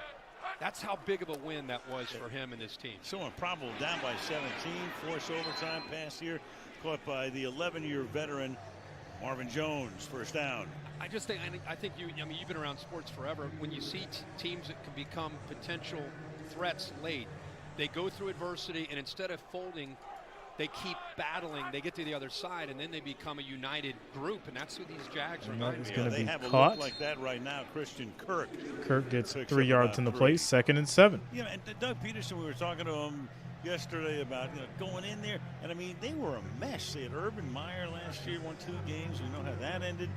That's how big of a win that was for him and his team. So improbable, down by 17, force overtime pass here, caught by the 11-year veteran Marvin Jones, first down. I think you've been around sports forever. When you see teams that can become potential threats late, they go through adversity, and instead of folding, they keep battling. They get to the other side, and then they become a united group, and that's who these Jags remind me of. They have a look like that right now. Christian Kirk. Kirk gets 3 yards in the play, 2nd and 7. Yeah, and Doug Peterson, we were talking to him yesterday about going in there, and I mean they were a mess. They had Urban Meyer last year, won 2 games. We know how that ended.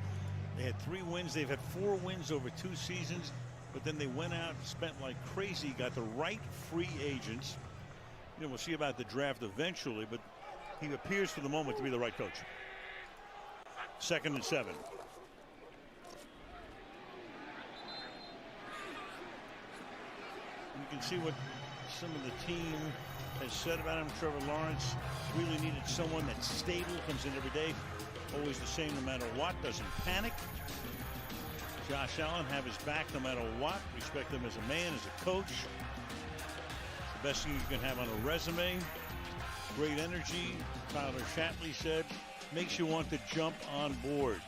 They had 3 wins. They've had 4 wins over 2 seasons, but then they went out and spent like crazy, got the right free agents. We'll see about the draft eventually, but he appears for the moment to be the right coach. 2nd and 7. You can see what some of the team has said about him. Trevor Lawrence really needed someone that's stable, comes in every day, always the same no matter what, doesn't panic. Josh Allen have his back no matter what. Respect him as a man, as a coach. It's the best thing you can have on a resume. Great energy. Tyler Shatley said, makes you want to jump on board.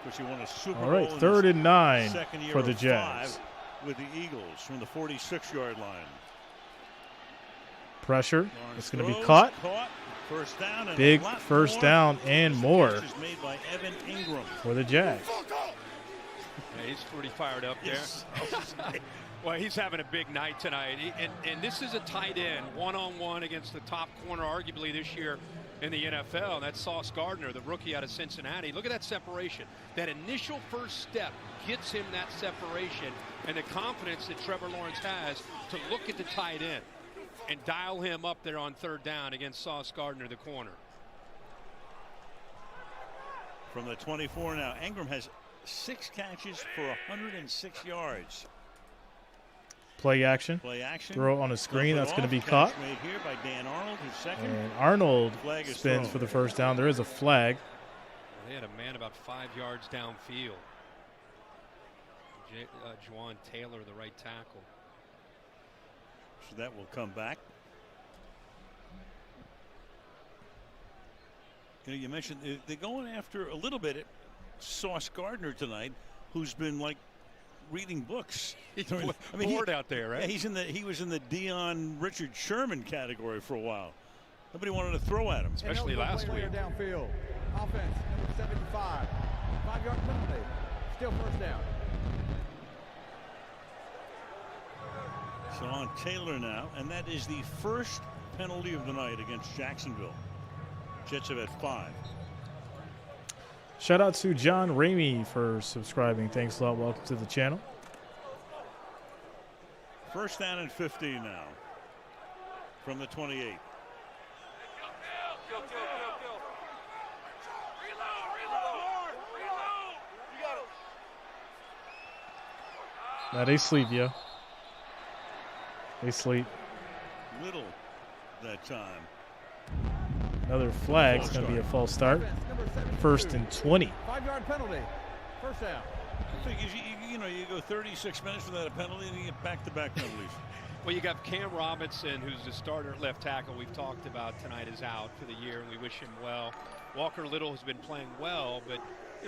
Because he won a Super Bowl. All right, 3rd and 9 for the Jags. Jags. With the Eagles from the 46-yard line. Pressure. It's going to be caught. First down. And big first down and more made by Evan Ingram. For the Jags. Yeah, he's pretty fired up there. Yes. Well, he's having a big night tonight. And this is a tight end, one-on-one against the top corner, arguably this year in the NFL. That's Sauce Gardner, the rookie out of Cincinnati. Look at that separation. That initial first step gets him that separation and the confidence that Trevor Lawrence has to look at the tight end and dial him up there on 3rd down against Sauce Gardner, the corner. From the 24 now, Ingram has 6 catches for 106 yards. Play action. Throw on a screen. That's going to be caught. Made here by Dan Arnold, who's second. And Arnold spins thrown for the first down. There is a flag. They had a man about 5 yards downfield. Juwan Taylor, the right tackle. So that will come back. You mentioned they're going after a little bit at Sauce Gardner tonight, who's been like reading books. He's bored out there, right? Yeah, he was in the Dion Richard Sherman category for a while. Nobody wanted to throw at him, especially last week. Downfield, offense number 75, 5-yard penalty, still first down. So on Taylor now, and that is the first penalty of the night against Jacksonville. Jets have had 5. Shout out to John Ramey for subscribing. Thanks a lot. Welcome to the channel. First down and 15 now from the 28. Now they sleep, yeah. They sleep. Little that time. Another flag is going to be a false start. 1st and 20. 5-yard penalty. First down. I think you go 36 minutes without a penalty and you get back-to-back penalties. Well, you got Cam Robinson, who's the starter at left tackle we've talked about tonight, is out for the year, and we wish him well. Walker Little has been playing well, but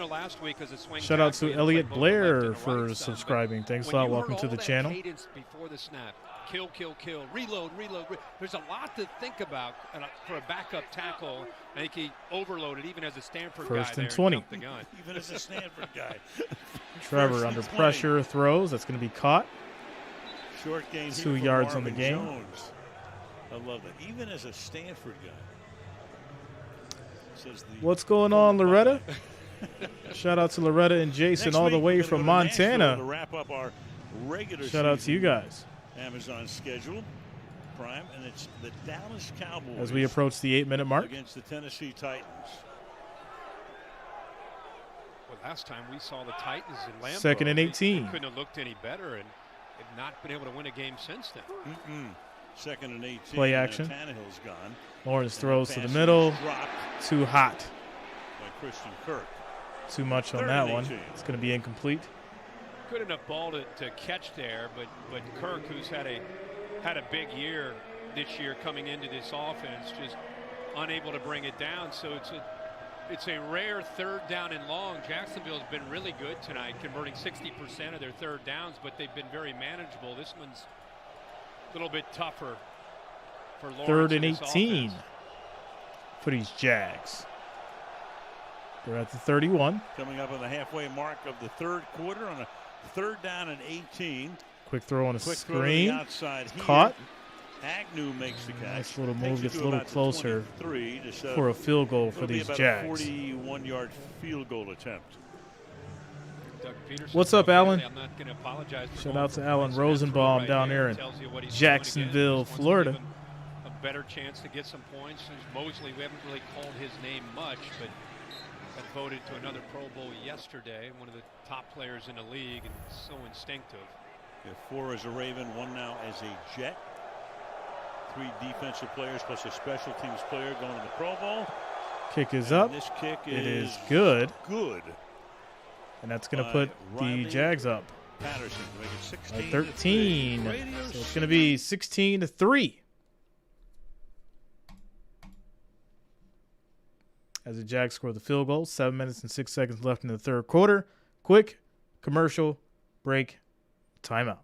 last week as a swing. Shout out to Elliot Blair for subscribing. Thanks a lot. Welcome to the channel. Before the snap, kill, reload. There's a lot to think about for a backup tackle. I think he overloaded even as a Stanford guy. First and 20. The gun. Even as a Stanford guy. Trevor under pressure throws. That's going to be caught. Short gain 2 yards on the game. Jones. I love that. Even as a Stanford guy. What's going on, Loretta? Shout out to Loretta and Jason all the way from Montana. To wrap up our regular Shout out to you guys. Amazon schedule. Prime, and it's the Dallas Cowboys as we approach the 8-minute mark against the Tennessee Titans. Well, last time we saw the Titans in Lambeau, 2nd and 18. They couldn't have looked any better, and have not been able to win a game since then. 2nd and 18. Play action. Tannehill's gone. Lawrence throws to the middle. Too hot. By Christian Kirk. Too much on that one. It's going to be incomplete. Good enough ball to catch there, but Kirk, who's had a big year this year coming into this offense, just unable to bring it down. So it's a rare 3rd down and long. Jacksonville's been really good tonight, converting 60% of their 3rd downs, but they've been very manageable. This one's a little bit tougher for Lawrence. 3rd and 18 for these Jags. They're at the 31. Coming up on the halfway mark of the 3rd quarter on a 3rd down and 18. Quick throw on a Throw screen. to the outside here. Caught. Agnew makes the catch. Nice little move. Gets a little closer to for a field goal for these Jags. 41-yard field goal attempt. What's up, Alan? I'm not going to apologize. Shout out to Alan Rosenbaum down there in Jacksonville, Florida. A better chance to get some points. Mosley, we haven't really called his name much, but got voted to another Pro Bowl yesterday. One of the top players in the league, and so instinctive. 4 as a Raven, 1 now as a Jet. 3 defensive players plus a special teams player going to the Pro Bowl. Kick is up. This kick is good. Good. And that's going to put the Jags up Patterson to make it 16 by 13. So it's going to be 16-3. As the Jags score the field goal, 7 minutes and 6 seconds left in the 3rd quarter. Quick commercial break. Timeout.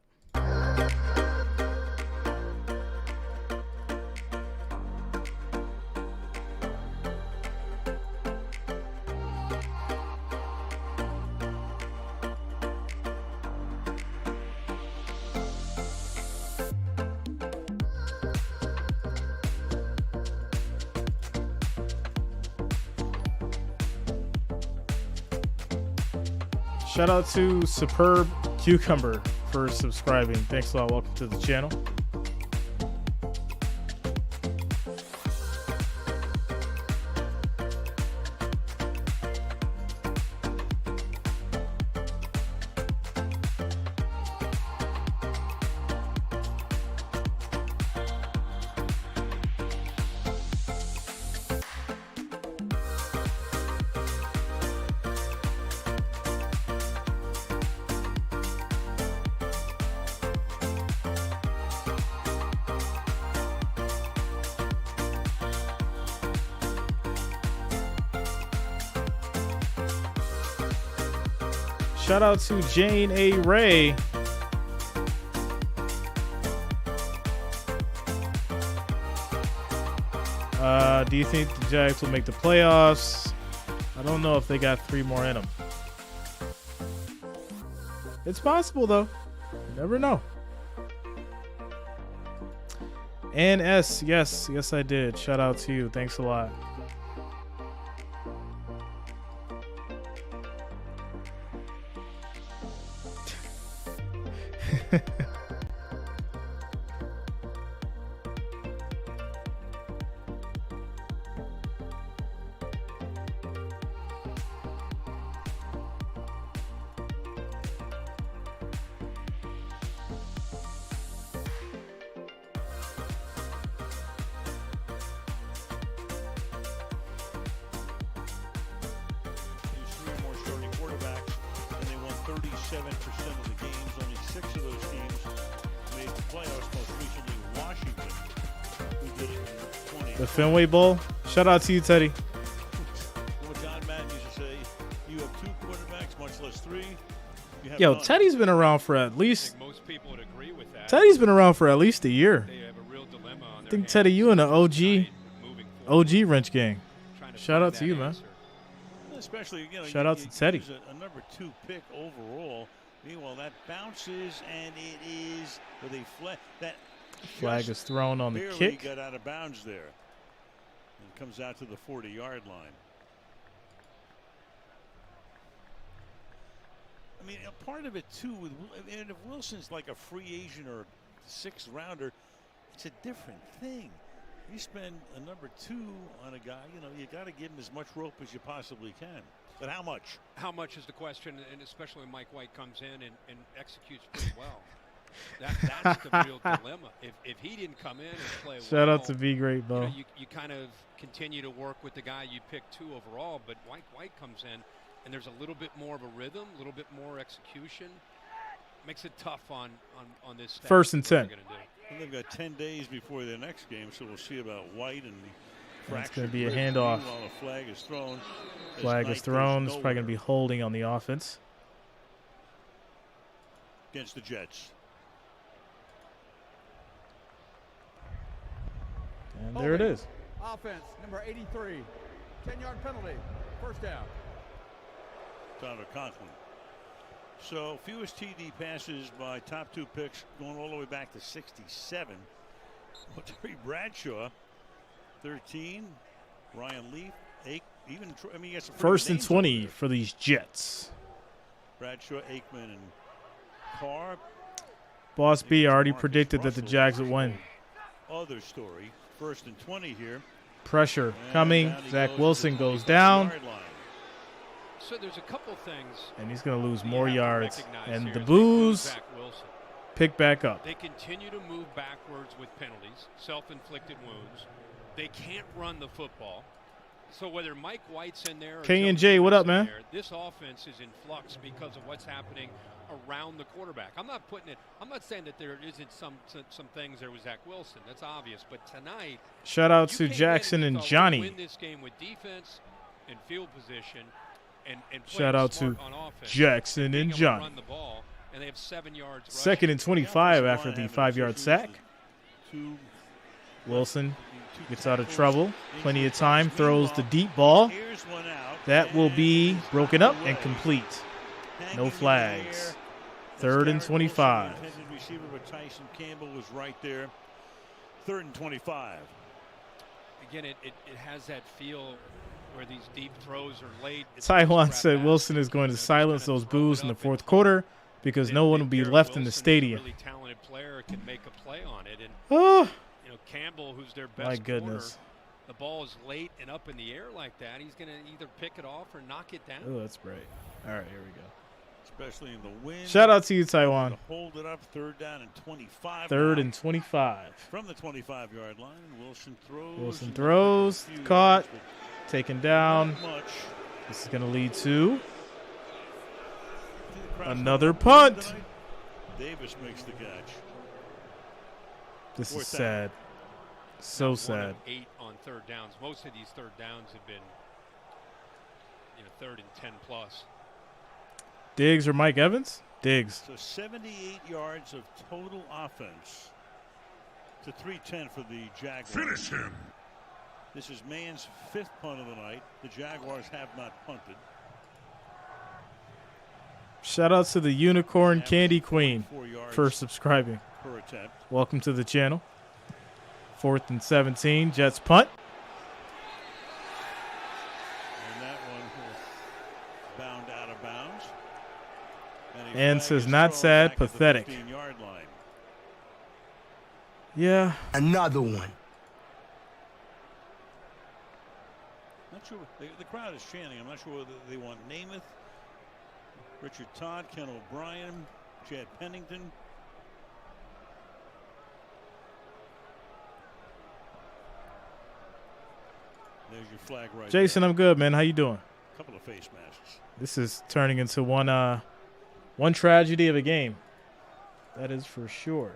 Shout out to Superb Cucumber for subscribing. Thanks a lot. Welcome to the channel. Shout out to Jane A. Ray. Do you think the Jags will make the playoffs? I don't know if they got 3 more in them. It's possible, though. You never know. And S, yes, I did. Shout out to you. Thanks a lot. 37% of the games. Only 6 of those teams made the playoffs. Most recently, Washington, who did it in 20. The Fenway Bowl. Shout out to you, Teddy. What John Madden used to say, you have 2 quarterbacks, much less 3. You have Yo, none. Teddy's been around for at least. Most people would agree with that. Teddy's been around for at least a year. They have a real dilemma on I think Teddy, you in the OG wrench gang. Shout out to you, man. Especially, Shout out to Teddy. A number 2 pick overall. Meanwhile, that bounces and it is with a flag. That Flag is thrown on the barely kick. got out of bounds there. And comes out to the 40-yard line. I mean, a part of it too. And if Wilson's like a free agent or 6th rounder, it's a different thing. You spend a number 2 on a guy, you got to give him as much rope as you possibly can. But how much? How much is the question, and especially when Mike White comes in and executes pretty well. That's the real dilemma. If he didn't come in and play well. Shout out to Be Great, Bo. You kind of continue to work with the guy you picked 2 overall, but Mike White comes in, and there's a little bit more of a rhythm, a little bit more execution. Makes it tough on this staff. 1st and 10. And they've got 10 days before their next game, so we'll see about White and the It's going to be a rib. handoff. Meanwhile, the flag is thrown. Flag is thrown. It's probably going to be holding on the offense. Against the Jets. And there it is. Offense, number 83. 10-yard penalty. First down. Tyler Conklin. So fewest TD passes by top 2 picks going all the way back to 67. Well, Terry Bradshaw, 13. Ryan Leaf, 8. Even he has some 1st and 20 for these Jets. Bradshaw, Aikman, and Carr. Boss B already predicted that the Jags would win. Other story. 1st and 20 here. Pressure coming. Zach Wilson goes down. So there's a couple things. And he's going to lose more yards. And the Blues pick back up. They continue to move backwards with penalties, self-inflicted wounds. They can't run the football. So whether Mike White's in there or K&J, what up, man? This offense is in flux because of what's happening around the quarterback. I'm not saying that there isn't some things there with Zach Wilson. That's obvious. But tonight, shout out to Jackson and Johnny. Win this game with defense and field position. And shout out to Jackson and Johnny. Run the ball, and they have 7 yards. 2nd and 25 after the 5-yard sack. Wilson gets out of trouble. Plenty of time. Throws the deep ball. That will be broken up and complete. No flags. 3rd and 25. Receiver, but Tyson Campbell was right there. 3rd and 25. Again, it has that feel where these deep throws are late. Taiwan said Wilson is going to silence those boos in the 4th quarter because no one will be left in the stadium. A really talented player can make a play on it, and Campbell, who's their best. My goodness. Corner, the ball is late and up in the air like that. He's going to either pick it off or knock it down. Oh, that's bright. All right, here we go. Especially in the wind. Shout out to you, Taiwan. Hold it up. 3rd down and 25. 3rd and 25. From the 25-yard line, Wilson throws. Wilson throws. Caught. Taken down. This is going to lead to another punt. Davis makes the catch. This is sad. So sad. 8 on 3rd downs. Most of these 3rd downs have been 3rd and 10 plus. Diggs or Mike Evans? Diggs. So 78 yards of total offense to 310 for the Jaguars. Finish him. This is Mann's 5th punt of the night. The Jaguars have not punted. Shout out to the Unicorn Candy Queen for subscribing. Per attempt. Welcome to the channel. 4th and 17. Jets punt. And that one will bound out of bounds. And says not sad, pathetic. Line. Yeah. Another one. Not sure. The crowd is chanting. I'm not sure whether they want Namath, Richard Todd, Ken O'Brien, Chad Pennington. There's your flag right Jason, there. I'm good, man. How you doing? A couple of face masks. This is turning into one One tragedy of a game. That is for sure.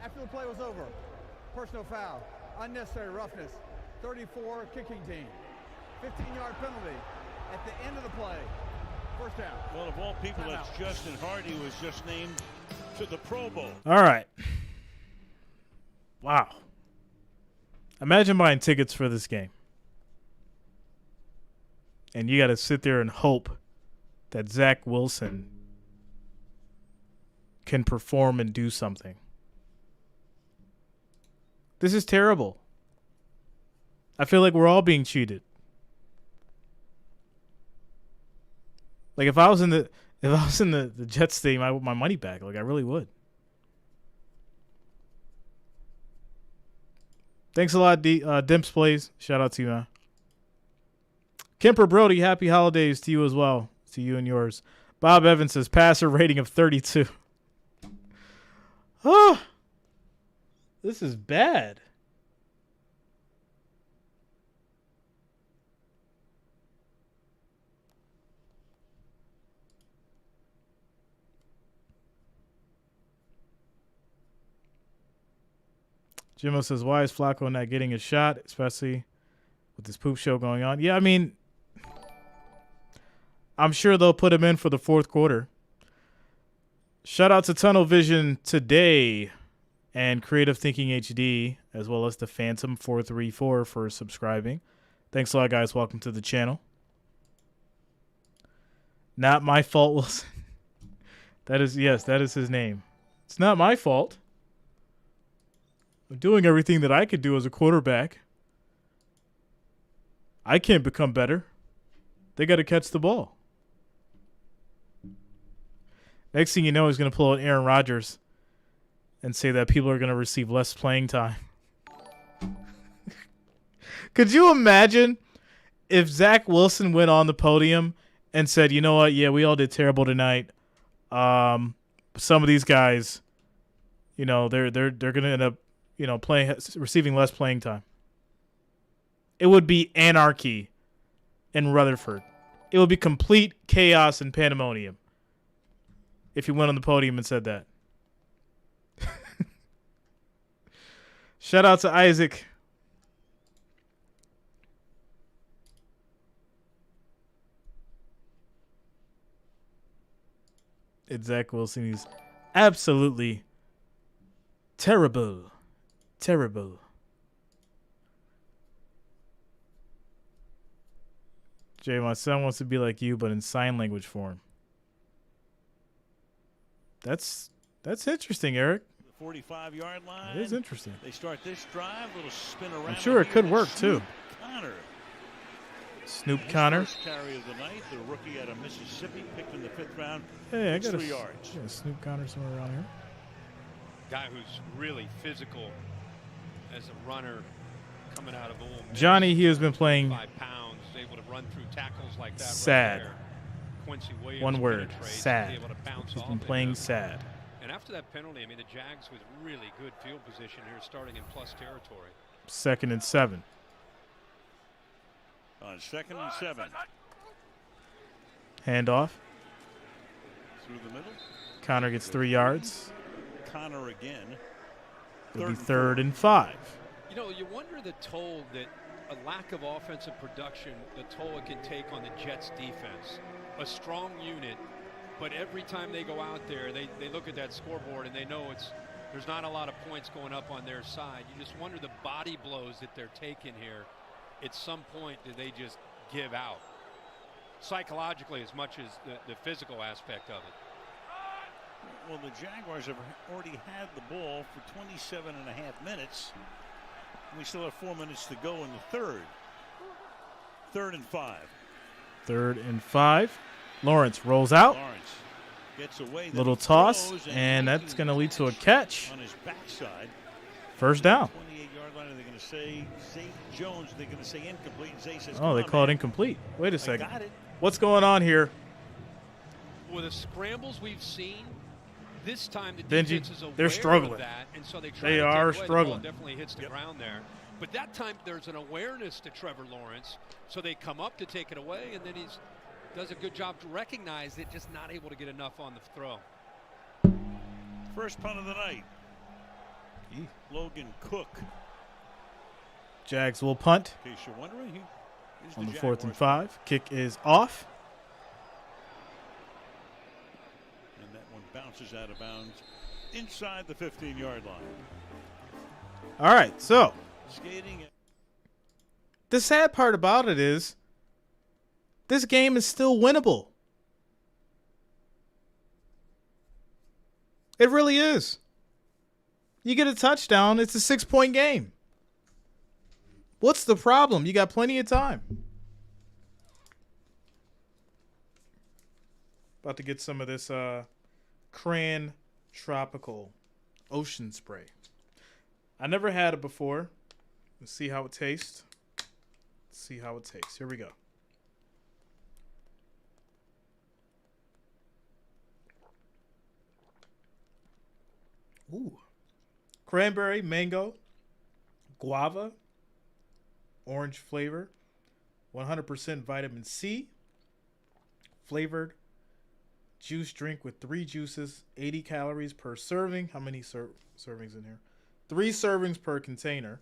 After the play was over, personal foul, unnecessary roughness, 34 kicking team, 15-yard penalty at the end of the play. First down. Well, of all people, that's Justin Hardy, who was just named to the Pro Bowl. All right. Wow. Imagine buying tickets for this game. And you got to sit there and hope that Zach Wilson can perform and do something. This is terrible. I feel like we're all being cheated. Like if I was in the Jets stadium, I would my money back. Like I really would. Thanks a lot, Dimps Plays. Shout out to you, man. Kemper Brody, happy holidays to you as well. To you and yours. Bob Evans says passer rating of 32. Oh, this is bad. Jimmo says, why is Flacco not getting a shot, especially with this poop show going on? Yeah, I mean, I'm sure they'll put him in for the fourth quarter. Shout out to Tunnel Vision today and Creative Thinking HD, as well as the Phantom 434 for subscribing. Thanks a lot, guys. Welcome to the channel. Not my fault, Wilson. That is his name. It's not my fault. I'm doing everything that I could do as a quarterback. I can't become better. They got to catch the ball. Next thing you know, he's going to pull out Aaron Rodgers and say that people are going to receive less playing time. Could you imagine if Zach Wilson went on the podium and said, you know what, yeah, we all did terrible tonight. Some of these guys, you know, they're going to end up, you know, receiving less playing time. It would be anarchy in Rutherford. It would be complete chaos and pandemonium if he went on the podium and said that. Shout out to Isaac. It's Zach Wilson. He's absolutely terrible. Terrible. Jay, my son wants to be like you, but in sign language form. That's interesting, Eric. The 45-yard line. It is interesting. They start this drive, little spin around. I'm sure it could work too. Connor. Snoop Connor. First carry of the night, the rookie out of Mississippi, picked in the 5th round. Hey, I got 3 yards. Yeah, Snoop Connor somewhere around here. Guy who's really physical as a runner coming out of Ole Miss. Johnny, he has been playing 5 pounds, able to run through tackles like that. Sad. Right Quincy Williams. One word. Penetrates, Sad. able to bounce He's off been it. playing sad. And after that penalty, I mean, the Jags with really good field position here, starting in plus territory. 2nd and 7. On 2nd and 7. Handoff. Through the middle. Connor gets 3 yards. Connor again. It'll be 3rd and 5. You know, you wonder the toll that a lack of offensive production, the toll it can take on the Jets defense. A strong unit, but every time they go out there, they look at that scoreboard and they know there's not a lot of points going up on their side. You just wonder the body blows that they're taking here. At some point, do they just give out? Psychologically as much as the physical aspect of it. Well, the Jaguars have already had the ball for 27 and a half minutes. We still have 4 minutes to go in the 3rd. 3rd and 5. 3rd and 5. Lawrence rolls out. Lawrence gets away. Little toss, and that's going to lead to a catch. On his backside. First down. 28-yard line. They're going to say Zay Jones. They're going to say incomplete. Zay says, oh, they call it incomplete. Wait a second. Got it. What's going on here? With the scrambles we've seen, this time the Benji, defense is aware they're struggling. of that, and so they try They to are take away. struggling. The ball definitely hits the ground there. But that time there's an awareness to Trevor Lawrence, so they come up to take it away, and then he's does a good job to recognize it, just not able to get enough on the throw. First punt of the night. Logan Cook. Jags will punt In case you're wondering, on the 4th and 5. Kick is off. And that one bounces out of bounds inside the 15-yard line. All right, so Skating. the sad part about it is this game is still winnable. It really is. You get a touchdown, it's a 6-point game. What's the problem? You got plenty of time. About to get some of this Cran Tropical Ocean Spray. I never had it before. Let's see how it tastes. Here we go. Ooh. Cranberry, mango, guava, orange flavor, 100% vitamin C, flavored juice drink with 3 juices, 80 calories per serving. How many servings in here? 3 servings per container.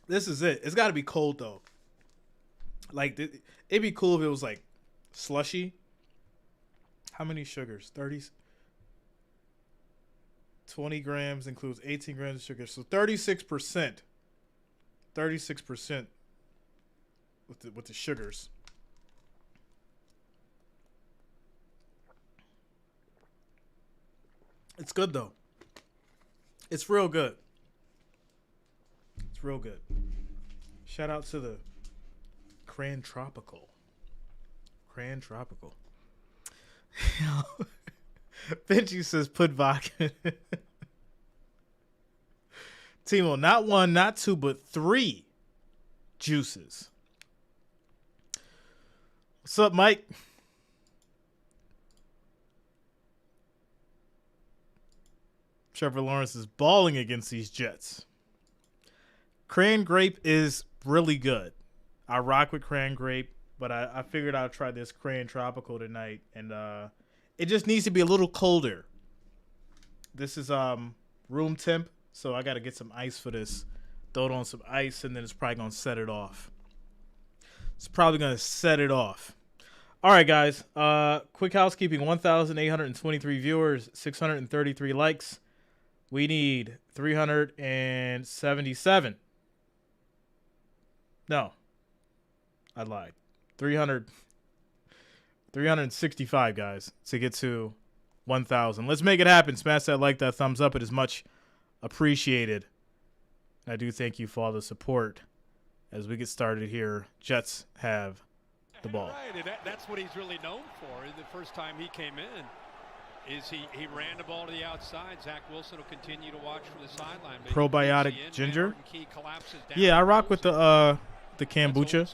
This is it. It's got to be cold, though. Like, it'd be cool if it was, like, slushy. How many sugars? 30? 20 grams includes 18 grams of sugar. So 36%. 36% with the sugars. It's good, though. It's real good. It's real good. Shout out to the Cran Tropical. Cran Tropical. Benji says put vodka. Timo, not 1, not 2, but 3 juices. What's up, Mike? Trevor Lawrence is balling against these Jets. Cran Grape is really good. I rock with Cran Grape, but I figured I'd try this Cran Tropical tonight, and it just needs to be a little colder. This is room temp, so I got to get some ice for this. Throw it on some ice, and then it's probably going to set it off. All right, guys. Quick housekeeping. 1,823 viewers, 633 likes. We need 377. No. I lied. 365, guys, to get to 1,000. Let's make it happen. Smash that like, that thumbs up. It is much appreciated. And I do thank you for all the support as we get started here. Jets have the ball. Right, and that's what he's really known for. The first time he came in is he ran the ball to the outside. Zach Wilson will continue to watch from the sideline. Probiotic ginger. Yeah, I rock with the kombucha.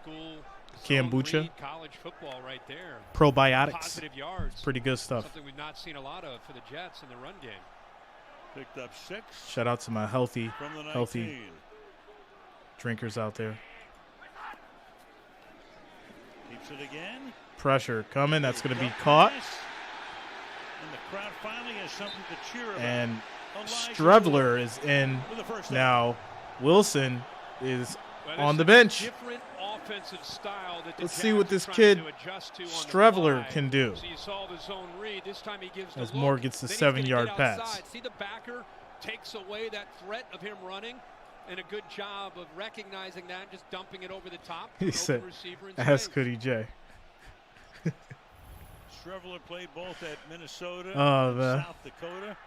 Kombucha. College football right there. Probiotics. Positive yards. Pretty good stuff. Something we've not seen a lot of for the Jets in the run game. Picked up 6. Shout out to my healthy Healthy drinkers out there. Keeps it again. Pressure coming. That's going to be caught. And the crowd finally has something to cheer about. And Strevler is in now. Wilson is on the bench. Different offensive style that the Let's Jags see what this are kid trying to adjust to on the Strevler fly. can do. So you saw the zone read. This time he gives the As look. Moore gets the Then he's gonna 7-yard get pass. outside. See the backer takes away that threat of him running, and a good job of recognizing that, just dumping it over the top. He said, ask Cody J. Strevler played both at Minnesota Oh, and man. South Dakota.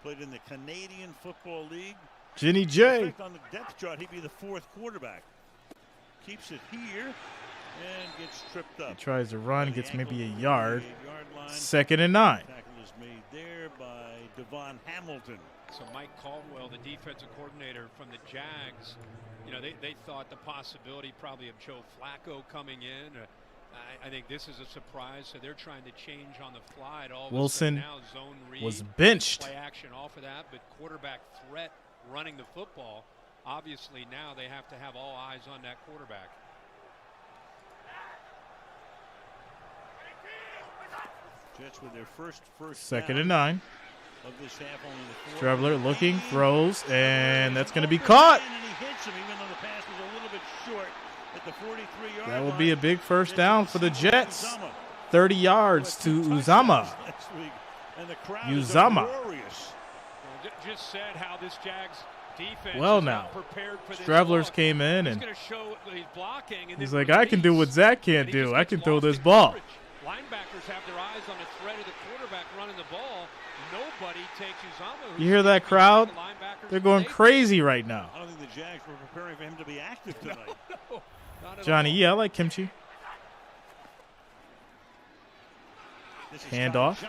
Played in the Canadian Football League. Jenny J. In fact, on the depth chart, he'd be the 4th quarterback. Keeps it here and gets tripped up. He tries to run, gets maybe a yard. 38-yard line. 2nd and 9. Tackle is made there by Devon Hamilton. So Mike Caldwell, the defensive coordinator from the Jags, you know, they thought the possibility probably of Joe Flacco coming in, I think this is a surprise, so they're trying to change on the fly. All of Wilson now, zone read, was benched. Play action off of that, but quarterback threat running the football. Obviously, now they have to have all eyes on that quarterback. Jets with their first Second and 9. Of this half, only the Strebler looking, throws, and that's going to be caught. And he hits him, even though the pass was a little bit short at the 43-yard That will be a big first down for the Jets. 30 yards to Uzama. Uzama. Just said how this Jags defense Well, now, Strebler's came in, and he's like, I can do what Zach can't do. I can throw this ball. Linebackers have their eyes on the threat of the quarterback running the ball. Nobody takes Uzama. You hear that crowd? They're going crazy right now. I don't think the Jags were preparing for him to be active tonight. No, not at Johnny, all. yeah, I like kimchi. Handoff.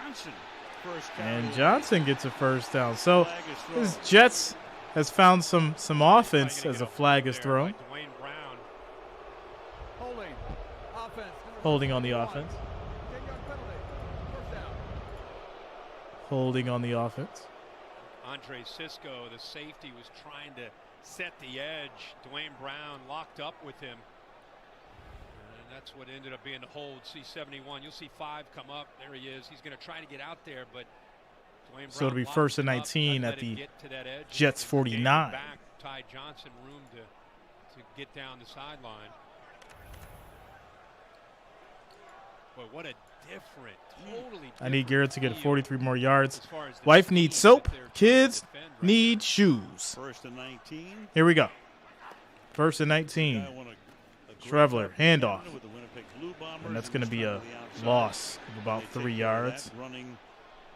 And Johnson gets a first down. So this Jets has found some offense as a flag is thrown. Holding on the offense. Holding on the offense. Andre Sisco, the safety, was trying to set the edge. Dwayne Brown locked up with him. And that's what ended up being the hold. C71. You'll see 5 come up. There he is. He's going to try to get out there, but Dwayne Brown. So it'll be first and 19 at the Jets 49. Back, Ty Johnson room to get down the sideline. Boy, what a totally I need Garrett to get 43 more yards. Wife needs soap. Kids need shoes. First and 19. Here we go. First and 19. Strebler, handoff. And that's going to be a loss of about 3 yards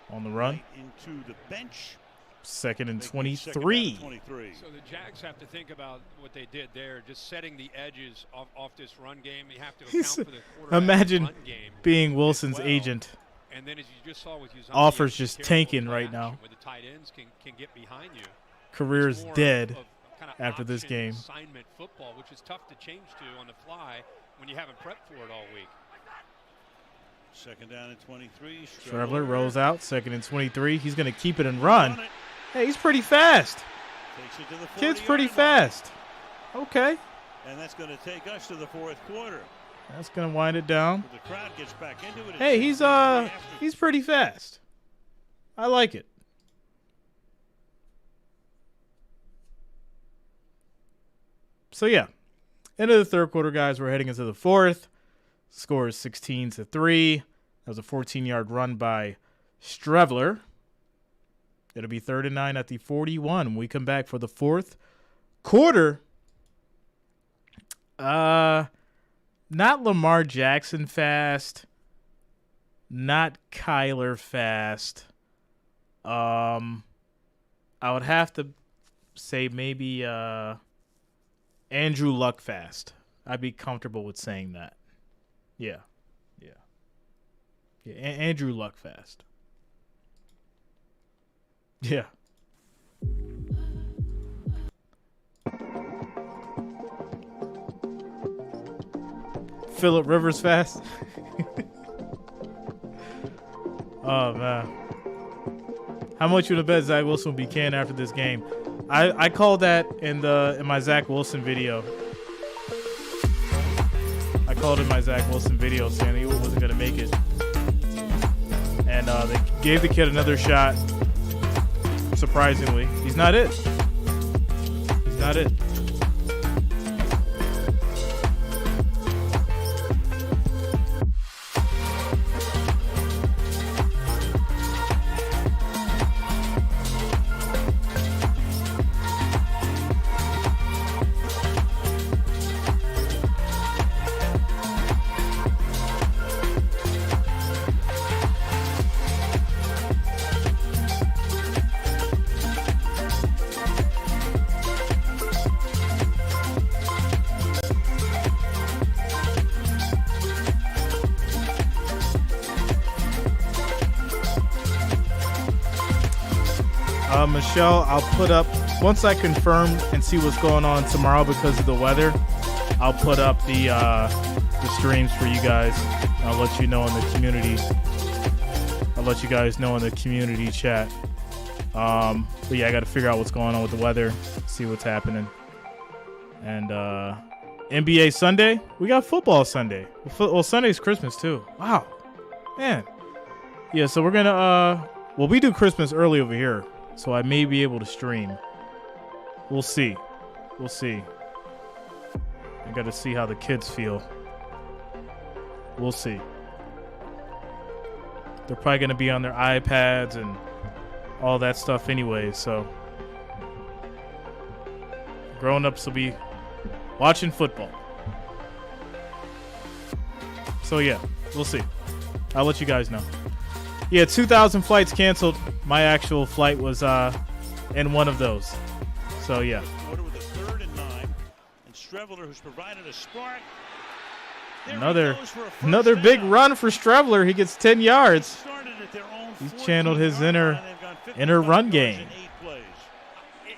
on the run. Into the bench. Second and 23. So the Jags have to think about what they did there, just setting the edges off this run game. You have to account for the quarterback Imagine run game being Wilson's agent. And then as you just saw with Uzama, Offers just tanking right now. where the tight ends can get behind you. Career's It's more dead of kind of after this option game. Assignment football, which is tough to change to on the fly when you haven't prepped for it all week. Second down and 23. Strebler rolls out. Second and 23. He's going to keep it and run. Hey, he's pretty fast. Takes it to the Kid's 40-yard pretty line. fast. Okay. And that's going to take us to the fourth quarter. That's going to wind it down. The crowd gets back into it. Hey, he's pretty fast. I like it. So yeah, end of the third quarter, guys. We're heading into the fourth. Score is 16-3. That was a 14-yard run by Strebler. It'll be 3rd and 9 at the 41 when we come back for the fourth quarter. Not Lamar Jackson fast. Not Kyler fast. I would have to say maybe Andrew Luck fast. I'd be comfortable with saying that. Yeah. Andrew Luck fast. Yeah. Phillip Rivers fast. Oh man. How much would have bet Zach Wilson will be canned after this game? I called that in my Zach Wilson video. I called in my Zach Wilson video saying he wasn't gonna make it. And they gave the kid another shot. Surprisingly, he's not it. He's not it. Michelle, I'll put up, once I confirm and see what's going on tomorrow because of the weather, I'll put up the the streams for you guys. I'll let you know in the community. I'll let you guys know in the community chat. But yeah, I got to figure out what's going on with the weather, see what's happening. And NBA Sunday, we got football Sunday. Well, Sunday's Christmas too. Wow, man. Yeah, so we're gonna well, we do Christmas early over here, so I may be able to stream. We'll see. We'll see. I got to see how the kids feel. We'll see. They're probably going to be on their iPads and all that stuff anyway, so grown-ups will be watching football. So yeah, we'll see. I'll let you guys know. Yeah, 2,000 flights canceled. My actual flight was in one of those. So yeah. With a 3rd and 9, and Streveler, who's provided a spark. Another big run for Streveler. He gets 10 yards. He's channeled his inner run game.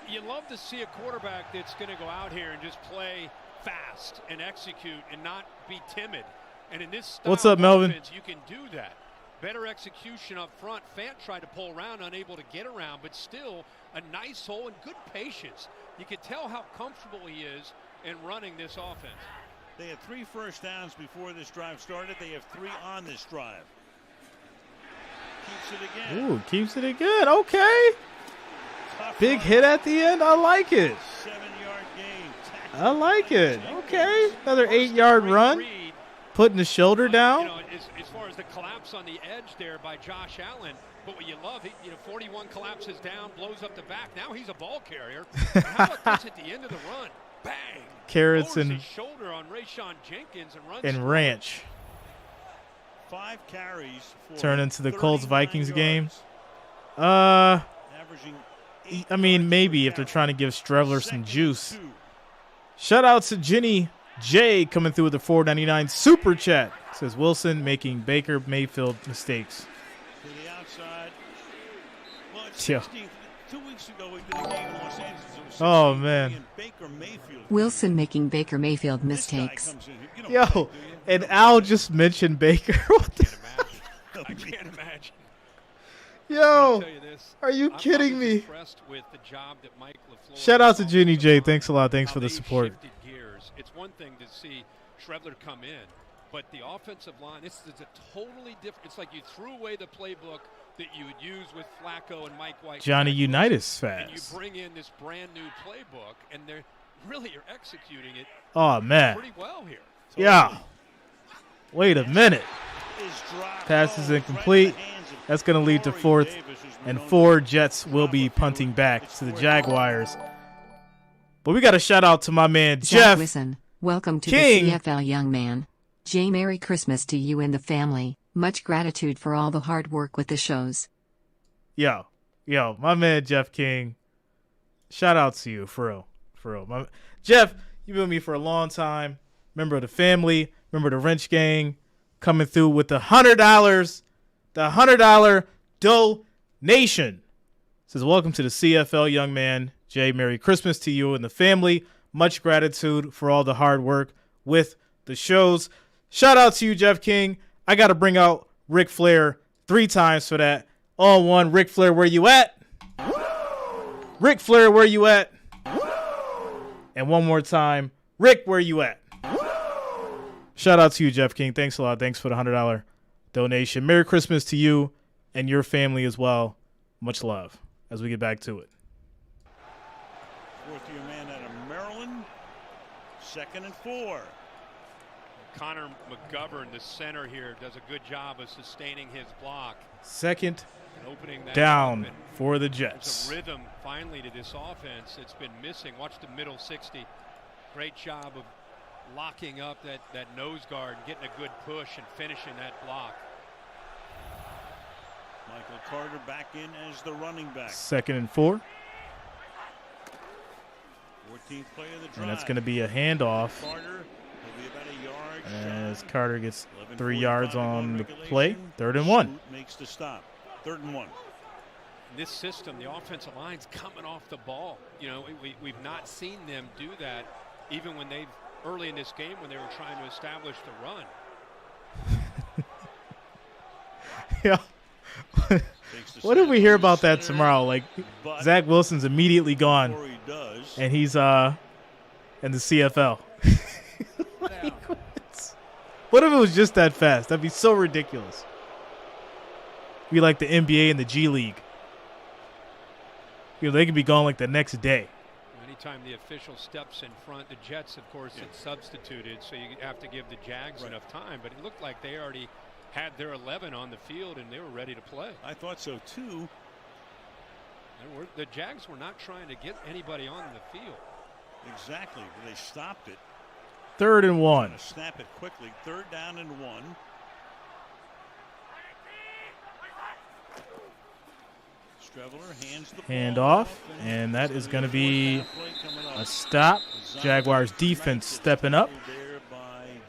You love to see a quarterback that's going to go out here and just play fast and execute and not be timid. And in this style What's up, Melvin? Offense, you can do that. Better execution up front. Fant tried to pull around, unable to get around, but still a nice hole and good patience. You can tell how comfortable he is in running this offense. They had 3 first downs before this drive started. They have 3 on this drive. Keeps it again. Ooh, keeps it again. Okay. Big hit at the end. I like it. 7-yard gain. I like it. Okay. Another 8-yard run. Putting the shoulder down. You know, as far as the collapse on the edge there by Josh Allen, but what you love, 41 collapses down, blows up the back. Now he's a ball carrier. How about this at the end of the run? Bang. Carrots and shoulder on Rayshon Jenkins and runs and ranch. 5 carries for turn into the Colts Vikings game. Averaging I mean, maybe if they're trying to give Streveler some juice. Shout out to Jenny J coming through with the $4.99 super chat. Says Wilson making Baker Mayfield mistakes. To the outside. Well, it's Yeah. 2 weeks ago we did a game in Los Angeles. It was Oh man. Baker Mayfield. Wilson making Baker Mayfield mistakes. Yo, and Al just mentioned Baker. What the? I can't imagine. Yo, are you kidding me? With the job that Mike LaFleur Shout out to Jenny J. Thanks a lot. Thanks for the support. Shifted gears. It's one thing to see Streveler come in, but the offensive line, this is a totally different. It's like you threw away the playbook that you would use with Flacco and Mike White. Johnny Unitas And you fast. bring in this brand new playbook, and they're really you're executing it. Oh man. Pretty well here. Yeah. Wait a minute. Pass is incomplete. That's going to lead to 4th and 4. Jets will be punting back to the Jaguars. But we got a shout out to my man Jeff Wilson, welcome to King. the CFL, young man. Jay, Merry Christmas to you and the family. Much gratitude for all the hard work with the shows. Yo, my man Jeff King. Shout out to you, for real. Jeff, you've been with me for a long time. Member of the family, member of the Wrench Gang, coming through with the $100. The $100 donation. Says, welcome to the CFL, young man. Jay, Merry Christmas to you and the family. Much gratitude for all the hard work with the shows. Shout out to you, Jeff King. I got to bring out Ric Flair 3 times for that. All one, Ric Flair, where you at? Ric Flair, where you at? And one more time, Rick, where you at? Shout out to you, Jeff King. Thanks a lot. Thanks for the $100 donation. Merry Christmas to you and your family as well. Much love as we get back to it. 4th-year man out of Maryland. 2nd and 4. Connor McGovern, the center here, does a good job of sustaining his block. 2nd Opening that down up, for the there's Jets. a rhythm finally to this offense. It's been missing. Watch the middle 60. Great job of locking up that nose guard and getting a good push and finishing that block. Michael Carter back in as the running back. 2nd and 4. 14th play of the drive. And that's going to be a handoff Carter will be about a yard as Carter gets 3 11:45 yards to go on in the regulation. play. 3rd and 1. Makes the stop. 3rd and 1. In this system, the offensive line's coming off the ball. You know, we've not seen them do that even when they've early in this game when they were trying to establish the run. Yeah. What did we hear about that tomorrow? Like, Zach Wilson's immediately gone, and he's in the CFL. What if it was just that fast? That'd be so ridiculous. Be like the NBA and the G League. You know, they could be gone like the next day. Anytime the official steps in front, the Jets, of course, had substituted, so you have to give the Jags enough time. But it looked like they already had their 11 on the field, and they were ready to play. I thought so, too. The Jags were not trying to get anybody on the field. Exactly. They stopped it. 3rd and 1. Snap it quickly. 3rd down and 1. Streveler hands the Hand ball off, and that is going to be a stop. Jaguars defense stepping up.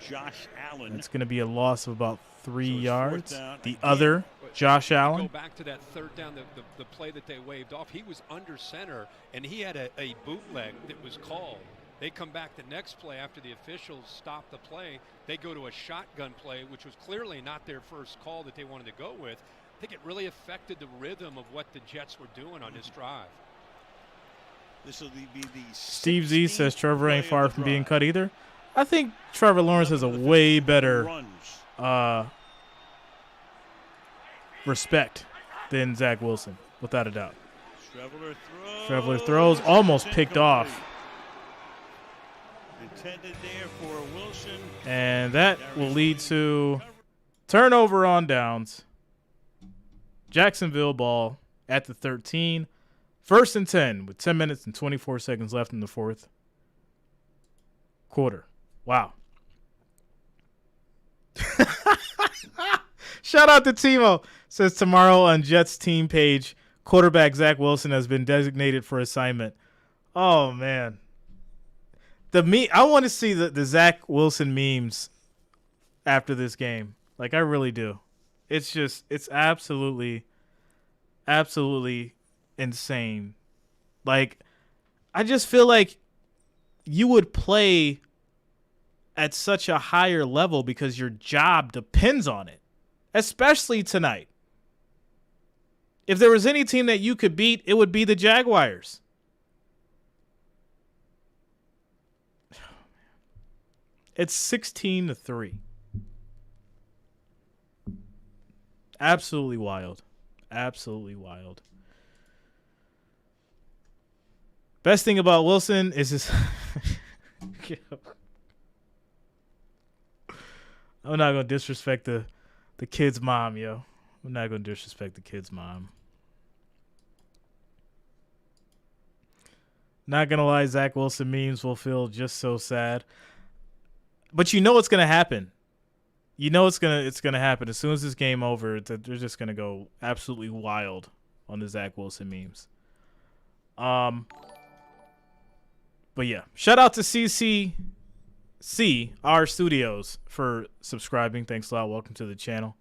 Josh Allen. It's going to be a loss of about 3 yards. The other, Josh Allen. Go back to that 3rd down, the play that they waved off. He was under center, and he had a bootleg that was called. They come back the next play after the officials stop the play. They go to a shotgun play, which was clearly not their first call that they wanted to go with. I think it really affected the rhythm of what the Jets were doing on this drive. This will be the Steve Z says Trevor ain't far from being cut either. I think Trevor Lawrence has a way better respect than Zach Wilson, without a doubt. Streveler throws, almost picked off. Intended there for Wilson. And that will lead to turnover on downs. Jacksonville ball at the 13. 1st and 10 with 10 minutes and 24 seconds left in the 4th quarter. Wow. Shout out to Timo. Says tomorrow on Jets team page, quarterback Zach Wilson has been designated for assignment. Oh, man. I want to see the Zach Wilson memes after this game. Like, I really do. It's absolutely insane. Like, I just feel like you would play at such a higher level because your job depends on it, especially tonight. If there was any team that you could beat, it would be the Jaguars. It's 16-3. Absolutely wild. Absolutely wild. Best thing about Wilson is his I'm not going to disrespect the kid's mom, yo. I'm not going to disrespect the kid's mom. Not going to lie, Zach Wilson memes will feel just so sad. But you know what's going to happen. You know it's gonna happen. As soon as this game over, they're just going to go absolutely wild on the Zach Wilson memes. But yeah, shout out to CCR Studios for subscribing. Thanks a lot. Welcome to the channel.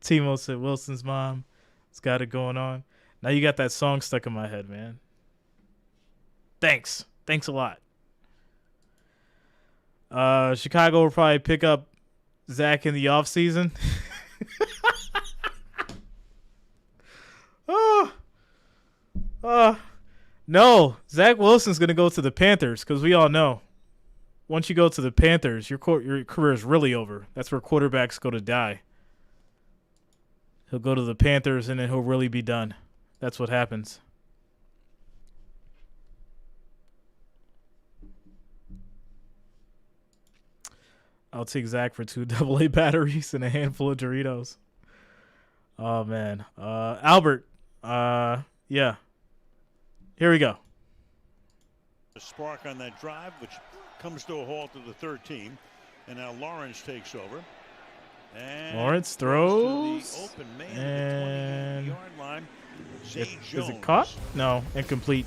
Timo said Wilson's mom has got it going on. Now you got that song stuck in my head, man. Thanks a lot. Chicago will probably pick up Zach in the offseason. No, Zach Wilson's going to go to the Panthers because we all know once you go to the Panthers, your career is really over. That's where quarterbacks go to die. He'll go to the Panthers and then he'll really be done. That's what happens. I'll take Zach for 2 AA batteries and a handful of Doritos. Oh, man. Albert. Yeah. Here we go. A spark on that drive, which comes to a halt at the 13. And now Lawrence takes over. And Lawrence throws. To the open man and at the 20-yard line. is it caught? No, incomplete.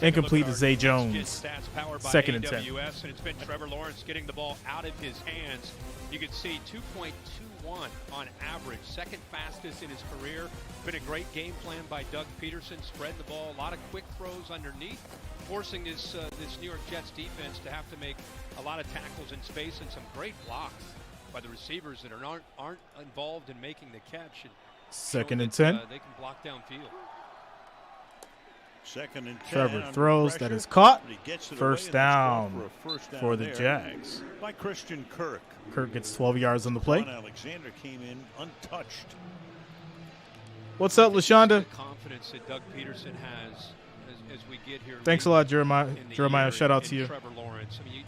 Incomplete to Zay Jones. Stats powered by 2nd and 10. AWS, and it's been Trevor Lawrence getting the ball out of his hands. You can see 2.21 on average, second fastest in his career. Been a great game plan by Doug Peterson, spreading the ball, a lot of quick throws underneath, forcing this New York Jets defense to have to make a lot of tackles in space and some great blocks by the receivers that aren't involved in making the catch. And 2nd and 10. They can block downfield. 2nd and 10. Trevor throws, that is caught. First down for the there Jags. By Christian Kirk. Kirk gets 12 yards on the play. Alexander came in untouched. What's up, LaShonda? The confidence that Doug Peterson has as we get here. Thanks a lot, Jeremiah. Jeremiah, shout out to you. Trevor Lawrence. I mean,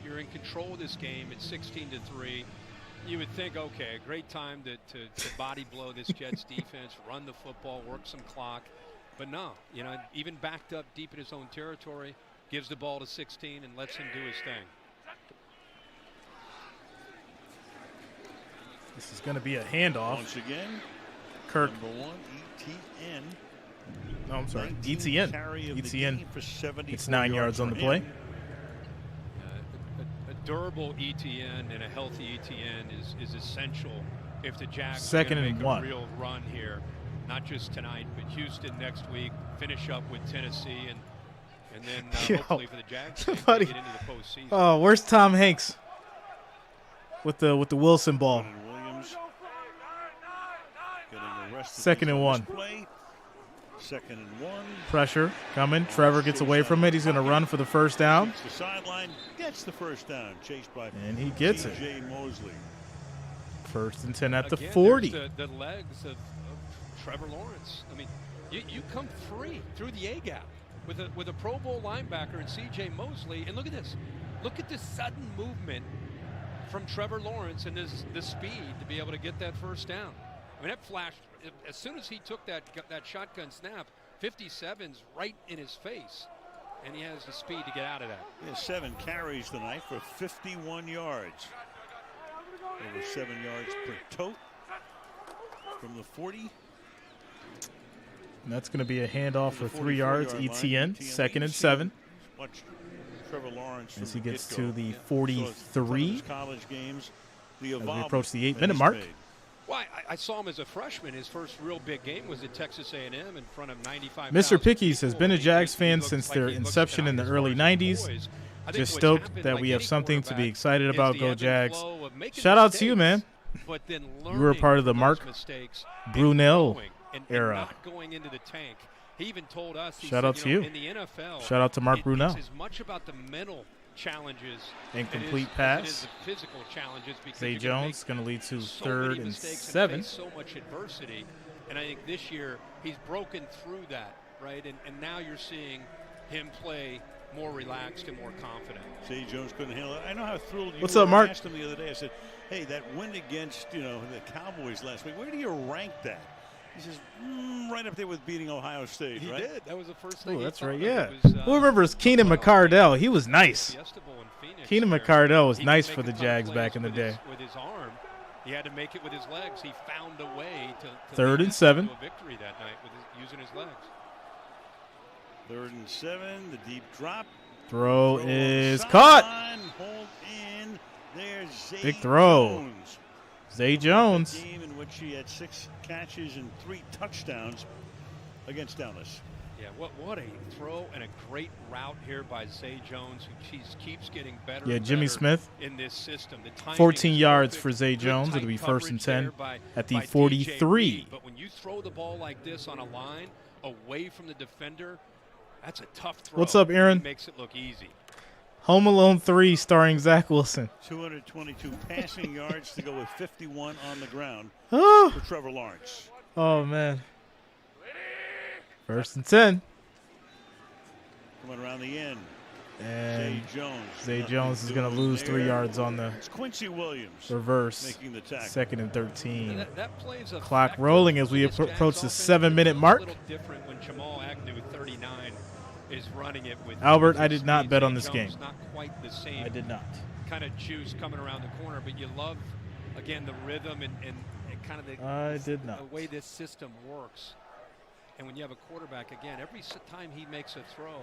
you're in control of this game. It's 16-3. You would think, okay, a great time to body blow this Jets defense, run the football, work some clock. But no, even backed up deep in his own territory, gives the ball to 16 and lets him do his thing. This is going to be a handoff. Once again, Kirk. Number 1, ETN. No, I'm sorry. ETN. ETN. It's 9 yards on the play. A durable ETN and a healthy ETN is essential if the Jags 2nd are going to and make 1. a real run here. Not just tonight, but Houston next week, finish up with Tennessee, and then hopefully for the Jags to get into the postseason. Oh, where's Tom Hanks with the Wilson ball? Williams getting arrested. 2nd and 1. 2nd and 1. Pressure coming. Trevor gets away from it. He's going to run for the first down. The sideline gets the first down. Chased by and he gets it. T.J. Mosley. 1st and 10 at the Again, 40. The legs of Trevor Lawrence. I mean, you come free through the A gap with a Pro Bowl linebacker and C.J. Mosley, and look at this. Look at this sudden movement from Trevor Lawrence and the speed to be able to get that first down. I mean, that flashed as soon as he took that shotgun snap. 57's right in his face, and he has the speed to get out of that. He has 7 carries tonight for 51 yards. Over 7 yards per tote from the 40. And that's going to be a handoff for 3 yards. ETN, 2nd and 7. Watch Trevor Lawrence as he gets to the 43. College games, as we approach the 8-minute mark. Well, I saw him as a freshman. His first real big game was at Texas A&M in front of 95,000 Mr. Pickies has been a Jags fan since their inception in the early 90s. Just stoked that we have something to be excited about. Go Jags. Shout out to you, man. You were part of the Mark Brunell era. Not going into the tank. He even told us, shout out to you. In the NFL, shout out to Mark Brunell. It's as much about the mental challenges. Incomplete pass. The physical challenges. Zay Jones going to lead to 3rd and 7. So much adversity, and I think this year he's broken through that, right? And now you're seeing him play more relaxed and more confident. Zay Jones couldn't handle it. I know how thrilled you What's were. up, Mark? I asked him the other day. I said, "Hey, that win against the Cowboys last week. Where do you rank that?" He says, right up there with beating Ohio State, he right? Did. That was the first thing. Oh, he that's thought right. of. Yeah. Was, Who remembers Keenan McCardell? He was nice. Keenan McCardell was nice for the Jags back in the day. With his arm, he had to make it with his legs. He found a way to 3rd and 7. To a victory that night with using his legs. 3rd and 7. The deep drop. Throw is caught. Hold in. There's Zay Big throw. Jones. Zay Jones. A game in which he had 6 catches and 3 touchdowns against Dallas. Yeah, what a throw and a great route here by Zay Jones, who keeps getting better. Yeah, Jimmy Smith. In this system, 14 yards for Zay Jones. It'll be 1st and 10 at the 43. But when you throw the ball like this on a line away from the defender, that's a tough throw. What's up, Aaron? It makes it look easy. Home Alone 3 starring Zach Wilson. 222 passing yards to go with 51 on the ground for Trevor Lawrence. Oh, man. 1st and 10. Coming around the end. And Zay Jones is going to lose 3 yards on the Quincy Williams reverse. Making the tackle. 2nd and 13. That plays clock rolling as we approach the 7-minute mark. A little different when Jamal Agnew, 39, is running it with Albert, I did not bet on this game. Not quite the same. I did not. Kind of juice coming around the corner, but you love, again, the rhythm and kind of I did not. The way this system works. And when you have a quarterback, again, every time he makes a throw,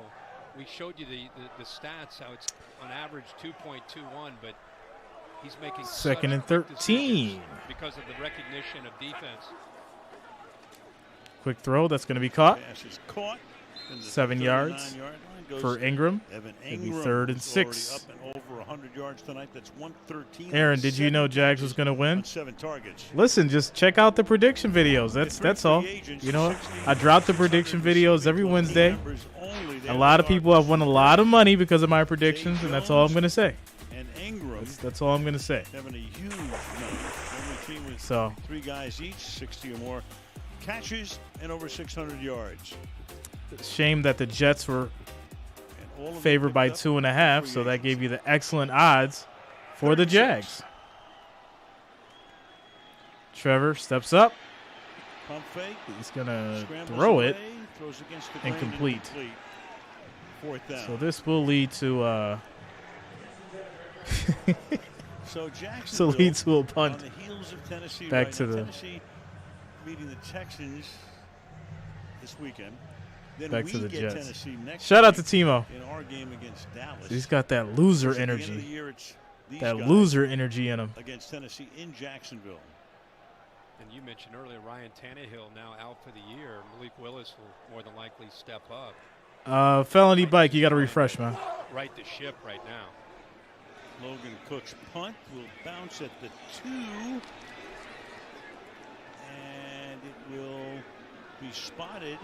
we showed you the stats, how it's on average 2.21, but he's making second and 13 because of the recognition of defense. Quick throw that's going to be caught. Pass is caught. 7 yards for Ingram. It'll be 3rd and 6. Up and over 100 yards tonight. That's 113. Aaron, did you know Jags was going to win? On 7 targets. Listen, just check out the prediction videos. That's all. You know, I drop the prediction videos every Wednesday. A lot of people have won a lot of money because of my predictions, and that's all I'm going to say. And Ingram. That's all I'm going to say. Having a huge night. Every team with so 3 guys each, 60 or more catches and over 600 yards. Shame that the Jets were favored by 2.5, so that gave you the excellent odds for the Jags. Trevor steps up. Pump fake. He's going to throw it. Incomplete. 4th down. So this will lead to so lead to a punt. On the heels of Tennessee, back to the Tennessee meeting the Texans this weekend. Then back we to the get Jets. Tennessee next Shout out to week Timo. in our game against Dallas. He's got that loser At the end of energy. the year, it's these That guys loser energy in him. against Tennessee in Jacksonville. And you mentioned earlier Ryan Tannehill now out for the year. Malik Willis will more than likely step up. Felony bike, you got to refresh, man. Right the ship right now. Logan Cook's punt will bounce at the 2. And it will be spotted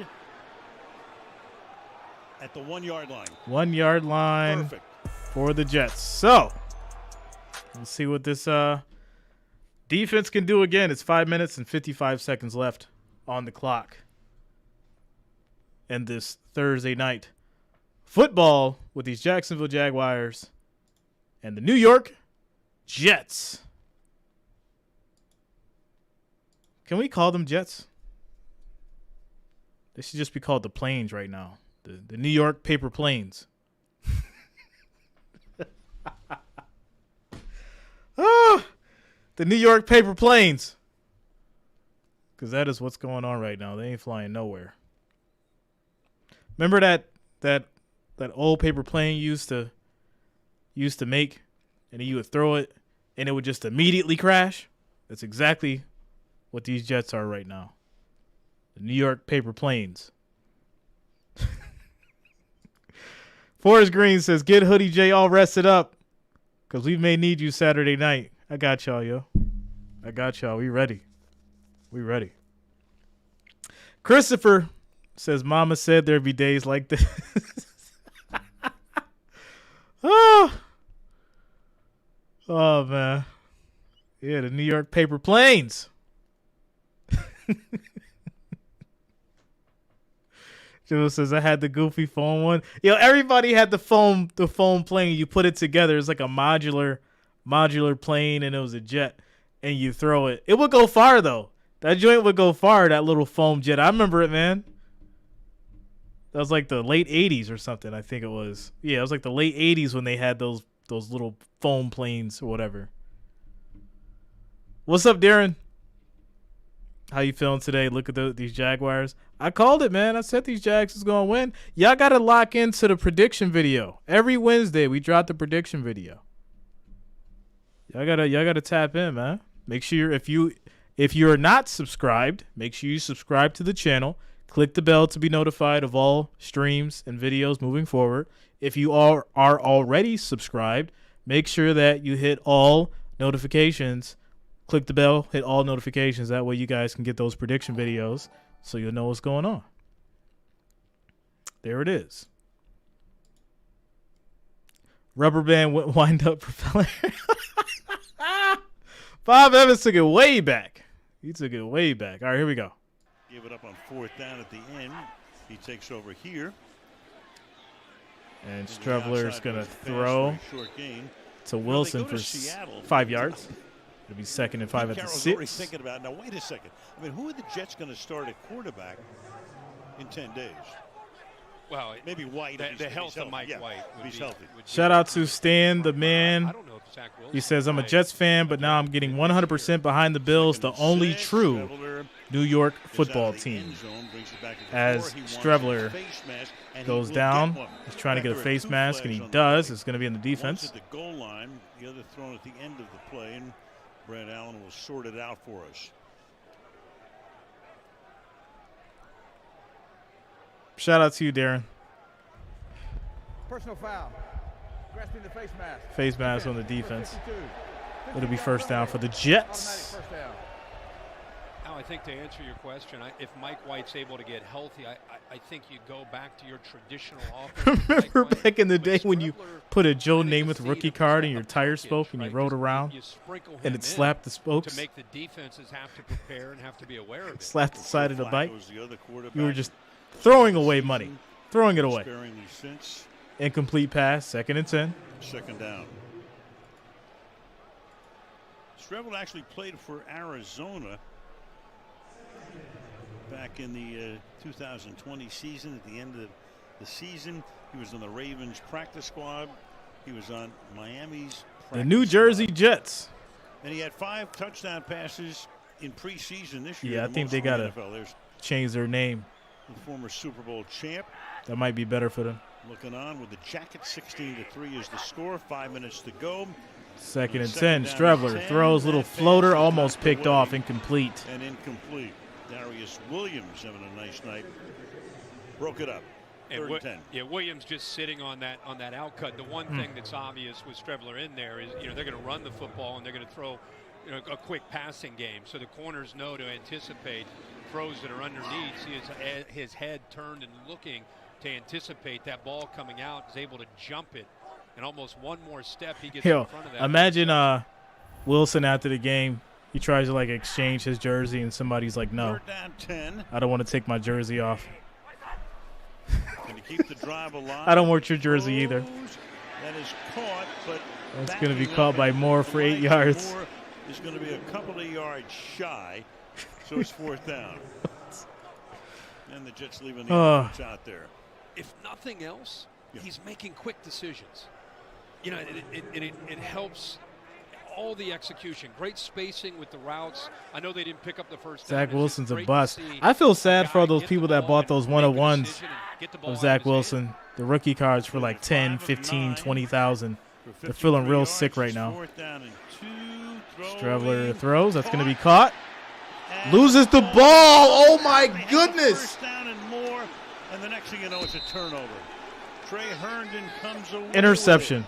at the 1-yard line. 1 yard line Perfect. for the Jets. So let's see what this defense can do again. It's 5 minutes and 55 seconds left on the clock. And this Thursday night football with these Jacksonville Jaguars and the New York Jets. Can we call them Jets? They should just be called the Planes right now. The New York Paper Planes. The New York Paper Planes. Because that is what's going on right now. They ain't flying nowhere. Remember that old paper plane used to make, and then you would throw it, and it would just immediately crash? That's exactly what these Jets are right now. The New York Paper Planes. Forrest Green says, get Hoodie J all rested up, because we may need you Saturday night. I got y'all, yo. I got y'all. We ready. We ready. Christopher says, Mama said there'd be days like this. Oh, man. Yeah, the New York Paper Planes. Joe says, I had the goofy foam one. Yo, everybody had the foam plane. You put it together. It's like a modular plane, and it was a jet, and you throw it. It would go far, though. That joint would go far, that little foam jet. I remember it, man. That was like the late 80s or something, I think it was. Yeah, it was like the late 80s when they had those little foam planes or whatever. What's up, Darren? How you feeling today? Look at these Jaguars. I called it, man. I said these Jags is going to win. Y'all got to lock into the prediction video. Every Wednesday, we drop the prediction video. Y'all gotta tap in, man. Make sure if you're not subscribed, make sure you subscribe to the channel. Click the bell to be notified of all streams and videos moving forward. If you are already subscribed, make sure that you hit all notifications. Click the bell, hit all notifications. That way you guys can get those prediction videos so you'll know what's going on. There it is. Rubber band wind up propeller. Bob Evans took it way back. He took it way back. All right, here we go. Give it up on 4th down at the end. He takes over here. And Streveler's going to throw to Wilson for 5 yards. It'll be 2nd and 5 at the 6. Already thinking about, now wait a second. I mean, who are the Jets going to start at quarterback in 10 days? Well, maybe White. The health of Mike White. He's healthy. Shout out to Stan, the man. He says, I'm a Jets fan, but now I'm getting 100% behind the Bills. The only true New York football team. As Streveler goes down, he's trying to get a face mask, and he does. It's going to be in the defense. The goal line, the other thrown at the end of the play, and Brad Allen will sort it out for us. Shout out to you, Darren. Personal foul. Grasping the face mask. Face mask on the defense. It'll be first down for the Jets. Now, I think to answer your question, if Mike White's able to get healthy, I think you go back to your traditional offense. Remember back in the day when you put a Joe Namath rookie card in your tire spoke and you rode around and it slapped the spokes? To make the defenses have to prepare and have to be aware of it. Slapped the side of the bike. You were just throwing away money. Throwing it away. Incomplete pass, 2nd and 10. Second down. Streveler actually played for Arizona back in the 2020 season. At the end of the season, he was on the Ravens practice squad. He was on Miami's the New Jersey Jets. And he had 5 touchdown passes in preseason this year. Yeah, I think they got to change their name. The former Super Bowl champ. That might be better for them. Looking on with the Jackets, 16-3 is the score. 5 minutes to go. 2nd and 10. Streveler throws, little floater, almost picked off, incomplete. And incomplete. Darius Williams having a nice night. Broke it up. And yeah, Williams just sitting on that out cut. The one thing that's obvious with Streveler in there is, they're going to run the football and they're going to throw, a quick passing game. So the corners know to anticipate throws that are underneath. See his head turned and looking to anticipate that ball coming out. Is able to jump it, and almost one more step he gets in front of that. Imagine Wilson after the game. He tries to exchange his jersey, and somebody's like, "No, I don't want to take my jersey off. Can you keep the drive alive? I don't want your jersey either." That is caught, but that's going to be caught by Moore for 8 yards. Moore is going to be a couple of yards shy, so it's 4th down. And the Jets leaving the offense out there. If nothing else, he's making quick decisions. It helps all the execution. Great spacing with the routes. I know they didn't pick up the first down. Zach Wilson's a bust. I feel sad for all those people that bought those 101s of Zach Wilson, the rookie cards for like 10, 15, 20,000. They're feeling real sick right now. Streveler throws. That's going to be caught. Loses the ball. Oh, my goodness. And the next thing you know, it's a turnover. Trey Herndon comes away. Interception.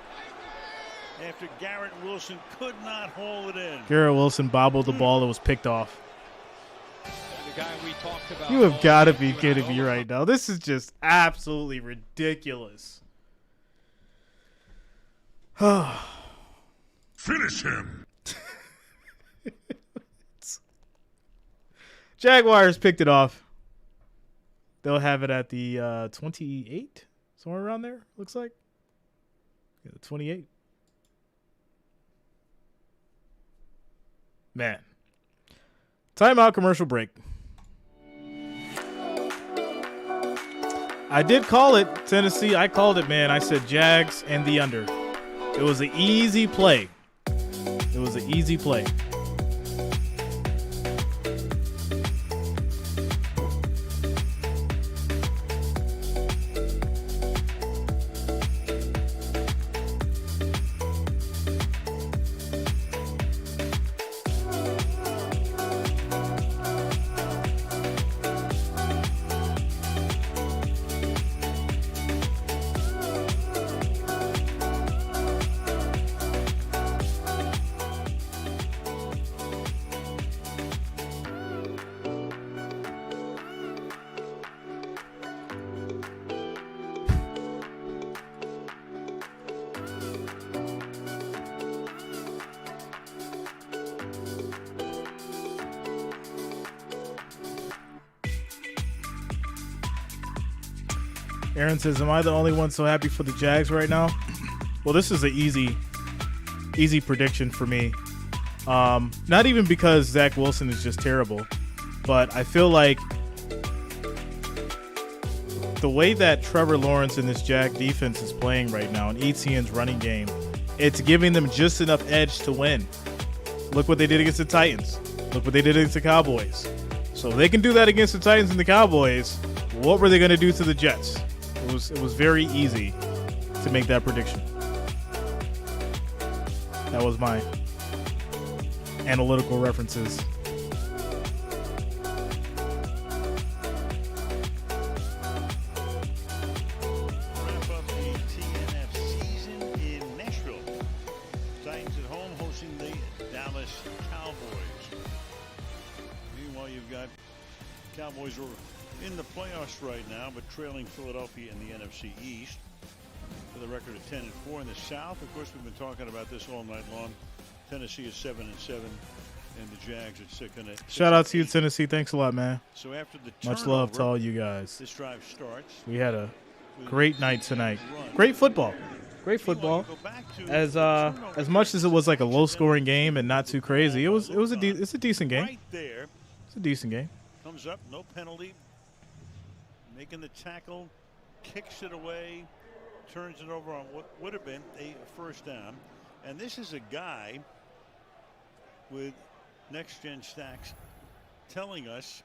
After Garrett Wilson could not haul it in. Garrett Wilson bobbled the ball that was picked off. The guy we talked about. You have got to be kidding me right now. This is just absolutely ridiculous. Finish him. Jaguars picked it off. They'll have it at the 28, somewhere around there, looks like. Yeah, the 28. Man. Timeout, commercial break. I did call it, Tennessee. I called it, man. I said Jags and the under. It was an easy play. It was an easy play. Aaron says, am I the only one so happy for the Jags right now? Well, this is an easy prediction for me. Not even because Zach Wilson is just terrible, but I feel like the way that Trevor Lawrence and this Jag defense is playing right now and Etienne's running game, it's giving them just enough edge to win. Look what they did against the Titans. Look what they did against the Cowboys. So if they can do that against the Titans and the Cowboys, what were they going to do to the Jets? It was very easy to make that prediction. That was my analytical references. Wrap up the TNF season in Nashville. Titans at home hosting the Dallas Cowboys. Meanwhile, you've got Cowboys are in the playoffs right now, but trailing Philadelphia in the NFC East with a record of 10-4 in the South. Of course, we've been talking about this all night long. Tennessee is 7-7, and the Jags at 6-8. Shout out to you, Tennessee. Thanks a lot, man. So after the much love to all you guys. This drive starts. We had a great night tonight. Great football. Great football. As much as it was like a low-scoring game and not too crazy, it's a decent game. Right there. It's a decent game. Comes up, no penalty. Making the tackle, kicks it away, turns it over on what would have been a first down. And this is a guy with next-gen stacks telling us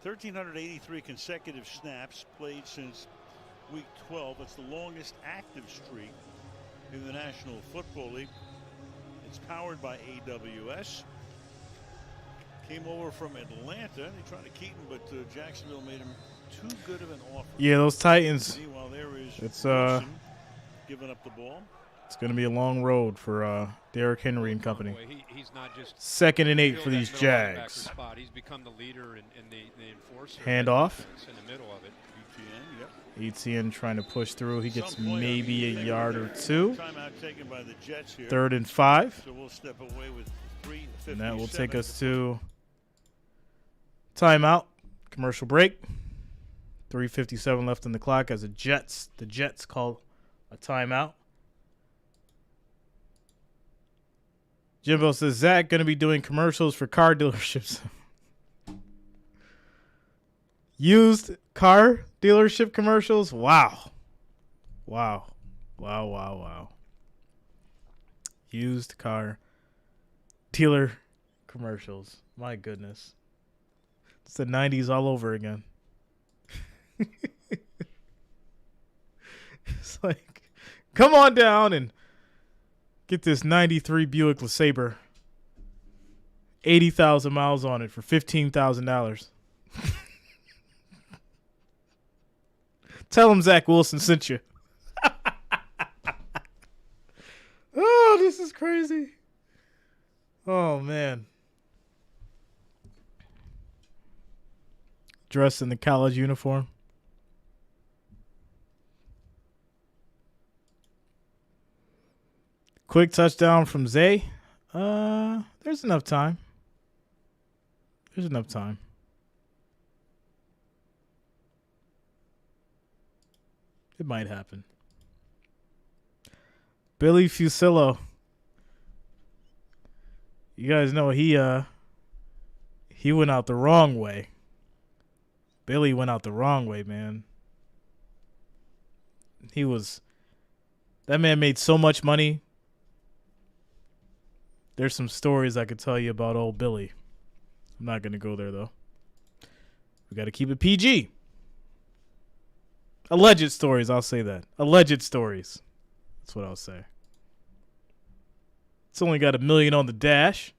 1,383 consecutive snaps played since week 12. That's the longest active streak in the National Football League. It's powered by AWS. Came over from Atlanta. They tried to keep him, but Jacksonville made him too good of an offer. Yeah, those Titans. Meanwhile, there is it's Wilson giving up the ball. It's going to be a long road for Derrick Henry and company. He's not just 2nd and 8 for these Jags. He's become the leader and the enforcer. Handoff. In the middle of it. ETN, ETN trying to push through. He gets maybe a yard or two. Timeout taken by the Jets here. 3rd and 5. So we'll step away with 3:57. And that will take us to timeout. Commercial break. 3:57 left on the clock as the Jets call a timeout. Jimbo says, Zach going to be doing commercials for car dealerships. Used car dealership commercials? Wow. Used car dealer commercials. My goodness. It's the 90s all over again. It's like, come on down and get this 93 Buick LeSabre. 80,000 miles on it for $15,000. Tell him Zach Wilson sent you. Oh, this is crazy. Oh, man. Dressed in the college uniform. Quick touchdown from Zay. There's enough time. It might happen. Billy Fusillo. You guys know he went out the wrong way. Billy went out the wrong way, man. That man made so much money. There's some stories I could tell you about old Billy. I'm not going to go there, though. We got to keep it PG. Alleged stories, I'll say that. Alleged stories. That's what I'll say. It's only got $1 million on the dash.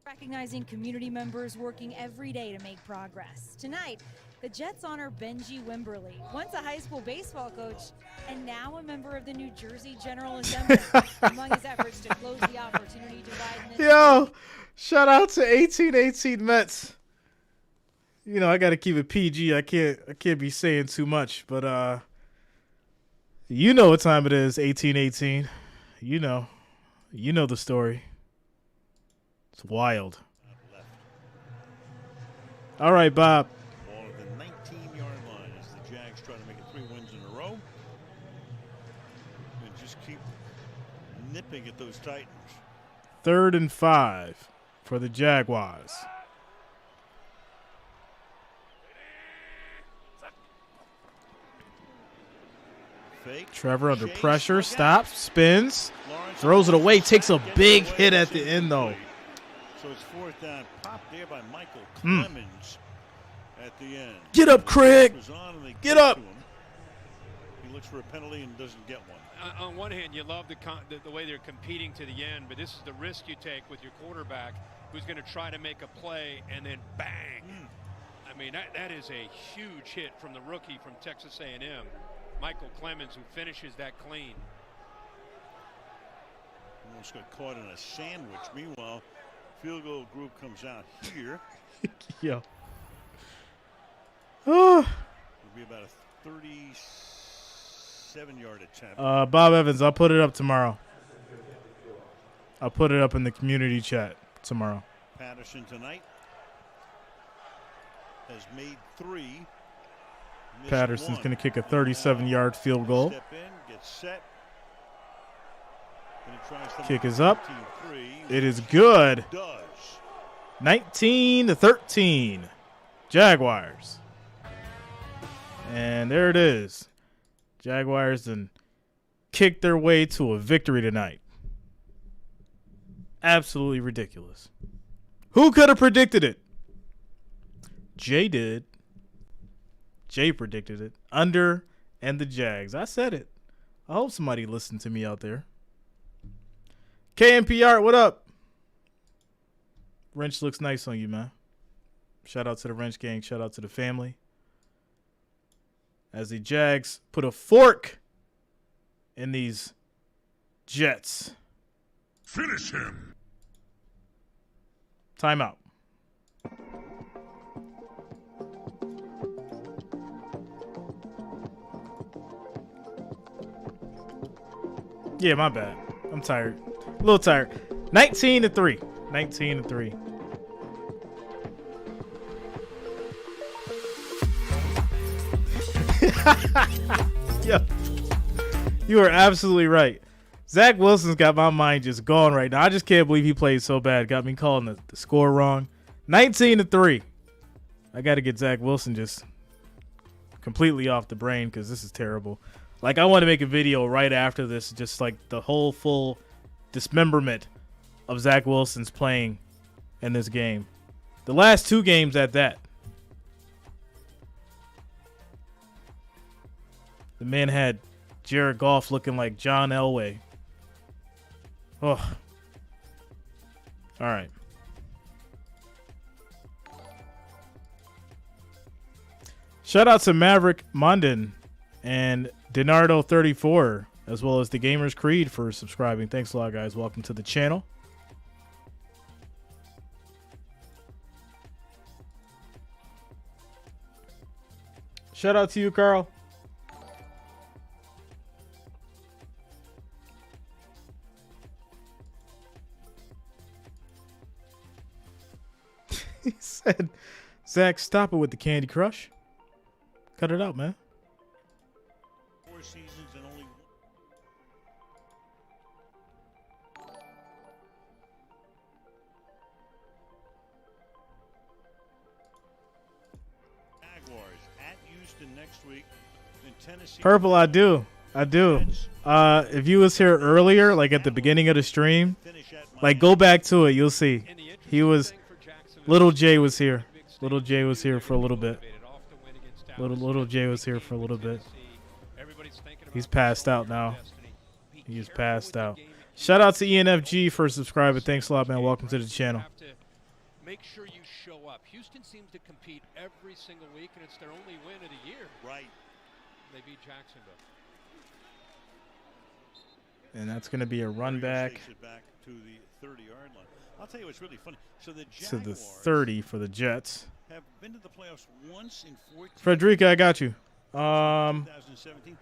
Recognizing community members working every day to make progress. Tonight, the Jets honor Benji Wimberly, once a high school baseball coach and now a member of the New Jersey General Assembly. Among his efforts to close the opportunity divide. Yo, shout out to 1818 Mets. You know, I got to keep it PG. I can't be saying too much, but you know what time it is, 1818. You know the story. It's wild. All right, Bob. Ball at the 19-yard line as the Jags try to make it 3 wins in a row. And just keep nipping at those Titans. 3rd and 5 for the Jaguars. Fake. Trevor under pressure, stops, spins, throws it away, takes a big hit at the end, though. So it's fourth down. Popped there by Michael Mm. Clemens at the end. Get up, Craig. Was on and they Get up. to him. He looks for a penalty and doesn't get one. On one hand, you love the way they're competing to the end, but this is the risk you take with your quarterback who's going to try to make a play and then bang. I mean, that is a huge hit from the rookie from Texas A&M, Michael Clemens, who finishes that clean. Almost got caught in a sandwich. Meanwhile, field goal group comes out here. Yo. Oh. It'll be about a 37-yard attempt. Bob Evans, I'll put it up tomorrow. I'll put it up in the community chat tomorrow. Patterson tonight has made 3. Patterson's going to kick a 37-yard field goal. Step in, get set. Kick is up. It is good. 19-13. Jaguars. And there it is. Jaguars then kicked their way to a victory tonight. Absolutely ridiculous. Who could have predicted it? Jay did. Jay predicted it. Under and the Jags. I said it. I hope somebody listened to me out there. KMPR, what up? Wrench looks nice on you, man. Shout out to the Wrench gang. Shout out to the family. As the Jags put a fork in these Jets. Finish him. Timeout. Yeah, my bad. I'm tired. A little tired. 19-3. 19-3. Yo, you are absolutely right. Zach Wilson's got my mind just gone right now. I just can't believe he played so bad. Got me calling the score wrong. 19-3. I got to get Zach Wilson just completely off the brain because this is terrible. Like, I want to make a video right after this, just like the whole full dismemberment of Zach Wilson's playing in this game. The last 2 games at that. The man had Jared Goff looking like John Elway. Oh. All right. Shout out to Maverick Mondin and Denardo34, as well as the Gamers Creed for subscribing. Thanks a lot, guys. Welcome to the channel. Shout out to you, Carl. He said, Zach, stop it with the Candy Crush. Cut it out, man. 4 seasons and only Jaguars at Houston next week. In Tennessee. Purple, I do. If you was here earlier, like at the beginning of the stream, like go back to it, you'll see. Little Jay was here. Little Jay was here for a little bit. Little Jay was here for a little bit. He's passed out now. He's passed out. Shout out to ENFG for subscribing. Thanks a lot, man. Welcome to the channel. Make sure you show up. Houston seems to compete every single week, and it's their only win of the year. Right. They beat Jacksonville. And that's going to be a run back to the 30-yard line. I'll tell you what's really funny. So the Jaguars to the 30 for the Jets. Have been to the playoffs once in 14. Frederica, I got you. 2017.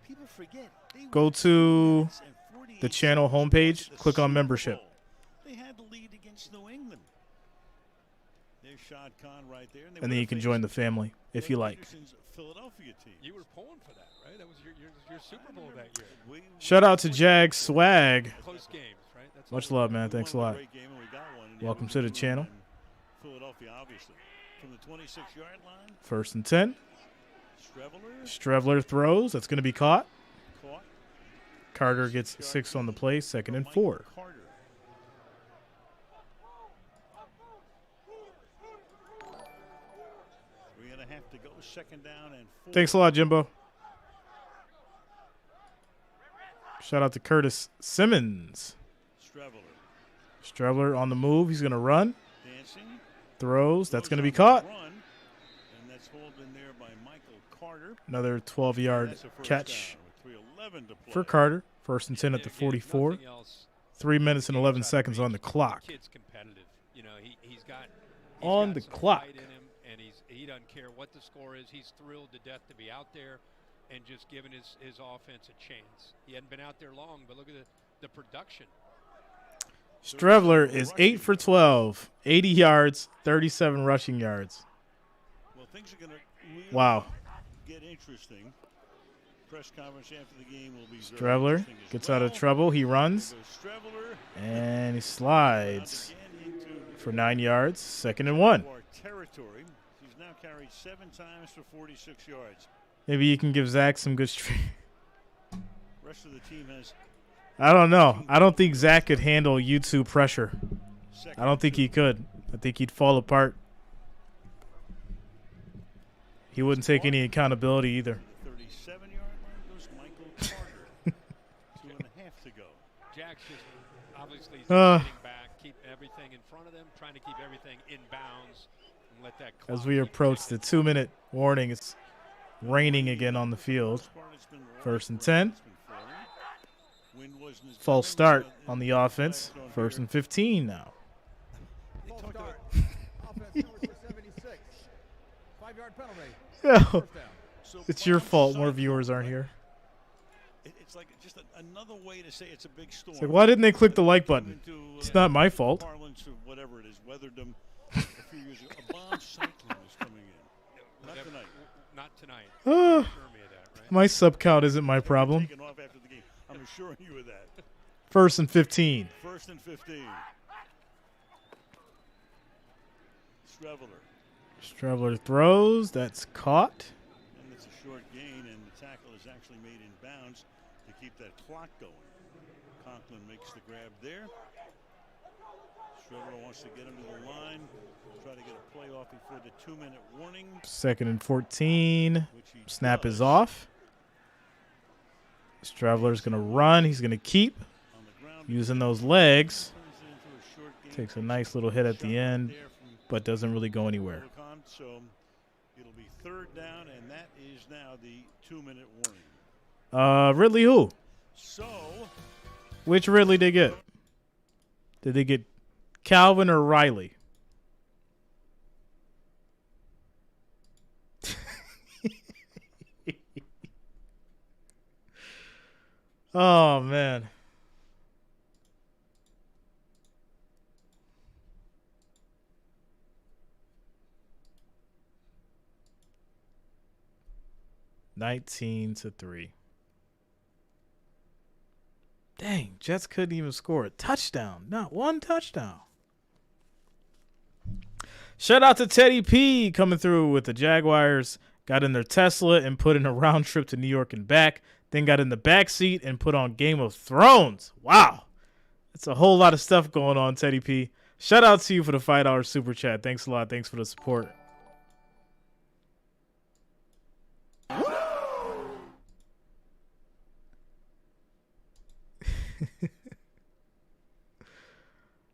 People forget. Go to the channel homepage. Click on membership. They had the lead against New England. There's Shad Khan right there. And then you can join the family if you like. Philadelphia team. You were pulling for that, right? That was your Super Bowl that year. Shout out to Jag Swag. Close games, right? That's Much love, man. Thanks a lot. Welcome to the channel. Philadelphia, obviously. From the 26-yard line. 1st and 10. Strevler throws. That's going to be caught. Carter gets 6 on the play. 2nd and 4. 2nd down and 4. Thanks a lot, Jimbo. Shout out to Curtis Simmons. Streveler on the move. He's going to run. Dancing. Throws. That's going to be caught. Run, and that's hauled in there by Michael Carter. Another 12-yard catch for Carter. 1st and 10 at the 44. 3 minutes and 11 seconds on the clock. Kid's competitive. You know, he's got on the some clock. fight in him, and he doesn't care what the score is. He's thrilled to death to be out there and just giving his offense a chance. He hadn't been out there long, but look at the production. Streveler is 8 for 12, 80 yards, 37 rushing yards. Well, things are going to wow. Get interesting. Press conference after the game will be Streveler gets out of trouble. He runs. And he slides for 9 yards. 2nd and 1. Territory. He's now carried 7 times for 46 yards. Maybe you can give Zach some good Rest of the team has. I don't know. I don't think Zach could handle YouTube pressure. I don't think he could. I think he'd fall apart. He wouldn't take any accountability either. 37-yard line goes Michael Carter. 2.5 to go. Jack's just obviously sitting back, keep everything in front of them, trying to keep everything in bounds, and let that clock. As we approach the 2-minute warning, it's raining again on the field. 1st and 10. False start on the offense. 1st and 15 now. No, it's your fault more viewers aren't here. It's like just another way to say it's a big storm. It's like, why didn't they click the like button? It's not my fault. Parlance or whatever it is, weathered them a few years ago. A bomb cyclone is coming in. Not tonight. Not tonight. My sub count isn't my problem. Off after the game. I'm assuring you of that. 1st and 15. 1st and 15. Streveler throws. That's caught. And it's a short gain, and the tackle is actually made in bounds to keep that clock going. Conklin makes the grab there. Streveler wants to get him to the line, try to get a play off before the 2-minute warning. 2nd and 14. Snap is off. Streveler's going to run. He's going to keep using those legs. Takes a nice little hit at the end, but doesn't really go anywhere. So it'll be 3rd down, and that is now the 2-minute warning. Ridley who? So which Ridley did they get? Did they get Calvin or Riley? Oh, man. (19-3). Dang, Jets couldn't even score a touchdown. Not one touchdown. Shout out to Teddy P coming through with the Jaguars. Got in their Tesla and put in a round trip to New York and back. Then got in the back seat and put on Game of Thrones. Wow. That's a whole lot of stuff going on, Teddy P. Shout out to you for the $5 super chat. Thanks a lot. Thanks for the support.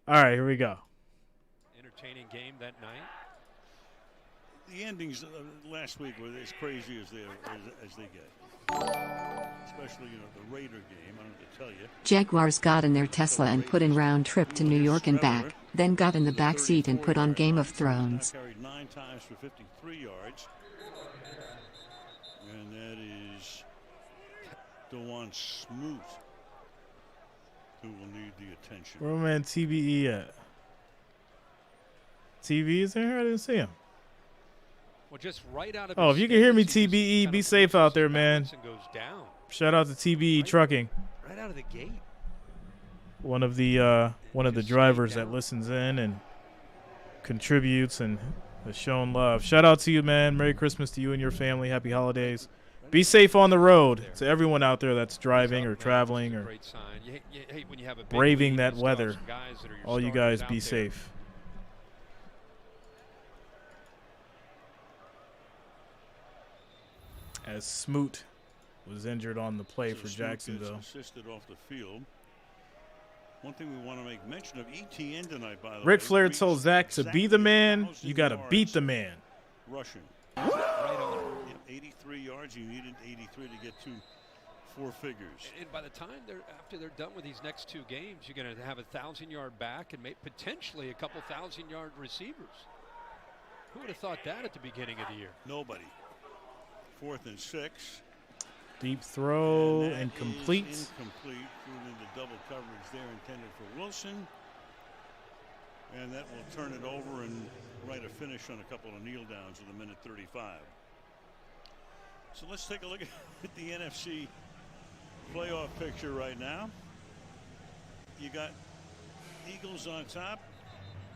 All right, here we go. Entertaining game that night. The endings last week were as crazy as they get. Especially, the Raider game, I don't have to tell you. Jaguars got in their Tesla and put in round trip to New York and back, then got in the back seat and put on Game of Thrones. Carried 9 times for 53 yards. And that is DeJuan Smoot, who will need the attention. Where man TBE at? TV is in here? I didn't see him. Well, just right out of if you can hear me, TBE, be safe out there, man. Goes down. Shout out to TBE Trucking. Right out of the gate. One of the drivers that listens in and contributes and has shown love. Shout out to you, man. Merry Christmas to you and your family. Happy holidays. Be safe on the road to everyone out there that's driving or traveling or braving that weather. All you guys be safe. as Smoot was injured on the play for Jacksonville. Assisted off the field. One thing we want to make mention of ETN tonight, by the way. Ric Flair told Zach to be the man, you got to beat the man. Rushing. Right on. 83 yards. You needed 83 to get to four figures. And by the time after they're done with these next two games, you're going to have 1,000-yard back and potentially a couple 1,000-yard receivers. Who would have thought that at the beginning of the year? Nobody. 4th and 6. Deep throw, incomplete. Incomplete. Threw into double coverage there, intended for Wilson. And that will turn it over and write a finish on a couple of kneel downs with 1:35. So let's take a look at the NFC playoff picture right now. You got Eagles on top,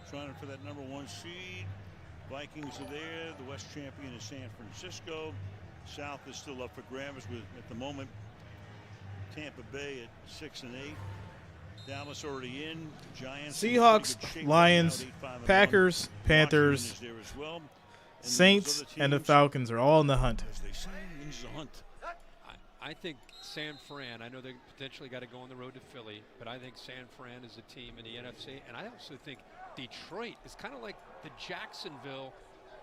trying for that #1 seed. Vikings are there. The West champion is San Francisco. South is still up for grabs with, at the moment, Tampa Bay at 6 and 8. Dallas already in. Giants. Seahawks, Lions, Packers, Panthers, Saints, and the Falcons are all in the hunt. As they say, into the hunt. I think San Fran, I know they potentially got to go on the road to Philly, but I think San Fran is a team in the NFC. And I also think Detroit is kind of like the Jacksonville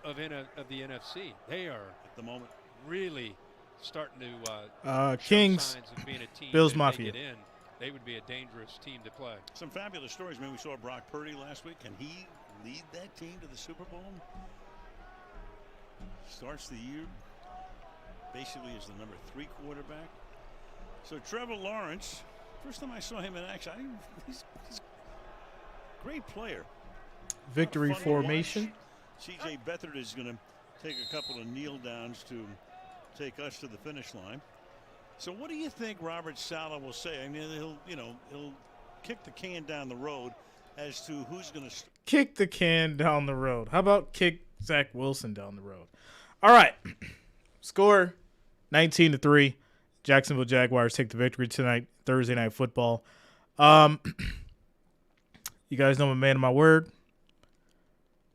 of the NFC. They are, at the moment, really starting to Kings, show signs of being a team. Bills that Mafia. They get in, they would be a dangerous team to play. Some fabulous stories. Man, we saw Brock Purdy last week. Can he lead that team to the Super Bowl? Starts the year basically as the #3 quarterback. So Trevor Lawrence, first time I saw him in action, he's a great player. Victory formation. C.J. Beathard is going to take a couple of kneel downs to take us to the finish line. So what do you think Robert Saleh will say? I mean, he'll kick the can down the road as to who's going to kick the can down the road. How about kick Zach Wilson down the road? All right. Score 19-3. Jacksonville Jaguars take the victory tonight, Thursday Night Football. You guys know I'm a man of my word.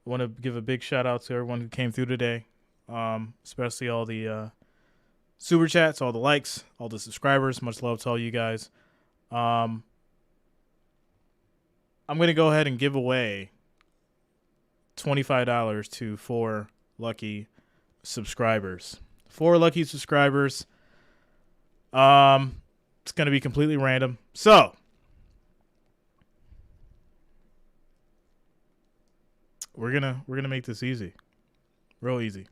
I want to give a big shout out to everyone who came through today, especially all the super chats, all the likes, all the subscribers. Much love to all you guys. I'm going to go ahead and give away $25 to 4 lucky subscribers. 4 lucky subscribers. It's going to be completely random. So, we're gonna make this easy. Real easy.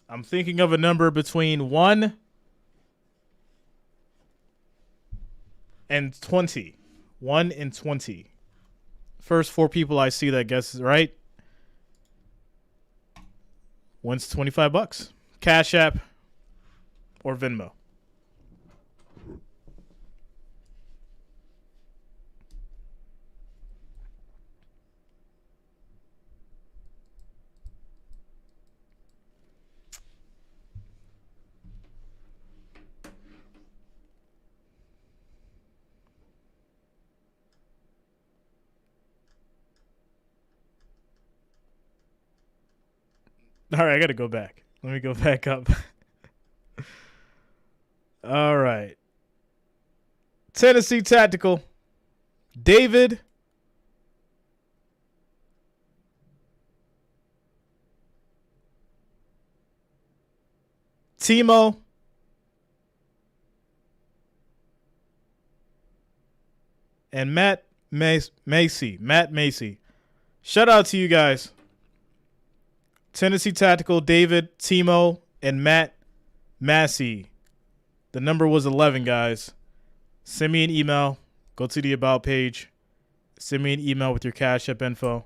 I'm thinking of a number between 1 and 20. 1 and 20. First 4 people I see that guesses right wins $25. Cash App or Venmo. All right, I got to go back. Let me go back up. All right. Tennessee Tactical. David. Timo. And Matt Macy. Matt Macy. Shout out to you guys. Tennessee Tactical, David, Timo, and Matt Massey. The number was 11, guys. Send me an email. Go to the About page. Send me an email with your Cash App info,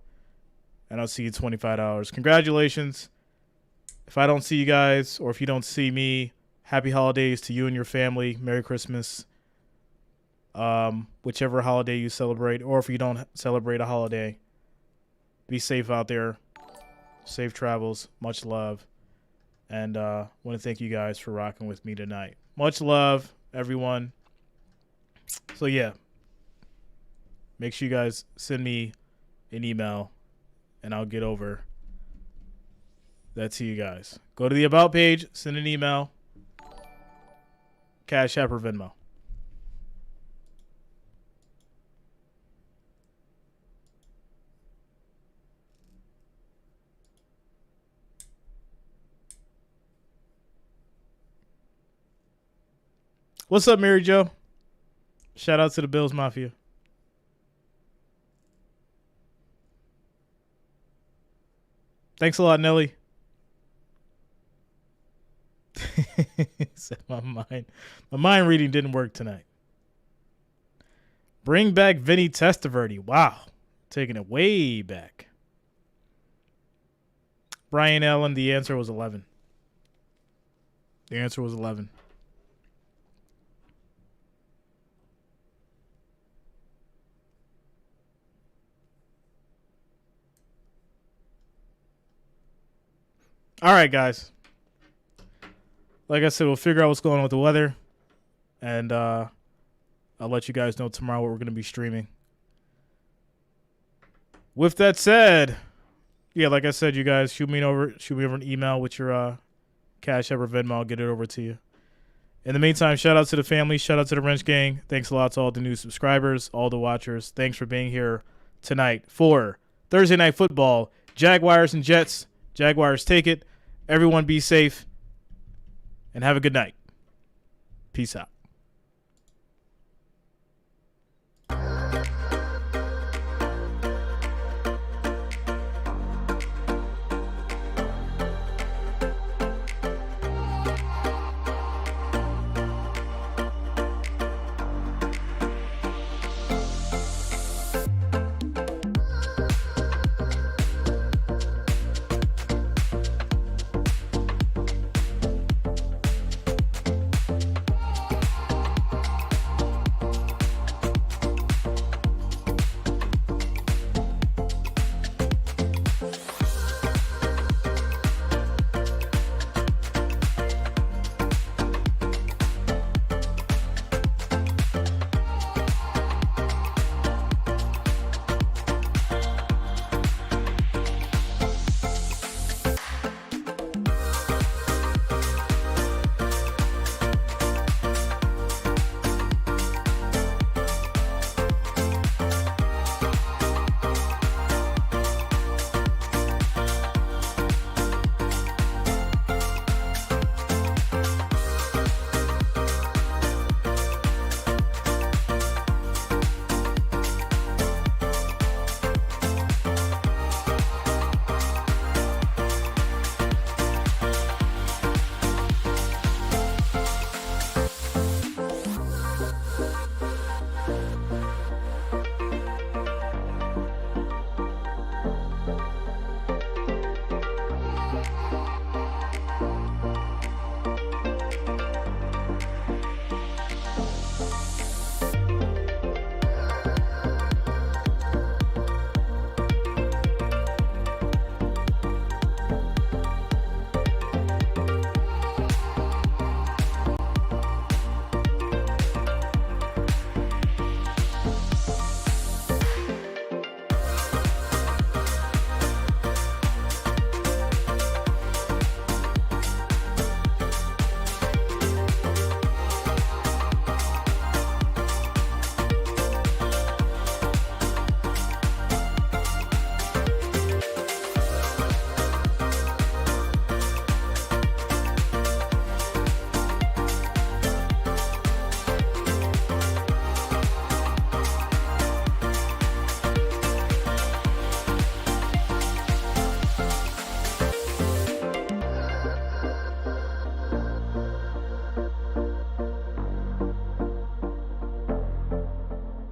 and I'll see you $25. Congratulations. If I don't see you guys, or if you don't see me, happy holidays to you and your family. Merry Christmas. Whichever holiday you celebrate, or if you don't celebrate a holiday, be safe out there. Safe travels. Much love. And want to thank you guys for rocking with me tonight. Much love, everyone. So, yeah. Make sure you guys send me an email, and I'll get over that to you guys. Cool. Go to the About page, send an email, Cash App or Venmo. What's up, Mary Jo? Shout out to the Bills Mafia. Thanks a lot, Nelly. Said my mind reading didn't work tonight. Bring back Vinny Testaverde. Wow. Taking it way back. Brian Allen, the answer was 11. The answer was 11. All right, guys. Like I said, we'll figure out what's going on with the weather. And I'll let you guys know tomorrow what we're going to be streaming. With that said, yeah, like I said, you guys shoot me over an email with your Cash App or Venmo. I'll get it over to you. In the meantime, shout out to the family. Shout out to the Wrench Gang. Thanks a lot to all the new subscribers, all the watchers. Thanks for being here tonight for Thursday Night Football. Jaguars and Jets. Jaguars take it. Everyone be safe and have a good night. Peace out.